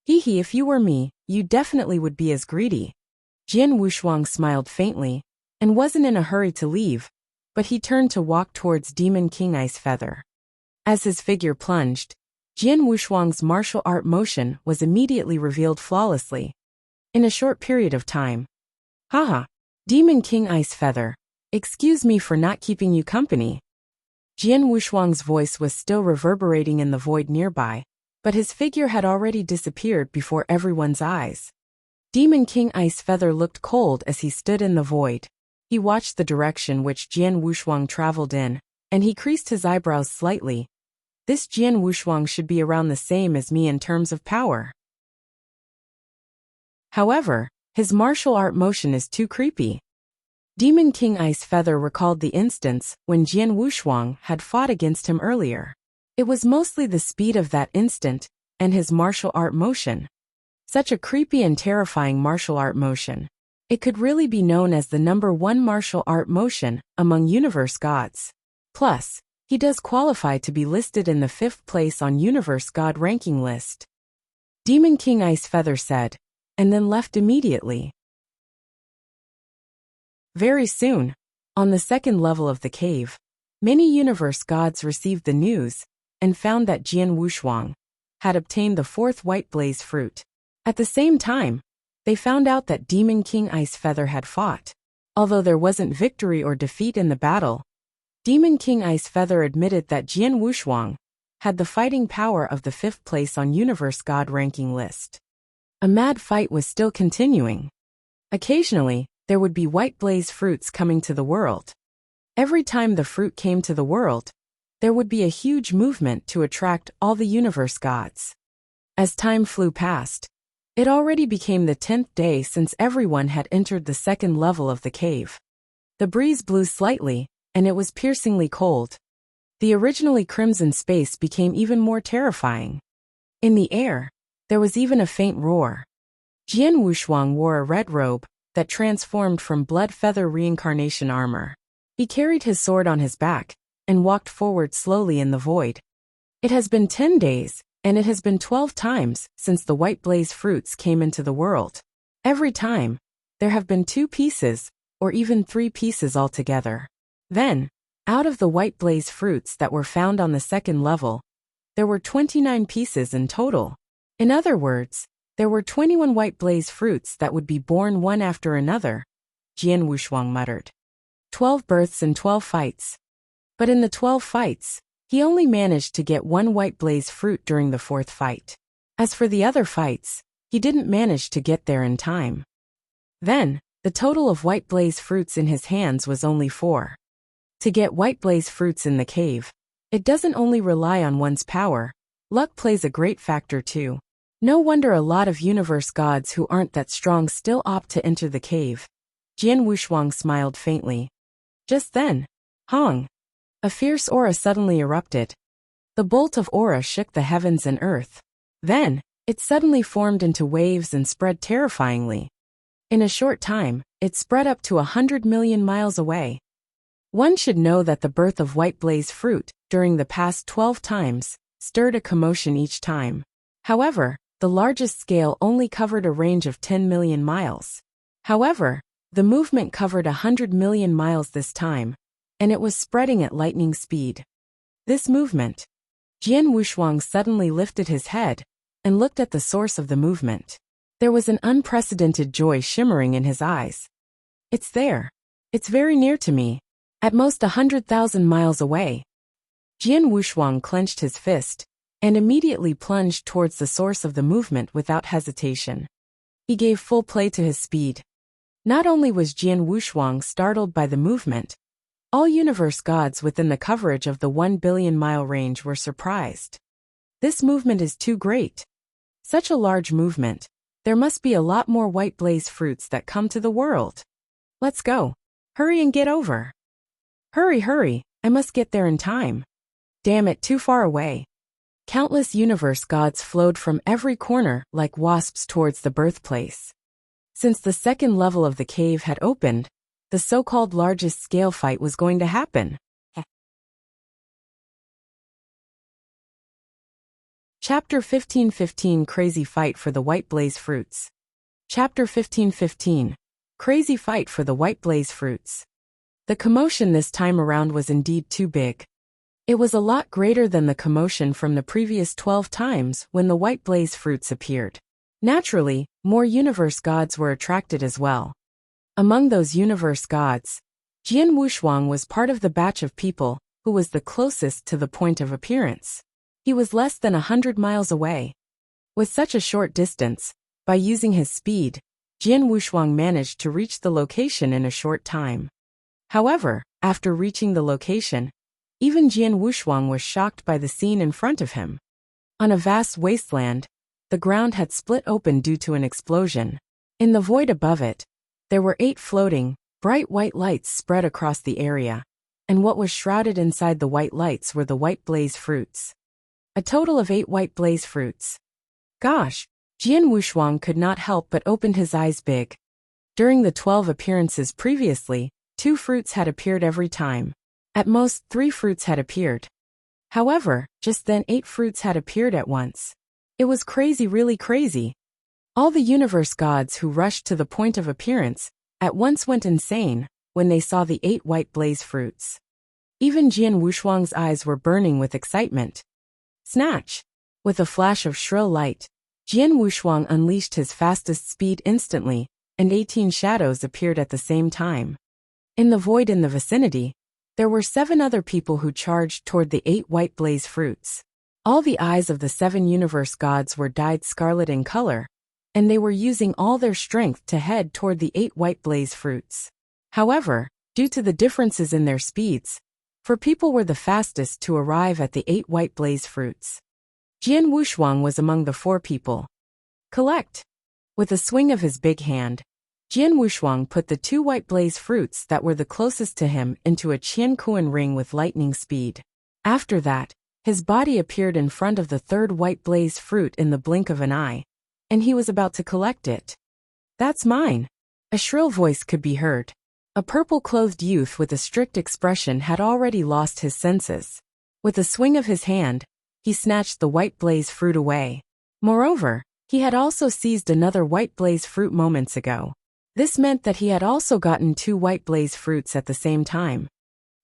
Speaker 1: Hee, if you were me, you definitely would be as greedy. Jian Wushuang smiled faintly, and wasn't in a hurry to leave, but he turned to walk towards Demon King Ice Feather. As his figure plunged, Jian Wushuang's martial art motion was immediately revealed flawlessly. In a short period of time. Haha, Demon King Ice Feather, excuse me for not keeping you company. Jian Wushuang's voice was still reverberating in the void nearby, but his figure had already disappeared before everyone's eyes. Demon King Ice Feather looked cold as he stood in the void. He watched the direction which Jian Wushuang traveled in, and he creased his eyebrows slightly. This Jian Wushuang should be around the same as me in terms of power. However, his martial art motion is too creepy. Demon King Ice Feather recalled the instance when Jian Wushuang had fought against him earlier. It was mostly the speed of that instant, and his martial art motion. Such a creepy and terrifying martial art motion. It could really be known as the #1 martial art motion among universe gods. Plus, he does qualify to be listed in the 5th place on Universe God ranking list. Demon King Ice Feather said, and then left immediately. Very soon, on the 2nd level of the cave, many universe gods received the news and found that Jian Wushuang had obtained the 4th white blaze fruit. At the same time, they found out that Demon King Ice Feather had fought. Although there wasn't victory or defeat in the battle, Demon King Ice Feather admitted that Jian Wushuang had the fighting power of the 5th place on Universe God ranking list. A mad fight was still continuing. Occasionally, there would be white blaze fruits coming to the world. Every time the fruit came to the world, there would be a huge movement to attract all the universe gods. As time flew past, it already became the 10th day since everyone had entered the 2nd level of the cave. The breeze blew slightly, and it was piercingly cold. The originally crimson space became even more terrifying. In the air, there was even a faint roar. Jian Wushuang wore a red robe that transformed from blood feather reincarnation armor. He carried his sword on his back and walked forward slowly in the void. It has been 10 days, and it has been 12 times since the white blaze fruits came into the world. Every time, there have been 2 pieces, or even 3 pieces altogether. Then, out of the white blaze fruits that were found on the 2nd level, there were 29 pieces in total. In other words, there were 21 white blaze fruits that would be born one after another, Jian Wushuang muttered. 12 births and 12 fights. But in the 12 fights, he only managed to get 1 white blaze fruit during the 4th fight. As for the other fights, he didn't manage to get there in time. Then, the total of white blaze fruits in his hands was only 4. To get white blaze fruits in the cave, it doesn't only rely on one's power, luck plays a great factor too. No wonder a lot of universe gods who aren't that strong still opt to enter the cave. Jian Wushuang smiled faintly. Just then, Hong! A fierce aura suddenly erupted. The bolt of aura shook the heavens and earth. Then, it suddenly formed into waves and spread terrifyingly. In a short time, it spread up to 100 million miles away. One should know that the birth of white blaze fruit, during the past 12 times, stirred a commotion each time. However, the largest scale only covered a range of 10 million miles. However, the movement covered 100 million miles this time, and it was spreading at lightning speed. This movement. Jian Wushuang suddenly lifted his head and looked at the source of the movement. There was an unprecedented joy shimmering in his eyes. It's there. It's very near to me. At most 100,000 miles away. Jian Wushuang clenched his fist and immediately plunged towards the source of the movement without hesitation. He gave full play to his speed. Not only was Jian Wushuang startled by the movement, All universe gods within the coverage of the 1 billion-mile range were surprised. This movement is too great. Such a large movement. There must be a lot more white blaze fruits that come to the world. Let's go. Hurry and get over. Hurry, hurry, I must get there in time. Damn it, too far away. Countless universe gods flowed from every corner like wasps towards the birthplace. Since the second level of the cave had opened, the so-called largest scale fight was going to happen. Chapter 15:15 Crazy Fight for the White Blaze Fruits. Chapter 15:15 Crazy Fight for the White Blaze Fruits. The commotion this time around was indeed too big. It was a lot greater than the commotion from the previous 12 times when the white blaze fruits appeared. Naturally, more universe gods were attracted as well. Among those universe gods, Jian Wushuang was part of the batch of people who was the closest to the point of appearance. He was less than 100 miles away. With such a short distance, by using his speed, Jian Wushuang managed to reach the location in a short time. However, after reaching the location, even Jian Wushuang was shocked by the scene in front of him. On a vast wasteland, the ground had split open due to an explosion. In the void above it, there were 8 floating, bright white lights spread across the area, and what was shrouded inside the white lights were the white blaze fruits. A total of 8 white blaze fruits. Gosh, Jian Wushuang could not help but open his eyes big. During the 12 appearances previously, 2 fruits had appeared every time. At most, 3 fruits had appeared. However, just then 8 fruits had appeared at once. It was crazy, really crazy. All the universe gods who rushed to the point of appearance at once went insane when they saw the 8 white blaze fruits. Even Jian Wushuang's eyes were burning with excitement. Snatch! With a flash of shrill light, Jian Wushuang unleashed his fastest speed instantly, and 18 shadows appeared at the same time. In the void in the vicinity, there were 7 other people who charged toward the 8 white blaze fruits. All the eyes of the 7 universe gods were dyed scarlet in color, and they were using all their strength to head toward the 8 white blaze fruits. However, due to the differences in their speeds, 4 people were the fastest to arrive at the 8 white blaze fruits. Jian Wushuang was among the 4 people. Collect! With a swing of his big hand, Jian Wushuang put the 2 white blaze fruits that were the closest to him into a Qiankuan ring with lightning speed. After that, his body appeared in front of the 3rd white blaze fruit in the blink of an eye, and he was about to collect it. That's mine! A shrill voice could be heard. A purple-clothed youth with a strict expression had already lost his senses. With a swing of his hand, he snatched the white blaze fruit away. Moreover, he had also seized another white blaze fruit moments ago. This meant that he had also gotten 2 white blaze fruits at the same time.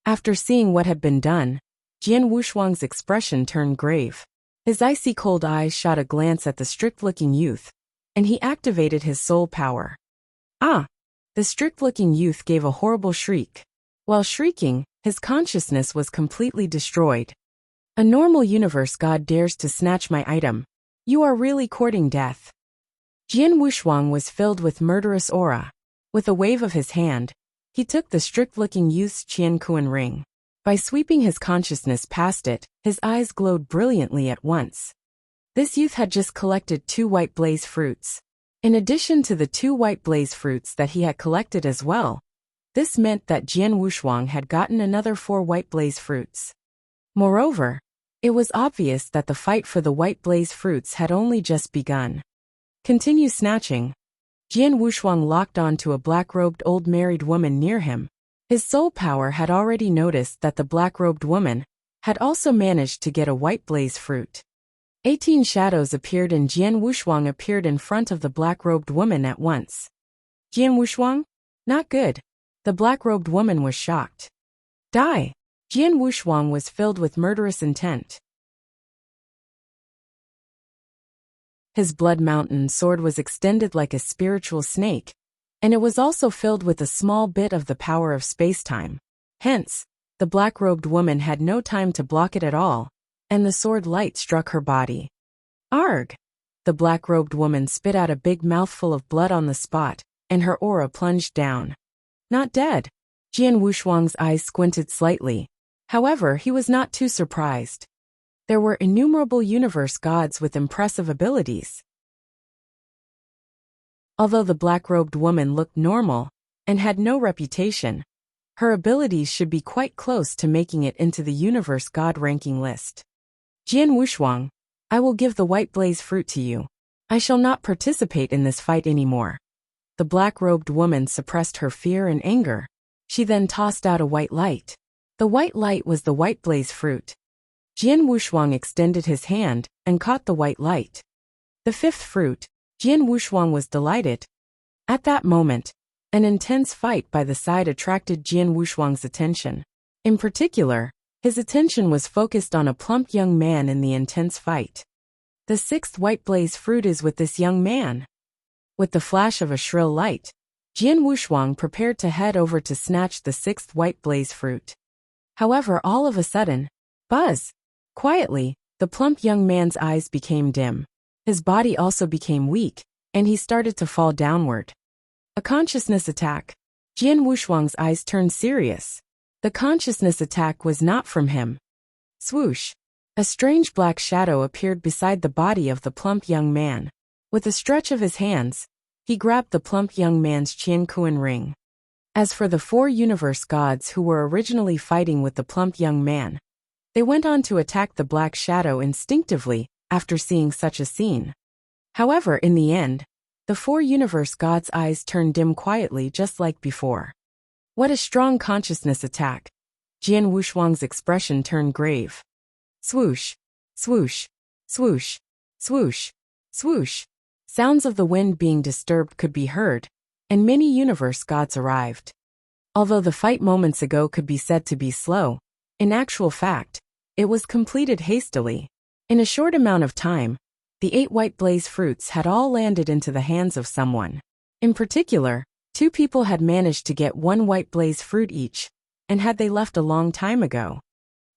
Speaker 1: After seeing what had been done, Jian Wushuang's expression turned grave. His icy cold eyes shot a glance at the strict-looking youth, and he activated his soul power. Ah! The strict-looking youth gave a horrible shriek. While shrieking, his consciousness was completely destroyed. A normal universe god dares to snatch my item. You are really courting death. Jian Wushuang was filled with murderous aura. With a wave of his hand, he took the strict-looking youth's Qiankuan ring. By sweeping his consciousness past it, his eyes glowed brilliantly at once. This youth had just collected 2 white blaze fruits. In addition to the 2 white blaze fruits that he had collected as well, this meant that Jian Wushuang had gotten another 4 white blaze fruits. Moreover, it was obvious that the fight for the white blaze fruits had only just begun. Continue snatching. Jian Wushuang locked on to a black-robed old married woman near him. His soul power had already noticed that the black-robed woman had also managed to get a white blaze fruit. 18 shadows appeared and Jian Wushuang appeared in front of the black-robed woman at once. Jian Wushuang? Not good. The black-robed woman was shocked. Die! Jian Wushuang was filled with murderous intent. His blood mountain sword was extended like a spiritual snake, and it was also filled with a small bit of the power of space-time. Hence, the black-robed woman had no time to block it at all, and the sword light struck her body. Arg! The black-robed woman spit out a big mouthful of blood on the spot, and her aura plunged down. Not dead. Jian Wushuang's eyes squinted slightly. However, he was not too surprised. There were innumerable universe gods with impressive abilities. Although the black-robed woman looked normal and had no reputation, her abilities should be quite close to making it into the universe god ranking list. Jian Wushuang, I will give the white blaze fruit to you. I shall not participate in this fight anymore. The black-robed woman suppressed her fear and anger. She then tossed out a white light. The white light was the white blaze fruit. Jian Wushuang extended his hand and caught the white light. The fifth fruit. Jian Wushuang was delighted. At that moment, an intense fight by the side attracted Jian Wushuang's attention. In particular, his attention was focused on a plump young man in the intense fight. The sixth white blaze fruit is with this young man. With the flash of a shrill light, Jian Wushuang prepared to head over to snatch the sixth white blaze fruit. However, all of a sudden, buzz! Quietly, the plump young man's eyes became dim. His body also became weak, and he started to fall downward. A consciousness attack. Jian Wushuang's eyes turned serious. The consciousness attack was not from him. Swoosh! A strange black shadow appeared beside the body of the plump young man. With a stretch of his hands, he grabbed the plump young man's Qiankuan ring. As for the four universe gods who were originally fighting with the plump young man, they went on to attack the black shadow instinctively after seeing such a scene. However, in the end, the four universe gods' eyes turned dim quietly just like before. What a strong consciousness attack! Jian Wushuang's expression turned grave. Swoosh! Swoosh! Swoosh! Swoosh! Swoosh! Sounds of the wind being disturbed could be heard, and many universe gods arrived. Although the fight moments ago could be said to be slow, in actual fact, it was completed hastily. In a short amount of time, the 8 white blaze fruits had all landed into the hands of someone. In particular, 2 people had managed to get 1 white blaze fruit each, and had they left a long time ago.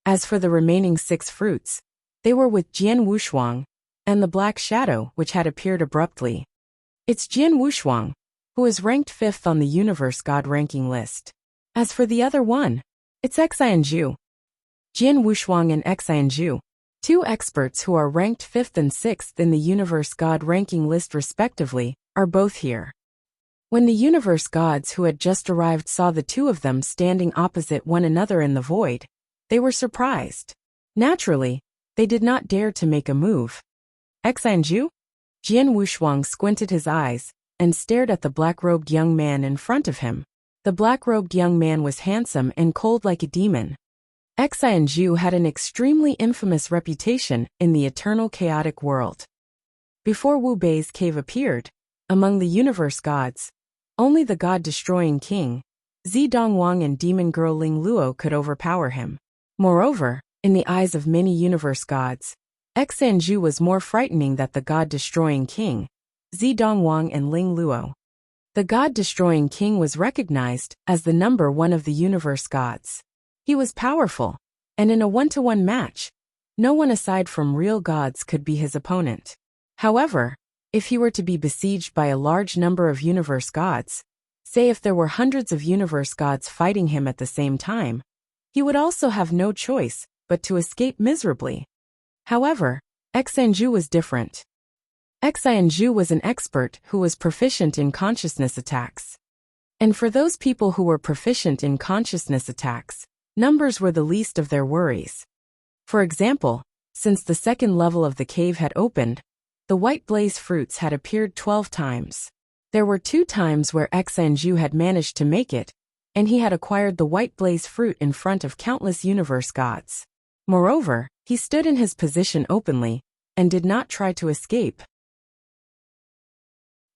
Speaker 1: As for the remaining 6 fruits, they were with Jian Wushuang, and the black shadow which had appeared abruptly. It's Jian Wushuang, who is ranked 5th on the universe god ranking list. As for the other one, it's Xianzhu. Jian Wushuang and Xianzhu, 2 experts who are ranked 5th and 6th in the universe god ranking list respectively, are both here. When the universe gods who had just arrived saw the 2 of them standing opposite one another in the void, they were surprised. Naturally, they did not dare to make a move. Xianzhu? Jian Wushuang squinted his eyes and stared at the black-robed young man in front of him. The black-robed young man was handsome and cold like a demon. Xianzhu had an extremely infamous reputation in the eternal chaotic world. Before Wu Bei's cave appeared, among the universe gods, only the god-destroying king, Zidongwang and demon girl Ling Luo could overpower him. Moreover, in the eyes of many universe gods, Xianzhu was more frightening than the god-destroying king, Zidongwang and Ling Luo. The god-destroying king was recognized as the number 1 of the universe gods. He was powerful, and in a 1-to-1 match, no one aside from real gods could be his opponent. However, if he were to be besieged by a large number of universe gods, say if there were hundreds of universe gods fighting him at the same time, he would also have no choice but to escape miserably. However, Xianzhu was different. Xianzhu was an expert who was proficient in consciousness attacks. And for those people who were proficient in consciousness attacks, numbers were the least of their worries. For example, since the 2nd level of the cave had opened, the white blaze fruits had appeared 12 times. There were 2 times where Xianzhu had managed to make it, and he had acquired the white blaze fruit in front of countless universe gods. Moreover, he stood in his position openly, and did not try to escape.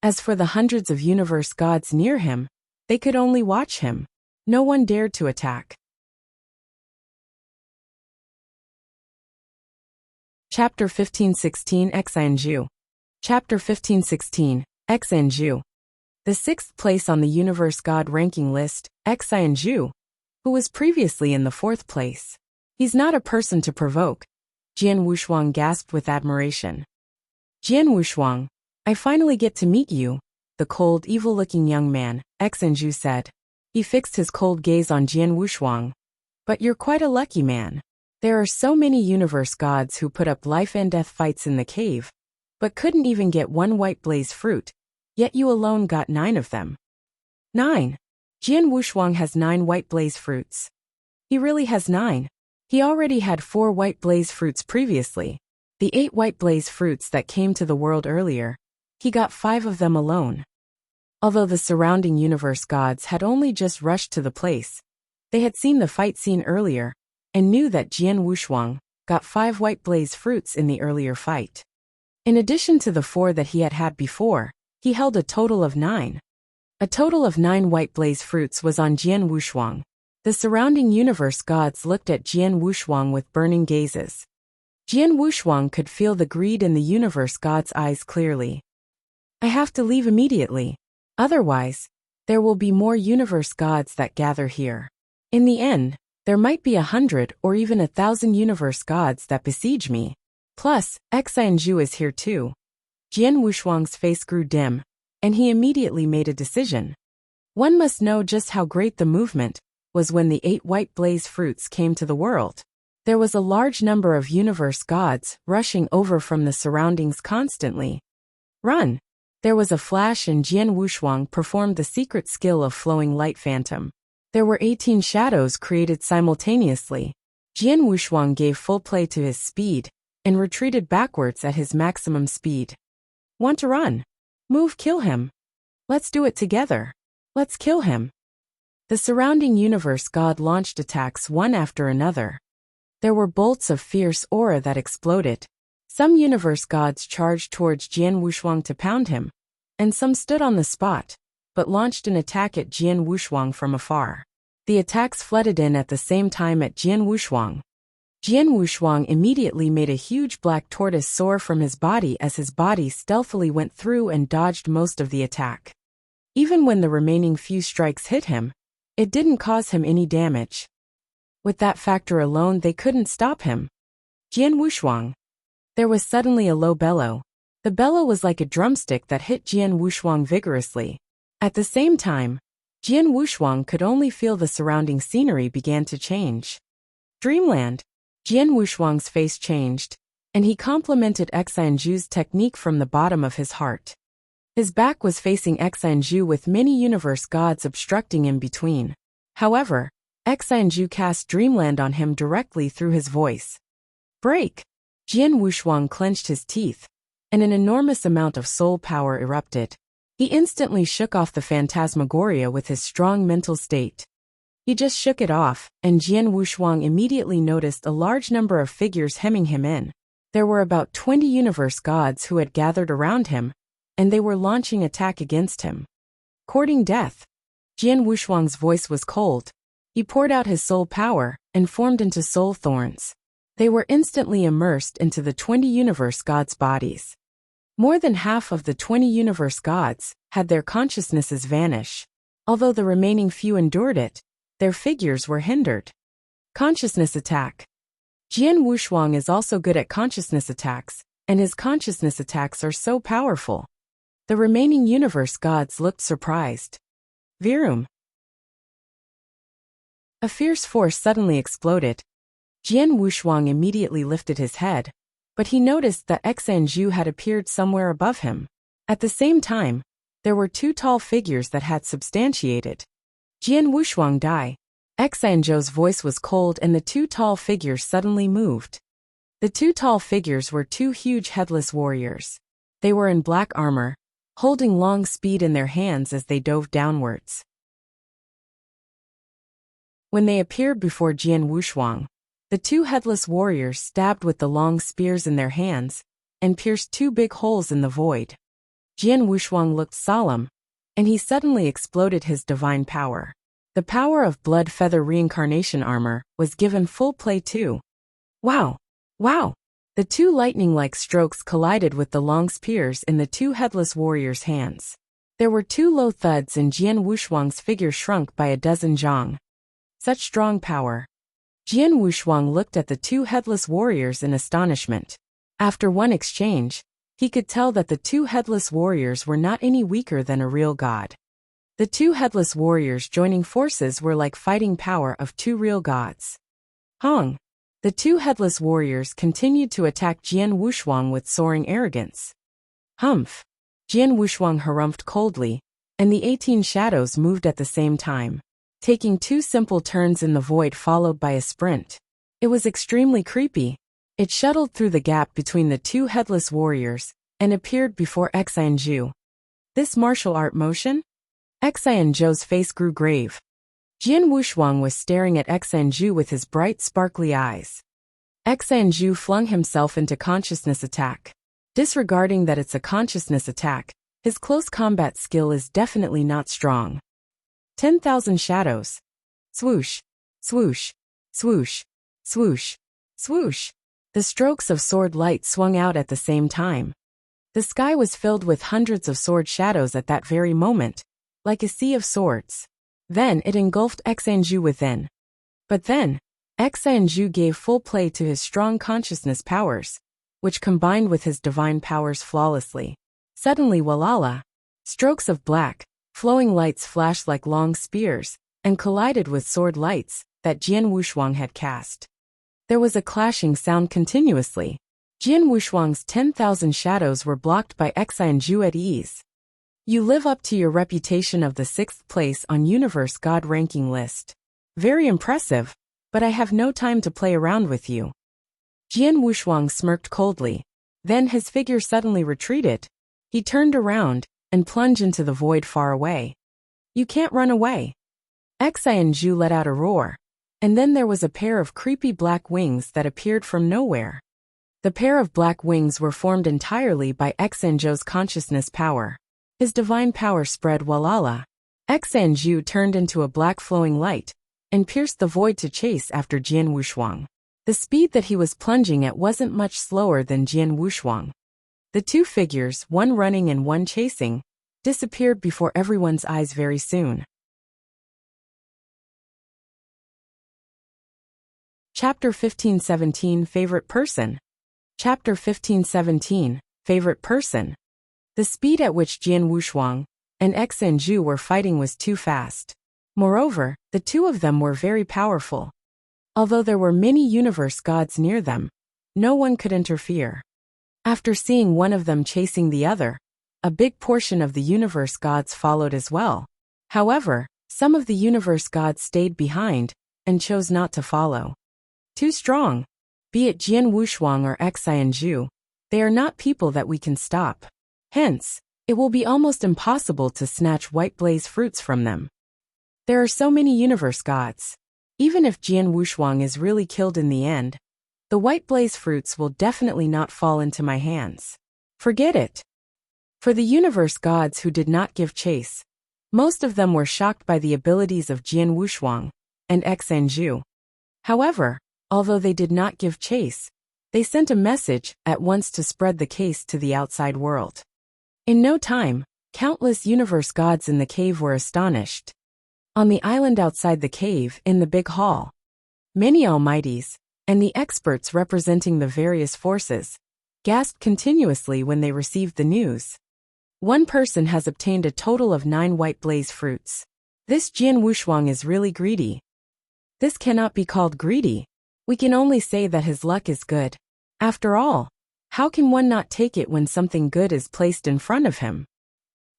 Speaker 1: As for the hundreds of universe gods near him, they could only watch him. No one dared to attack. Chapter 15:16 Xianzhu. Chapter 15:16 Xianzhu. The 6th place on the universe god ranking list, Xianzhu, who was previously in the 4th place. He's not a person to provoke, Jian Wushuang gasped with admiration. Jian Wushuang, I finally get to meet you, the cold, evil-looking young man, Xianzhu said. He fixed his cold gaze on Jian Wushuang. But you're quite a lucky man. There are so many universe gods who put up life and death fights in the cave, but couldn't even get one white blaze fruit, yet you alone got 9 of them. 9. Jian Wushuang has 9 white blaze fruits. He really has 9. He already had 4 white blaze fruits previously. The 8 white blaze fruits that came to the world earlier, he got 5 of them alone. Although the surrounding universe gods had only just rushed to the place, they had seen the fight scene earlier, and knew that Jian Wushuang got 5 white blaze fruits in the earlier fight. In addition to the 4 that he had had before, he held a total of 9. A total of 9 white blaze fruits was on Jian Wushuang. The surrounding universe gods looked at Jian Wushuang with burning gazes. Jian Wushuang could feel the greed in the universe god's eyes clearly. I have to leave immediately. Otherwise, there will be more universe gods that gather here. In the end, there might be 100 or even 1,000 universe gods that besiege me. Plus, Xianzhu is here too. Jian Wushuang's face grew dim, and he immediately made a decision. One must know just how great the movement was when the 8 white blaze fruits came to the world. There was a large number of universe gods rushing over from the surroundings constantly. Run! There was a flash and Jian Wushuang performed the secret skill of flowing light phantom. There were 18 shadows created simultaneously. Jian Wushuang gave full play to his speed and retreated backwards at his maximum speed. Want to run? Move, kill him. Let's do it together. Let's kill him. The surrounding universe god launched attacks one after another. There were bolts of fierce aura that exploded. Some universe gods charged towards Jian Wushuang to pound him, and some stood on the spot, but launched an attack at Jian Wushuang from afar. The attacks flooded in at the same time at Jian Wushuang. Jian Wushuang immediately made a huge black tortoise soar from his body as his body stealthily went through and dodged most of the attack. Even when the remaining few strikes hit him, it didn't cause him any damage. With that factor alone, they couldn't stop him. Jian Wushuang. There was suddenly a low bellow. The bellow was like a drumstick that hit Jian Wushuang vigorously. At the same time, Jian Wushuang could only feel the surrounding scenery began to change. Dreamland. Jian Wushuang's face changed, and he complimented Xianzhu's technique from the bottom of his heart. His back was facing Xianzhu with many universe gods obstructing in between. However, Xianzhu cast Dreamland on him directly through his voice. Break! Jian Wushuang clenched his teeth, and an enormous amount of soul power erupted. He instantly shook off the phantasmagoria with his strong mental state. He just shook it off, and Jian Wushuang immediately noticed a large number of figures hemming him in. There were about 20 universe gods who had gathered around him, and they were launching attack against him. Courting death. Jian Wushuang's voice was cold. He poured out his soul power and formed into soul thorns. They were instantly immersed into the 20 universe gods' bodies. More than half of the 20 universe gods had their consciousnesses vanish. Although the remaining few endured it, their figures were hindered. Consciousness attack. Jian Wushuang is also good at consciousness attacks, and his consciousness attacks are so powerful. The remaining universe gods looked surprised. Virum. A fierce force suddenly exploded. Jian Wushuang immediately lifted his head, but he noticed that Xianzhu had appeared somewhere above him. At the same time, there were 2 tall figures that had substantiated. Jian Wushuang die. Xianzhu's voice was cold and the 2 tall figures suddenly moved. The 2 tall figures were 2 huge headless warriors. They were in black armor, holding long speed in their hands as they dove downwards. When they appeared before Jian Wushuang, the 2 headless warriors stabbed with the long spears in their hands and pierced 2 big holes in the void. Jian Wushuang looked solemn, and he suddenly exploded his divine power. The power of blood feather reincarnation armor was given full play too. Wow! Wow! The 2 lightning-like strokes collided with the long spears in the 2 headless warriors' hands. There were 2 low thuds and Jian Wushuang's figure shrunk by a dozen zhang. Such strong power. Jian Wushuang looked at the 2 headless warriors in astonishment. After one exchange, he could tell that the 2 headless warriors were not any weaker than a real god. The two headless warriors joining forces were like fighting power of two real gods. Hong. The two headless warriors continued to attack Jian Wushuang with soaring arrogance. Humph. Jian Wushuang harumphed coldly, and the 18 shadows moved at the same time, taking two simple turns in the void followed by a sprint. It was extremely creepy. It shuttled through the gap between the two headless warriors and appeared before Xianzhu. This martial art motion? Xianzhu's face grew grave. Jian Wushuang was staring at Xianzhu with his bright, sparkly eyes. Xianzhu flung himself into consciousness attack. Disregarding that it's a consciousness attack, his close combat skill is definitely not strong. 10,000 shadows. Swoosh, swoosh, swoosh, swoosh, swoosh. The strokes of sword light swung out at the same time. The sky was filled with hundreds of sword shadows at that very moment, like a sea of swords. Then it engulfed Xianzhu within. But then, Xianzhu gave full play to his strong consciousness powers, which combined with his divine powers flawlessly. Suddenly, walala! Strokes of black, flowing lights flashed like long spears, and collided with sword lights that Jian Wushuang had cast. There was a clashing sound continuously. Jian Wushuang's 10,000 shadows were blocked by Xianzhu at ease. You live up to your reputation of the 6th place on Universe God ranking list. Very impressive, but I have no time to play around with you. Jian Wushuang smirked coldly. Then his figure suddenly retreated. He turned around and plunged into the void far away. You can't run away. Xianzhu let out a roar. And then there was a pair of creepy black wings that appeared from nowhere. The pair of black wings were formed entirely by Xianzhu's consciousness power. His divine power spread walala. Xianzhu turned into a black flowing light and pierced the void to chase after Jian Wushuang. The speed that he was plunging at wasn't much slower than Jian Wushuang. The two figures, one running and one chasing, disappeared before everyone's eyes very soon. Chapter 1517 Favorite Person. Chapter 1517 Favorite Person. The speed at which Jian Wushuang and Xianzhu were fighting was too fast. Moreover, the two of them were very powerful. Although there were many universe gods near them, no one could interfere. After seeing one of them chasing the other, a big portion of the universe gods followed as well. However, some of the universe gods stayed behind and chose not to follow. Too strong. Be it Jian Wushuang or Xianzhu, they are not people that we can stop. Hence, it will be almost impossible to snatch white blaze fruits from them. There are so many universe gods. Even if Jian Wushuang is really killed in the end, the white blaze fruits will definitely not fall into my hands. Forget it. For the universe gods who did not give chase, most of them were shocked by the abilities of Jian Wushuang and Xianzhu. However, although they did not give chase, they sent a message at once to spread the case to the outside world. In no time, countless universe gods in the cave were astonished. On the island outside the cave, in the big hall, many almighties, and the experts representing the various forces, gasped continuously when they received the news. One person has obtained a total of 9 white blaze fruits. This Jian Wushuang is really greedy. This cannot be called greedy. We can only say that his luck is good. After all, how can one not take it when something good is placed in front of him?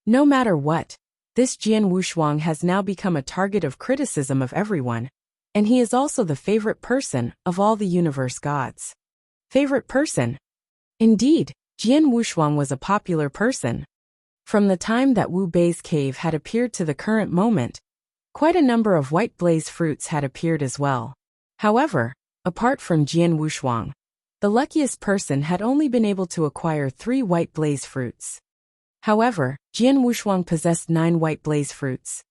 Speaker 1: No matter what, this Jian Wushuang has now become a target of criticism of everyone, and he is also the favorite person of all the universe gods. Favorite person? Indeed, Jian Wushuang was a popular person. From the time that Wu Bei's cave had appeared to the current moment, quite a number of white blaze fruits had appeared as well. However, apart from Jian Wushuang, the luckiest person had only been able to acquire 3 white blaze fruits. However, Jian Wushuang possessed 9 white blaze fruits.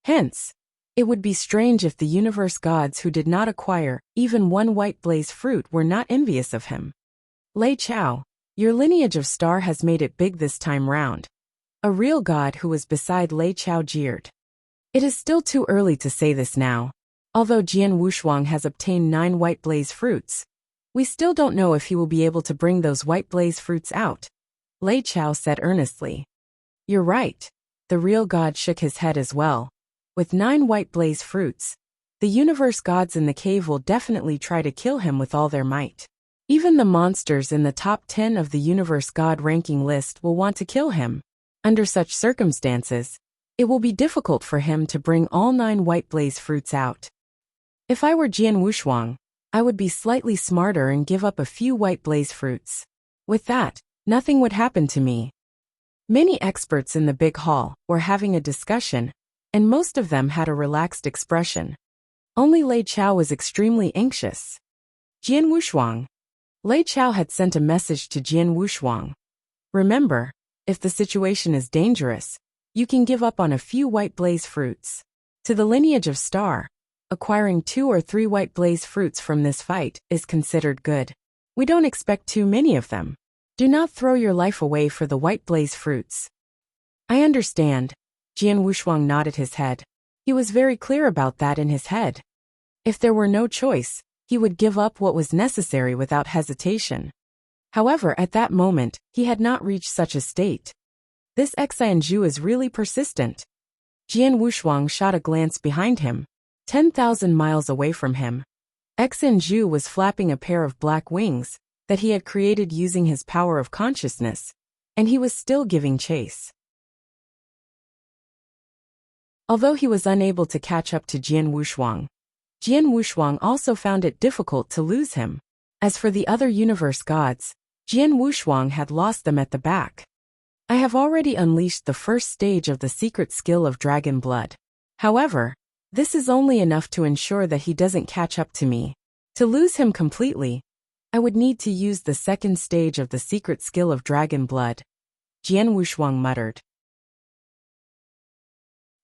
Speaker 1: Hence, it would be strange if the universe gods who did not acquire even 1 white blaze fruit were not envious of him. Lei Chao, your lineage of star has made it big this time round. A real god who was beside Lei Chao jeered. It is still too early to say this now. Although Jian Wushuang has obtained 9 white blaze fruits, we still don't know if he will be able to bring those white blaze fruits out, Lei Chao said earnestly. You're right. the real god shook his head as well. With 9 white blaze fruits, the universe gods in the cave will definitely try to kill him with all their might. Even the monsters in the top 10 of the universe god ranking list will want to kill him. Under such circumstances, it will be difficult for him to bring all 9 white blaze fruits out. If I were Jian Wushuang, I would be slightly smarter and give up a few white blaze fruits. With that, nothing would happen to me. Many experts in the big hall were having a discussion, and most of them had a relaxed expression. Only Lei Chao was extremely anxious. Jian Wushuang. Lei Chao had sent a message to Jian Wushuang. Remember, if the situation is dangerous, you can give up on a few white blaze fruits. To the lineage of Star, acquiring 2 or 3 white blaze fruits from this fight is considered good. We don't expect too many of them. Do not throw your life away for the white blaze fruits. I understand. Jian Wushuang nodded his head. He was very clear about that in his head. If there were no choice, he would give up what was necessary without hesitation. However, at that moment, he had not reached such a state. This Xianzhu is really persistent. Jian Wushuang shot a glance behind him. 10,000 miles away from him, Xianzhu was flapping a pair of black wings that he had created using his power of consciousness, and he was still giving chase. Although he was unable to catch up to Jian Wushuang also found it difficult to lose him. As for the other universe gods, Jian Wushuang had lost them at the back. I have already unleashed the first stage of the secret skill of Dragon Blood. However, this is only enough to ensure that he doesn't catch up to me. To lose him completely, I would need to use the second stage of the secret skill of Dragon Blood, Jian Wushuang muttered.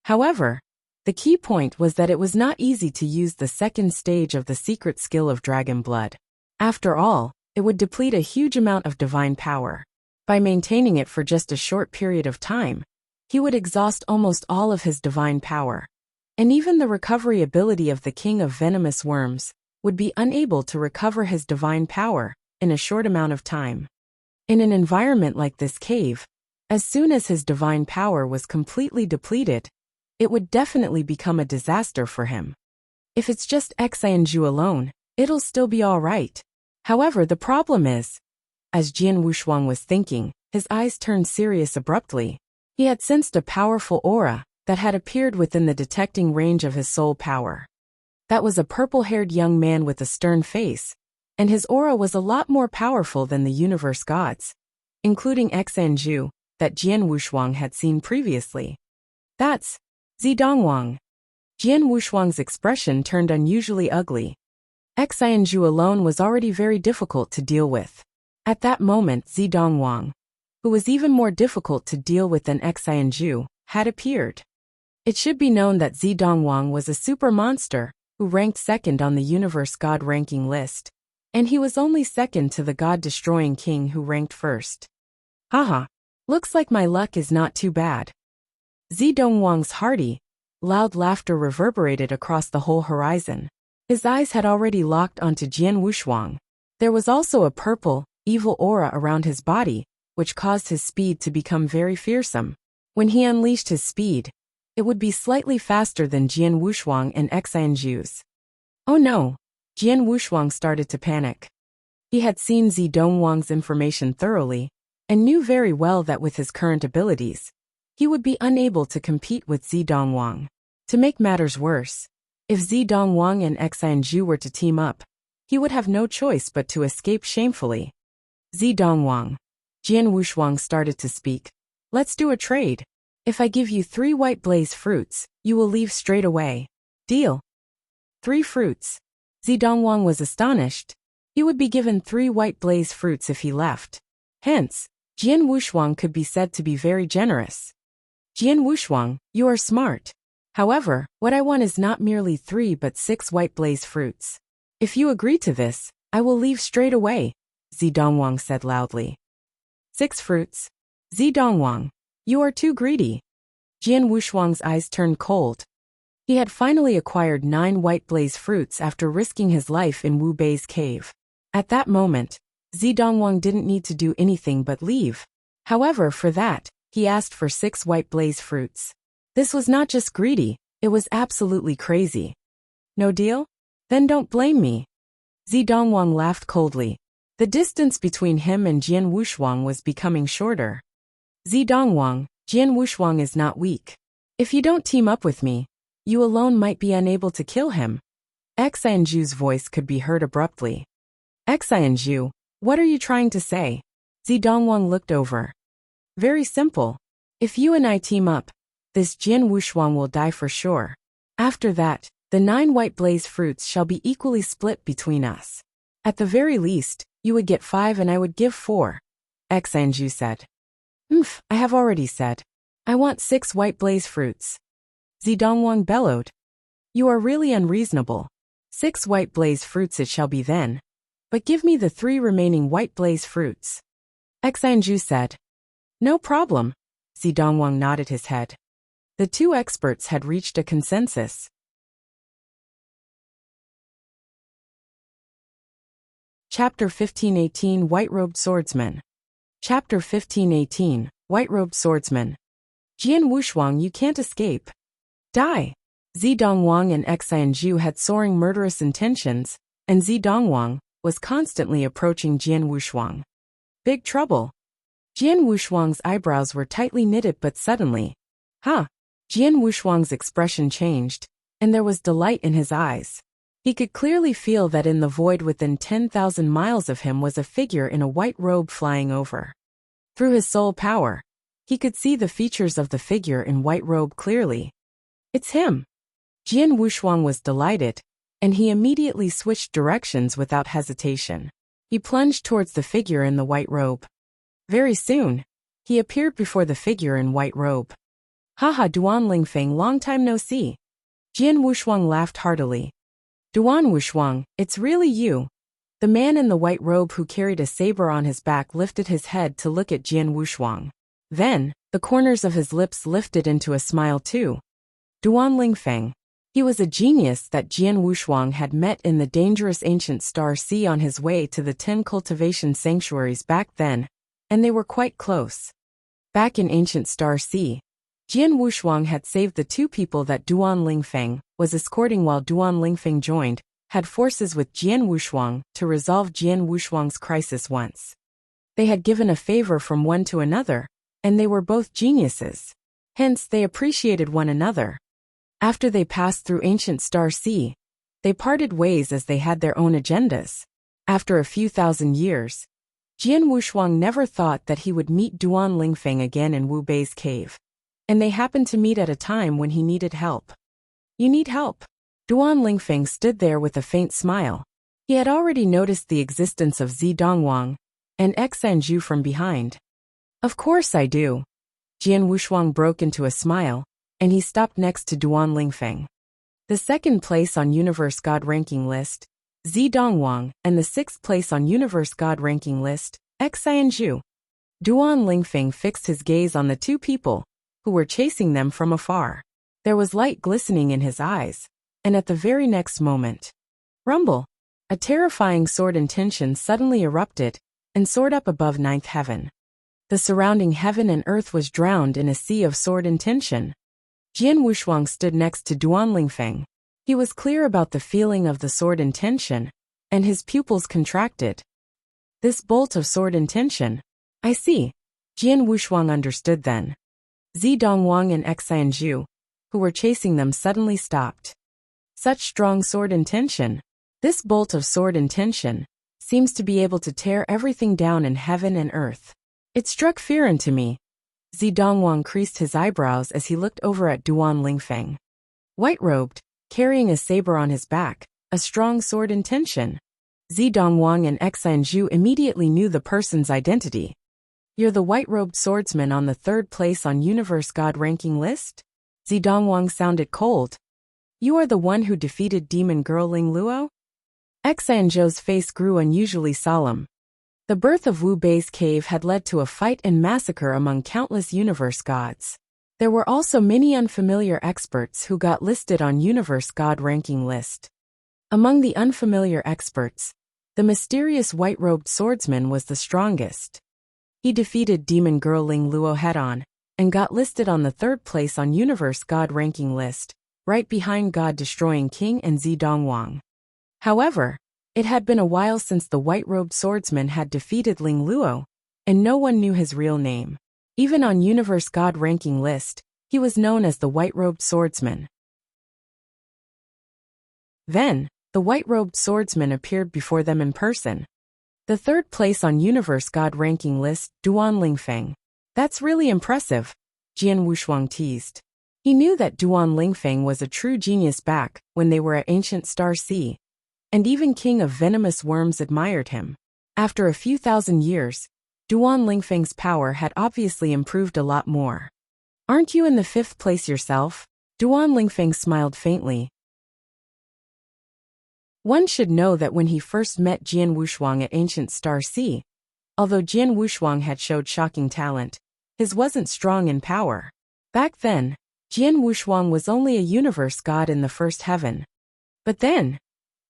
Speaker 1: However, the key point was that it was not easy to use the second stage of the secret skill of Dragon Blood. After all, it would deplete a huge amount of divine power. By maintaining it for just a short period of time, he would exhaust almost all of his divine power. And even the recovery ability of the King of Venomous Worms would be unable to recover his divine power in a short amount of time. In an environment like this cave, as soon as his divine power was completely depleted, it would definitely become a disaster for him. If it's just Xianzhu alone, it'll still be all right. However, the problem is, as Jian Wushuang was thinking, his eyes turned serious abruptly. He had sensed a powerful aura that had appeared within the detecting range of his soul power. That was a purple-haired young man with a stern face, and his aura was a lot more powerful than the universe gods, including Xianzhu, that Jian Wushuang had seen previously. That's Zidongwang. Jian Wushuang's expression turned unusually ugly. Xianzhu alone was already very difficult to deal with. At that moment, Zidongwang, who was even more difficult to deal with than Xianzhu, had appeared. It should be known that Zidongwang was a super monster who ranked second on the universe god ranking list, and he was only second to the god-destroying king who ranked first. Haha, looks like my luck is not too bad. Zidongwang's hearty, loud laughter reverberated across the whole horizon. His eyes had already locked onto Jian Wushuang. There was also a purple, evil aura around his body, which caused his speed to become very fearsome. When he unleashed his speed, it would be slightly faster than Jian Wushuang and Xianzhu's. Oh no! Jian Wushuang started to panic. He had seen Zidongwang's information thoroughly, and knew very well that with his current abilities, he would be unable to compete with Zidongwang. To make matters worse, if Zidongwang and Xianzhu were to team up, he would have no choice but to escape shamefully. Zidongwang. Jian Wushuang started to speak. Let's do a trade. If I give you 3 white blaze fruits, you will leave straight away. Deal. 3 fruits. Zidongwang was astonished. He would be given 3 white blaze fruits if he left. Hence, Jian Wushuang could be said to be very generous. Jian Wushuang, you are smart. However, what I want is not merely 3 but 6 white blaze fruits. If you agree to this, I will leave straight away, Zidongwang said loudly. 6 fruits. Zidongwang, you are too greedy. Jian Wushuang's eyes turned cold. He had finally acquired 9 white blaze fruits after risking his life in Wu Bei's cave. At that moment, Zidongwang didn't need to do anything but leave. However, for that, He asked for 6 white blaze fruits. This was not just greedy, it was absolutely crazy. No deal? Then don't blame me. Zidongwang laughed coldly. The distance between him and Jian Wushuang was becoming shorter. Zidongwang, Jian Wushuang is not weak. If you don't team up with me, you alone might be unable to kill him. Xianju's voice could be heard abruptly. Xianju, what are you trying to say? Zidongwang looked over. Very simple. If you and I team up, this Jian Wushuang will die for sure. After that, the 9 white blaze fruits shall be equally split between us. At the very least, you would get 5 and I would give 4. Xianju said. I have already said. I want 6 white blaze fruits. Zidongwang bellowed. You are really unreasonable. 6 white blaze fruits it shall be then. But give me the 3 remaining white blaze fruits. Xianju said. No problem. Zidongwang nodded his head. The 2 experts had reached a consensus. Chapter 1518 White-Robed Swordsman. Chapter 1518 White-Robed Swordsman. Jian Wushuang, you can't escape. Die. Zidongwang and Xianju had soaring murderous intentions, and Zidongwang was constantly approaching Jian Wushuang. Big trouble. Jian Wushuang's eyebrows were tightly knitted, but suddenly, Jian Wushuang's expression changed, and there was delight in his eyes. He could clearly feel that in the void within 10,000 miles of him was a figure in a white robe flying over. Through his soul power, he could see the features of the figure in white robe clearly. It's him. Jian Wushuang was delighted, and he immediately switched directions without hesitation. He plunged towards the figure in the white robe. Very soon, he appeared before the figure in white robe. Haha, Duan Lingfeng, long time no see. Jian Wushuang laughed heartily. Duan Wushuang, it's really you. The man in the white robe who carried a saber on his back lifted his head to look at Jian Wushuang. Then, the corners of his lips lifted into a smile too. Duan Lingfeng. He was a genius that Jian Wushuang had met in the dangerous ancient Star Sea on his way to the 10 cultivation sanctuaries back then, and they were quite close. Back in ancient Star Sea, Jian Wushuang had saved the 2 people that Duan Lingfeng was escorting while Duan Lingfeng had forces with Jian Wushuang to resolve Jian Wushuang's crisis once. They had given a favor from one to another, and they were both geniuses. Hence, they appreciated one another. After they passed through ancient Star Sea, they parted ways as they had their own agendas. After a few thousand years, Jian Wushuang never thought that he would meet Duan Lingfeng again in Wu Bei's cave. And they happened to meet at a time when he needed help. You need help? Duan Lingfeng stood there with a faint smile. He had already noticed the existence of Zidongwang and Xianju from behind. Of course I do. Jian Wushuang broke into a smile, and he stopped next to Duan Lingfeng. The 2nd place on Universe God ranking list, Zidongwang, and the 6th place on Universe God ranking list, Xianju. Duan Lingfeng fixed his gaze on the 2 people who were chasing them from afar. There was light glistening in his eyes, and at the very next moment, rumble! A terrifying sword intention suddenly erupted and soared up above 9th heaven. The surrounding heaven and earth was drowned in a sea of sword intention. Jian Wushuang stood next to Duan Lingfeng. He was clear about the feeling of the sword intention, and his pupils contracted. This bolt of sword intention. I see. Jian Wushuang understood then. Zidongwang and Xianju, who were chasing them, suddenly stopped. Such strong sword intention. This bolt of sword intention seems to be able to tear everything down in heaven and earth. It struck fear into me. Zidongwang creased his eyebrows as he looked over at Duan Lingfeng. White-robed, carrying a saber on his back, a strong sword intention. Zidongwang and Xianju immediately knew the person's identity. You're the white-robed swordsman on the 3rd place on Universe God ranking list? Zidongwang sounded cold. You are the one who defeated demon girl Ling Luo? Xianju's face grew unusually solemn. The birth of Wu Bei's cave had led to a fight and massacre among countless universe gods. There were also many unfamiliar experts who got listed on Universe God ranking list. Among the unfamiliar experts, the mysterious white-robed swordsman was the strongest. He defeated demon girl Ling Luo head-on, and got listed on the 3rd place on Universe God ranking list, right behind God-destroying King and Zidongwang. However, it had been a while since the white-robed swordsman had defeated Ling Luo, and no one knew his real name. Even on Universe God ranking list, he was known as the white-robed swordsman. Then, the white-robed swordsman appeared before them in person. The 3rd place on Universe God ranking list, Duan Lingfeng. That's really impressive, Jian Wushuang teased. He knew that Duan Lingfeng was a true genius back when they were at Ancient Star Sea, and even King of Venomous Worms admired him. After a few thousand years, Duan Lingfeng's power had obviously improved a lot more. Aren't you in the 5th place yourself? Duan Lingfeng smiled faintly. One should know that when he first met Jian Wushuang at Ancient Star Sea, although Jian Wushuang had showed shocking talent, his wasn't strong in power. Back then, Jian Wushuang was only a universe god in the 1st heaven. But then,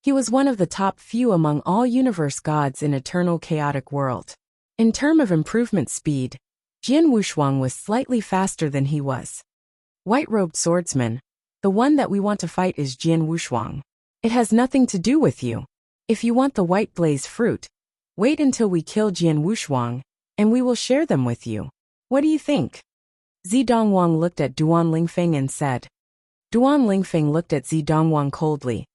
Speaker 1: he was one of the top few among all universe gods in eternal chaotic world. In terms of improvement speed, Jian Wushuang was slightly faster than he was. White-robed swordsman, the one that we want to fight is Jian Wushuang. It has nothing to do with you. If you want the white blaze fruit, wait until we kill Jian Wushuang, and we will share them with you. What do you think? Zidongwang looked at Duan Lingfeng and said. Duan Lingfeng looked at Zidongwang coldly.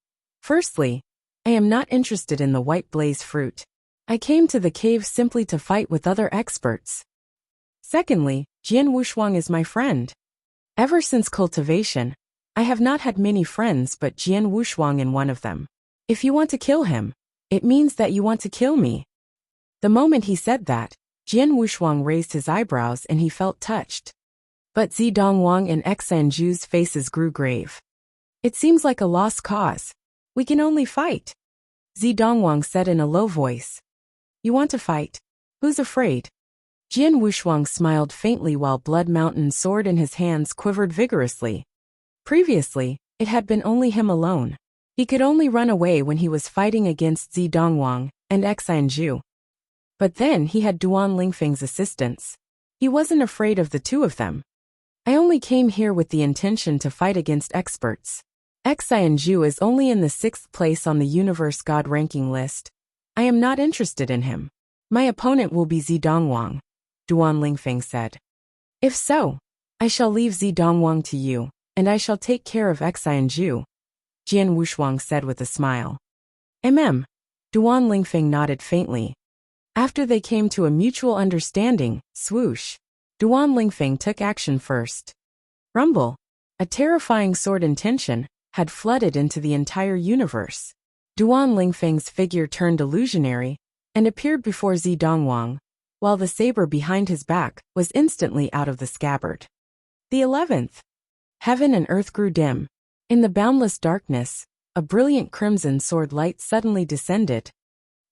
Speaker 1: Firstly, I am not interested in the white blaze fruit. I came to the cave simply to fight with other experts. Secondly, Jian Wushuang is my friend. Ever since cultivation, I have not had many friends but Jian Wushuang in one of them. If you want to kill him, it means that you want to kill me. The moment he said that, Jian Wushuang raised his eyebrows and he felt touched. But Zidongwang and Xanju's faces grew grave. It seems like a lost cause. We can only fight. Zidongwang said in a low voice. You want to fight? Who's afraid? Jian Wushuang smiled faintly while Blood Mountain's sword in his hands quivered vigorously. Previously, it had been only him alone. He could only run away when he was fighting against Zidongwang and Xanju. But then he had Duan Lingfeng's assistance. He wasn't afraid of the two of them. I only came here with the intention to fight against experts. Xanju is only in the 6th place on the Universe God ranking list. I am not interested in him. My opponent will be Zidongwang, Duan Lingfeng said. If so, I shall leave Zidongwang to you, and I shall take care of Xanju, Jian Wushuang said with a smile. Duan Lingfeng nodded faintly. After they came to a mutual understanding, swoosh, Duan Lingfeng took action first. Rumble, a terrifying sword intention, had flooded into the entire universe. Duan Lingfeng's figure turned illusionary and appeared before Zidongwang, while the saber behind his back was instantly out of the scabbard. The 11th. Heaven and earth grew dim. In the boundless darkness, a brilliant crimson sword light suddenly descended.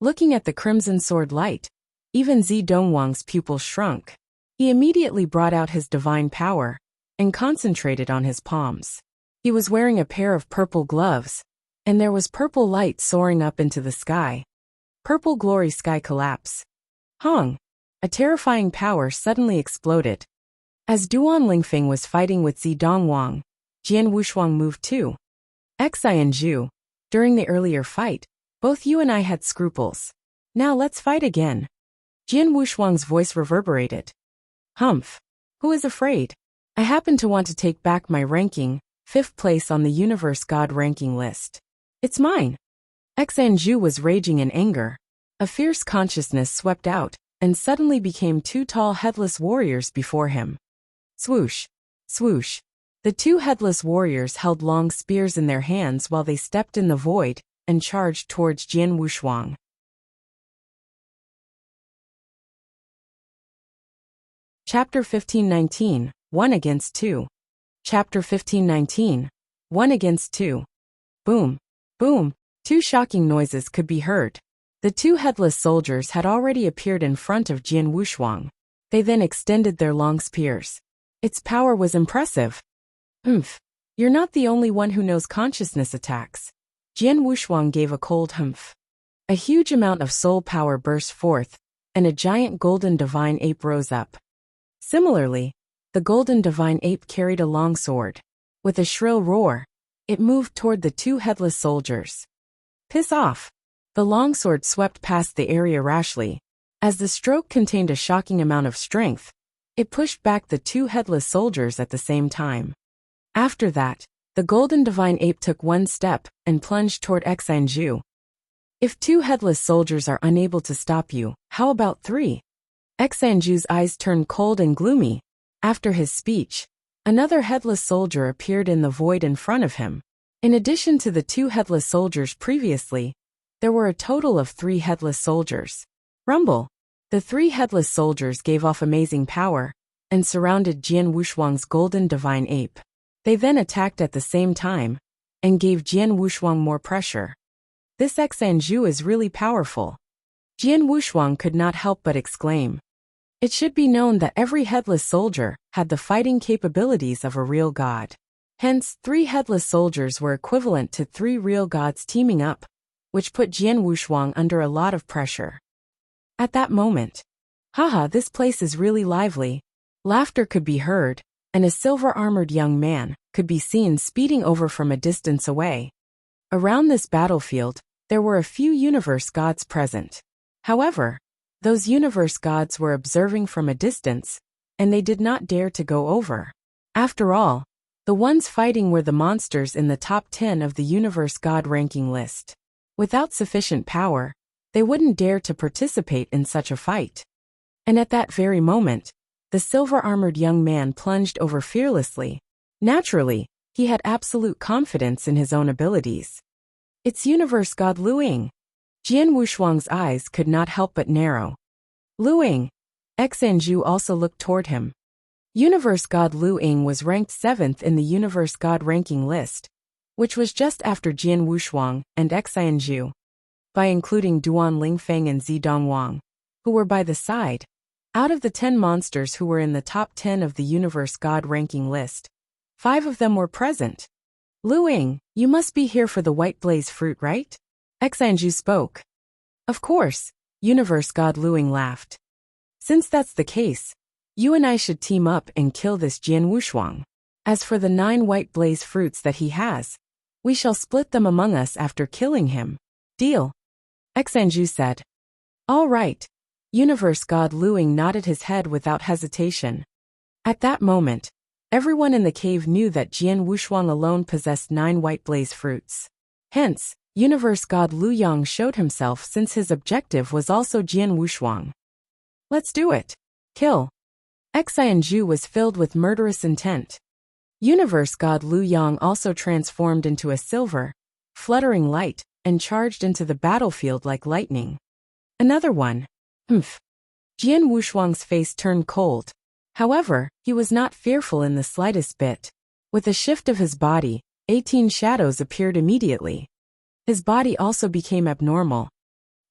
Speaker 1: Looking at the crimson sword light, even Zidongwang's pupils shrunk. He immediately brought out his divine power and concentrated on his palms. He was wearing a pair of purple gloves, and there was purple light soaring up into the sky. Purple glory sky collapse. Hong! A terrifying power suddenly exploded. As Duan Lingfeng was fighting with Zidongwang, Jian Wushuang moved too. Xanju, during the earlier fight, both you and I had scruples. Now let's fight again. Jian Wushuang's voice reverberated. Humph! Who is afraid? I happen to want to take back my ranking, 5th place on the Universe God ranking list. It's mine. Xanju was raging in anger. A fierce consciousness swept out, and suddenly became 2 tall headless warriors before him. Swoosh! Swoosh! The 2 headless warriors held long spears in their hands while they stepped in the void and charged towards Jian Wushuang. Chapter 1519, 1 against 2. Chapter 1519, 1 against 2. Boom! Boom! 2 shocking noises could be heard. The 2 headless soldiers had already appeared in front of Jian Wushuang. They then extended their long spears. Its power was impressive. Humph! You're not the only one who knows consciousness attacks. Jian Wushuang gave a cold humph. A huge amount of soul power burst forth, and a giant golden divine ape rose up. Similarly, the golden divine ape carried a long sword. With a shrill roar, it moved toward the two headless soldiers. Piss off! The longsword swept past the area rashly. As the stroke contained a shocking amount of strength, it pushed back the two headless soldiers at the same time. After that, the golden divine ape took one step and plunged toward Xanju. If two headless soldiers are unable to stop you, how about three? Xanju's eyes turned cold and gloomy. After his speech, another headless soldier appeared in the void in front of him. In addition to the two headless soldiers previously, there were a total of 3 headless soldiers. Rumble! The 3 headless soldiers gave off amazing power and surrounded Jian Wushuang's golden divine ape. They then attacked at the same time and gave Jian Wushuang more pressure. This Xanju is really powerful. Jian Wushuang could not help but exclaim. It should be known that every headless soldier had the fighting capabilities of a real god. Hence, 3 headless soldiers were equivalent to 3 real gods teaming up, which put Jian Wushuang under a lot of pressure. At that moment, haha, this place is really lively. Laughter could be heard, and a silver-armored young man could be seen speeding over from a distance away. Around this battlefield, there were a few universe gods present. However, those universe gods were observing from a distance, and they did not dare to go over. After all, the ones fighting were the monsters in the top 10 of the universe god ranking list. Without sufficient power, they wouldn't dare to participate in such a fight. And at that very moment, the silver-armored young man plunged over fearlessly. Naturally, he had absolute confidence in his own abilities. It's universe god Lu Ying. Jian Wushuang's eyes could not help but narrow. Lu Ying! Xanju also looked toward him. Universe god Lu Ying was ranked 7th in the universe god ranking list, which was just after Jian Wushuang and Xanju. By including Duan Lingfeng and Zidong Wang, who were by the side, out of the 10 monsters who were in the top 10 of the universe god ranking list, 5 of them were present. Lu Ying, you must be here for the white blaze fruit, right? Xanju spoke. Of course, universe god Lu Ying laughed. Since that's the case, you and I should team up and kill this Jian Wushuang. As for the 9 white blaze fruits that he has, we shall split them among us after killing him. Deal? Xanju said. All right. Universe god Lu Ying nodded his head without hesitation. At that moment, everyone in the cave knew that Jian Wushuang alone possessed 9 white blaze fruits. Hence, universe god Lu Yang showed himself since his objective was also Jian Wushuang. Let's do it. Kill. Xanju was filled with murderous intent. Universe god Lu Yang also transformed into a silver, fluttering light, and charged into the battlefield like lightning. Another one. Humph. Jian Wushuang's face turned cold. However, he was not fearful in the slightest bit. With a shift of his body, 18 shadows appeared immediately. His body also became abnormal.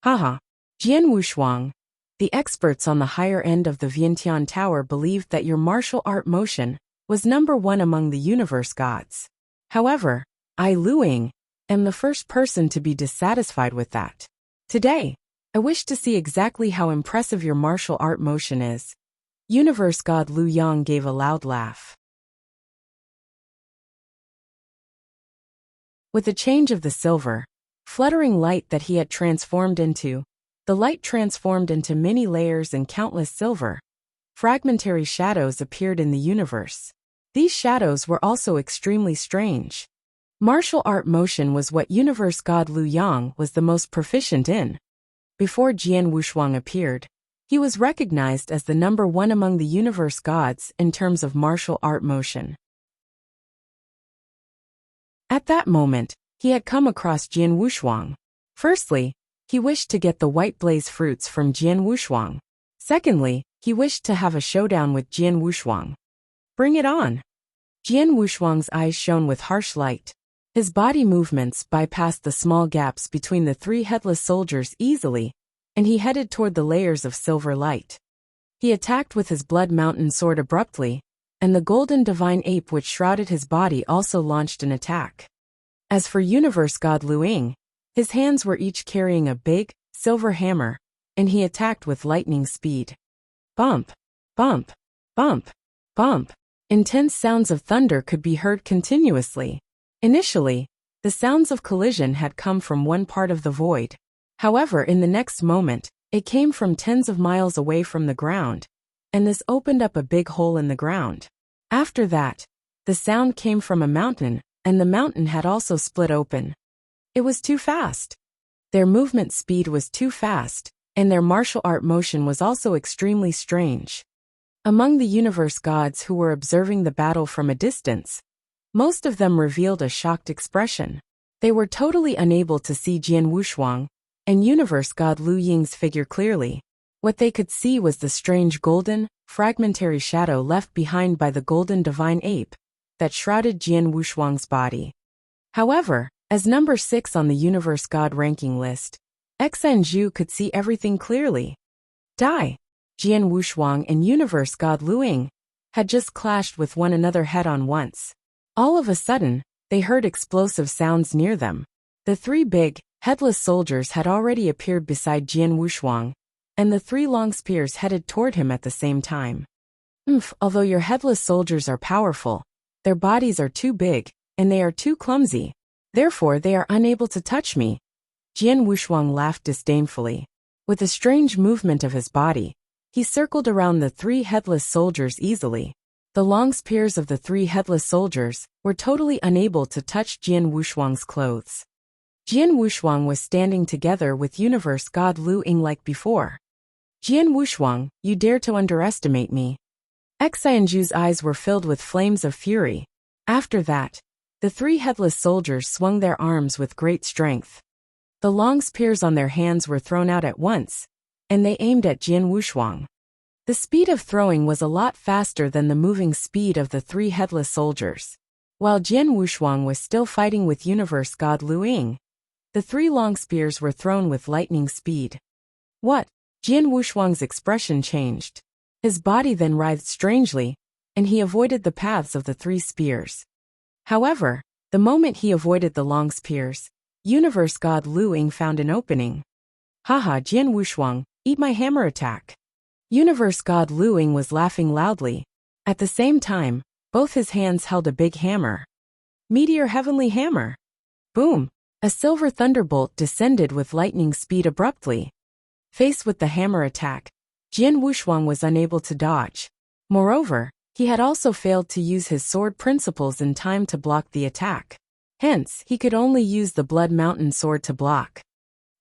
Speaker 1: Haha. Jian Wushuang. The experts on the higher end of the Vientiane Tower believed that your martial art motion was number 1 among the universe gods. However, I, Lu Ying, am the first person to be dissatisfied with that. Today, I wish to see exactly how impressive your martial art motion is. Universe god Lu Yang gave a loud laugh. With the change of the silver, fluttering light that he had transformed into, the light transformed into many layers and countless silver, fragmentary shadows appeared in the universe. These shadows were also extremely strange. Martial art motion was what universe god Lu Yang was the most proficient in. Before Jian Wushuang appeared, he was recognized as the number 1 among the universe gods in terms of martial art motion. At that moment, he had come across Jian Wushuang. Firstly, he wished to get the white blaze fruits from Jian Wushuang. Secondly, he wished to have a showdown with Jian Wushuang. Bring it on! Jian Wushuang's eyes shone with harsh light. His body movements bypassed the small gaps between the 3 headless soldiers easily, and he headed toward the layers of silver light. He attacked with his blood mountain sword abruptly, and the golden divine ape which shrouded his body also launched an attack. As for universe god Lu Ying, his hands were each carrying a big, silver hammer, and he attacked with lightning speed. Bump, bump, bump. Bump. Intense sounds of thunder could be heard continuously. Initially, the sounds of collision had come from one part of the void. However, in the next moment, it came from tens of miles away from the ground, and this opened up a big hole in the ground. After that, the sound came from a mountain, and the mountain had also split open. It was too fast. Their movement speed was too fast, and their martial art motion was also extremely strange. Among the universe gods who were observing the battle from a distance, most of them revealed a shocked expression. They were totally unable to see Jian Wushuang and universe god Lu Ying's figure clearly. What they could see was the strange golden, fragmentary shadow left behind by the golden divine ape that shrouded Jian Wushuang's body. However, as number 6 on the universe god ranking list, Xanzhu could see everything clearly. Die! Jian Wushuang and universe god Lu Ying had just clashed with one another head-on once. All of a sudden, they heard explosive sounds near them. The 3 big, headless soldiers had already appeared beside Jian Wushuang, and the 3 long spears headed toward him at the same time. Although your headless soldiers are powerful, their bodies are too big, and they are too clumsy. Therefore they are unable to touch me. Jian Wushuang laughed disdainfully. With a strange movement of his body, he circled around the 3 headless soldiers easily. The long spears of the 3 headless soldiers were totally unable to touch Jian Wushuang's clothes. Jian Wushuang was standing together with universe god Lu Ying like before. Jian Wushuang, you dare to underestimate me. Xanzhu's eyes were filled with flames of fury. After that, the 3 headless soldiers swung their arms with great strength. The long spears on their hands were thrown out at once, and they aimed at Jian Wushuang. The speed of throwing was a lot faster than the moving speed of the 3 headless soldiers. While Jian Wushuang was still fighting with universe god Lu Ying, the 3 long spears were thrown with lightning speed. What? Jian Wushuang's expression changed. His body then writhed strangely, and he avoided the paths of the 3 spears. However, the moment he avoided the long spears, universe god Lu Ying found an opening. Haha, Jian Wushuang, eat my hammer attack. Universe god Lu Ying was laughing loudly. At the same time, both his hands held a big hammer. Meteor heavenly hammer. Boom! A silver thunderbolt descended with lightning speed abruptly. Faced with the hammer attack, Jian Wushuang was unable to dodge. Moreover, he had also failed to use his sword principles in time to block the attack. Hence, he could only use the Blood Mountain sword to block.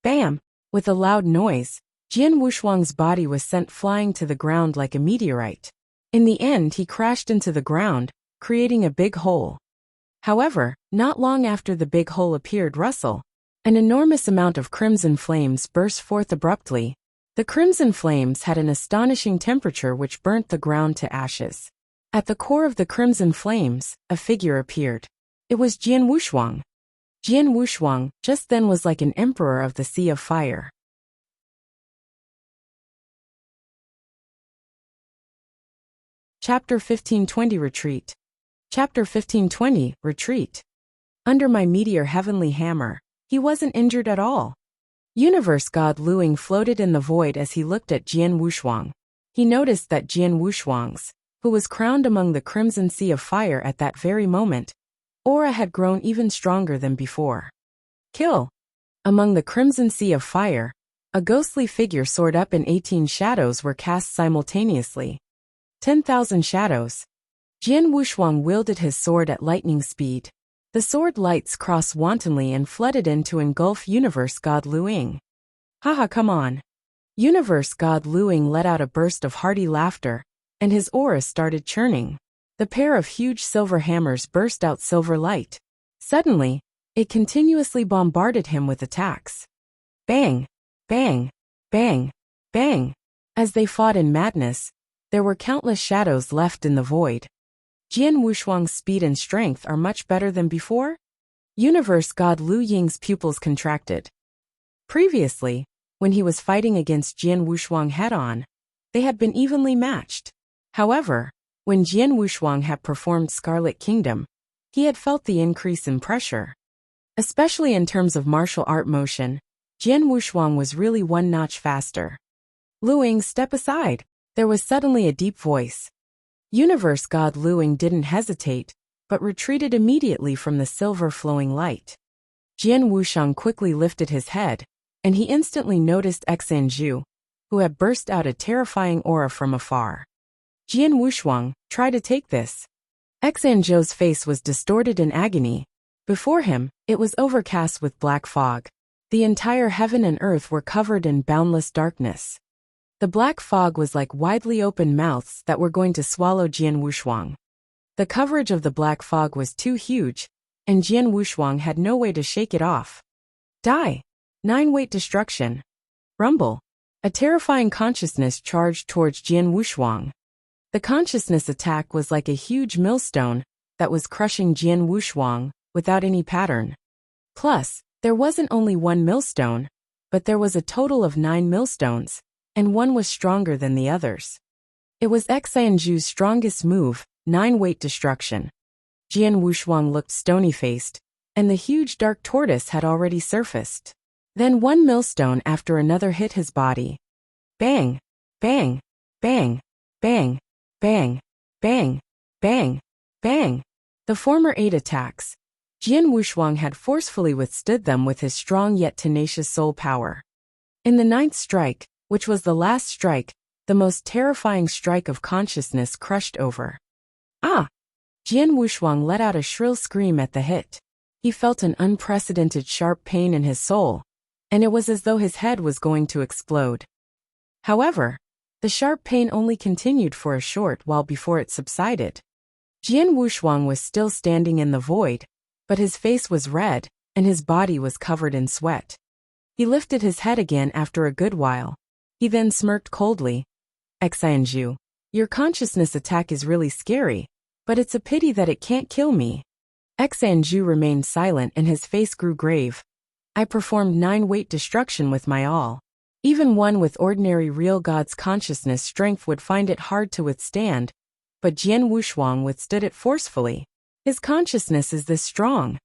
Speaker 1: Bam! With a loud noise, Jian Wushuang's body was sent flying to the ground like a meteorite. In the end, he crashed into the ground, creating a big hole. However, not long after the big hole appeared, an enormous amount of crimson flames burst forth abruptly. The crimson flames had an astonishing temperature which burnt the ground to ashes. At the core of the crimson flames, a figure appeared. It was Jian Wushuang. Jian Wushuang just then was like an emperor of the Sea of Fire. Chapter 1520 Retreat. Chapter 1520 Retreat. Under my meteor heavenly hammer, he wasn't injured at all. Universe god Lu Ying floated in the void as he looked at Jian Wushuang. He noticed that Jian Wushuang's, who was crowned among the Crimson Sea of Fire at that very moment, aura had grown even stronger than before. Kill! Among the Crimson Sea of Fire, a ghostly figure soared up and 18 shadows were cast simultaneously. 10,000 shadows. Jian Wushuang wielded his sword at lightning speed. The sword lights crossed wantonly and flooded in to engulf universe god Lu Ying. Haha, come on. Universe god Lu Ying let out a burst of hearty laughter, and his aura started churning. The pair of huge silver hammers burst out silver light. Suddenly, it continuously bombarded him with attacks. Bang! Bang! Bang! Bang! As they fought in madness, there were countless shadows left in the void. Jian Wushuang's speed and strength are much better than before? Universe god Lu Ying's pupils contracted. Previously, when he was fighting against Jian Wushuang head-on, they had been evenly matched. However, when Jian Wushuang had performed Scarlet Kingdom, he had felt the increase in pressure. Especially in terms of martial art motion, Jian Wushuang was really one notch faster. Lu Ying, step aside. There was suddenly a deep voice. Universe God Luing didn't hesitate, but retreated immediately from the silver flowing light. Jian Wuxiang quickly lifted his head, and he instantly noticed Xanju, who had burst out a terrifying aura from afar. Jian Wuxiang, try to take this. Xanju's face was distorted in agony. Before him, it was overcast with black fog. The entire heaven and earth were covered in boundless darkness. The black fog was like widely open mouths that were going to swallow Jian Wuxiang. The coverage of the black fog was too huge, and Jian Wuxiang had no way to shake it off. Die! 9-weight destruction. Rumble. A terrifying consciousness charged towards Jian Wuxiang. The consciousness attack was like a huge millstone that was crushing Jian Wuxiang without any pattern. Plus, there wasn't only one millstone, but there was a total of 9 millstones, and one was stronger than the others. It was Xanju's strongest move, 9-weight destruction. Jian Wuxiang looked stony-faced, and the huge dark tortoise had already surfaced. Then one millstone after another hit his body. Bang! Bang! Bang! Bang! Bang! Bang! Bang! Bang! The former 8 attacks, Jian Wuxiang had forcefully withstood them with his strong yet tenacious soul power. In the 9th strike, which was the last strike, the most terrifying strike of consciousness crushed over. Ah! Jian Wuxiang let out a shrill scream at the hit. He felt an unprecedented sharp pain in his soul, and it was as though his head was going to explode. However, the sharp pain only continued for a short while before it subsided. Jian Wuxiang was still standing in the void, but his face was red, and his body was covered in sweat. He lifted his head again after a good while. He then smirked coldly. Xanju, your consciousness attack is really scary, but it's a pity that it can't kill me. Xanju remained silent and his face grew grave. I performed 9-weight destruction with my all. Even one with ordinary real God's consciousness strength would find it hard to withstand, but Jian Wuxiang withstood it forcefully. His consciousness is this strong.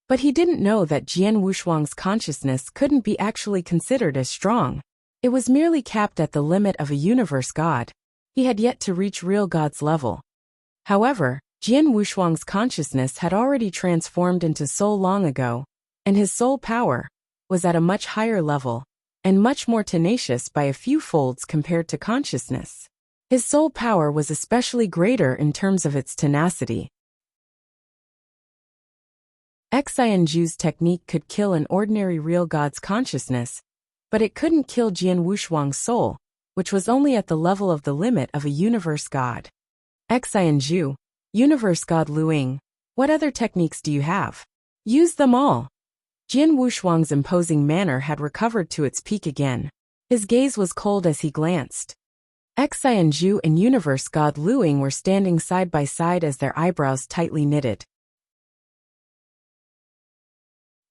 Speaker 1: But he didn't know that Jian Wuxiang's consciousness couldn't be actually considered as strong. It was merely capped at the limit of a universe God. He had yet to reach real God's level. However, Jian Wuxiang's consciousness had already transformed into soul long ago, and his soul power was at a much higher level, and much more tenacious by a few folds compared to consciousness. His soul power was especially greater in terms of its tenacity. Xanju's technique could kill an ordinary real God's consciousness, but it couldn't kill Jian Wuxiang's soul, which was only at the level of the limit of a universe God. Xanju, universe God Luing, what other techniques do you have? Use them all. Jian Wuxiang's imposing manner had recovered to its peak again. His gaze was cold as he glanced. Xanju and universe God Luing were standing side by side as their eyebrows tightly knitted.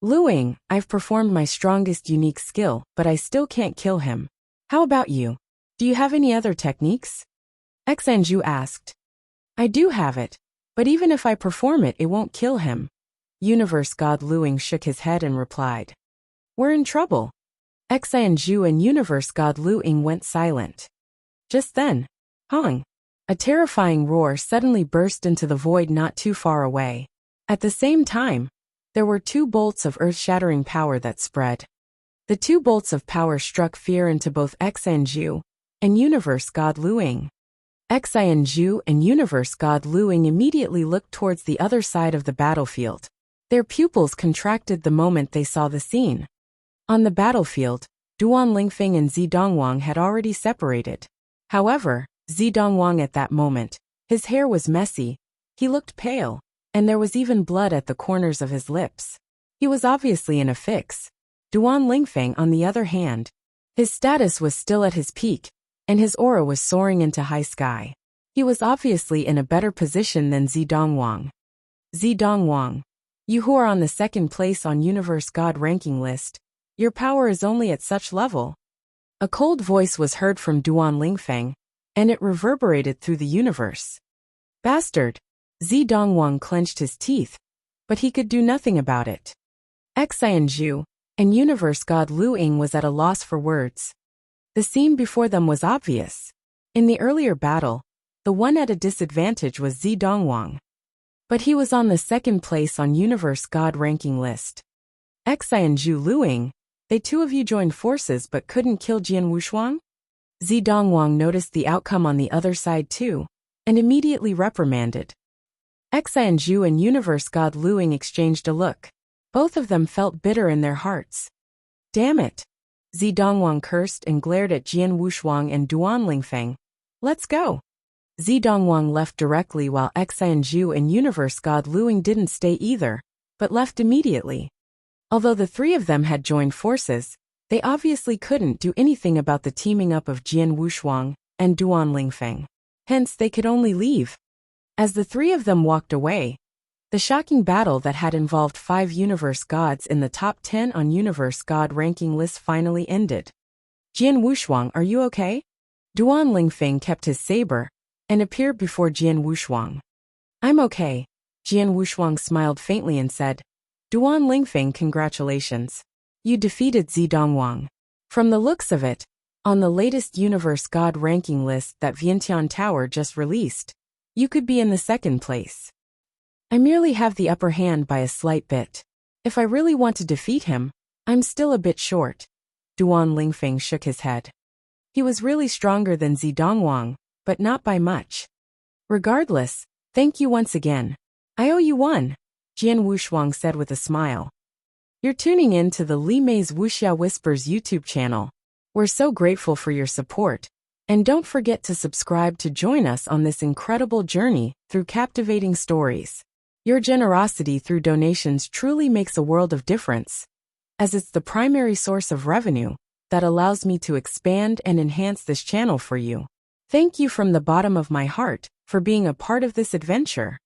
Speaker 1: Luing, I've performed my strongest unique skill, but I still can't kill him. How about you? Do you have any other techniques? Xanju asked. I do have it, but even if I perform it, it won't kill him. Universe God Luing shook his head and replied. We're in trouble. Xanju and Universe God Luing went silent. Just then, Hong! A terrifying roar suddenly burst into the void not too far away. At the same time, there were 2 bolts of earth-shattering power that spread. The 2 bolts of power struck fear into both Xanju and Universe God Luing. Xanju and Universe God Luing immediately looked towards the other side of the battlefield. Their pupils contracted the moment they saw the scene. On the battlefield, Duan Lingfeng and Zidongwang had already separated. However, Zidongwang at that moment, his hair was messy, he looked pale, and there was even blood at the corners of his lips. He was obviously in a fix. Duan Lingfeng, on the other hand, his status was still at his peak, and his aura was soaring into high sky. He was obviously in a better position than Zidongwang. Zidongwang, you who are on the 2nd place on Universe God ranking list, your power is only at such level. A cold voice was heard from Duan Lingfeng, and it reverberated through the universe. Bastard! Zidongwang clenched his teeth, but he could do nothing about it. Xanju and Universe God Luing was at a loss for words. The scene before them was obvious. In the earlier battle, The one at a disadvantage was Zidongwang. But he was on the second place on Universe God ranking list. Xi and Zhu Luing, they two of you joined forces but couldn't kill Jian Wushuang? Zidongwang noticed the outcome on the other side too, and immediately reprimanded. Xi and Zhu and Universe God Luing exchanged a look. Both of them felt bitter in their hearts. Damn it! Zidongwang cursed and glared at Jian Wushuang and Duan Lingfeng. Let's go! Zidongwang left directly while Xi and Zhu and Universe God Luing didn't stay either, but left immediately. Although the three of them had joined forces, they obviously couldn't do anything about the teaming up of Jian Wushuang and Duan Lingfeng. Hence they could only leave. As the three of them walked away, the shocking battle that had involved 5 Universe Gods in the top 10 on Universe God ranking list finally ended. Jian Wushuang, are you okay? Duan Lingfeng kept his saber and appeared before Jian Wushuang. I'm okay. Jian Wushuang smiled faintly and said, Duan Lingfeng, congratulations. You defeated Zidongwang. From the looks of it, on the latest Universe God ranking list that Vientiane Tower just released, you could be in the second place. I merely have the upper hand by a slight bit. If I really want to defeat him, I'm still a bit short. Duan Lingfeng shook his head. He was really stronger than Zidongwang, but not by much. Regardless, thank you once again. I owe you one, Jian Wushuang said with a smile. You're tuning in to the Li Mei's Wuxia Whispers YouTube channel. We're so grateful for your support. And don't forget to subscribe to join us on this incredible journey through captivating stories. Your generosity through donations truly makes a world of difference, as it's the primary source of revenue that allows me to expand and enhance this channel for you. Thank you from the bottom of my heart for being a part of this adventure.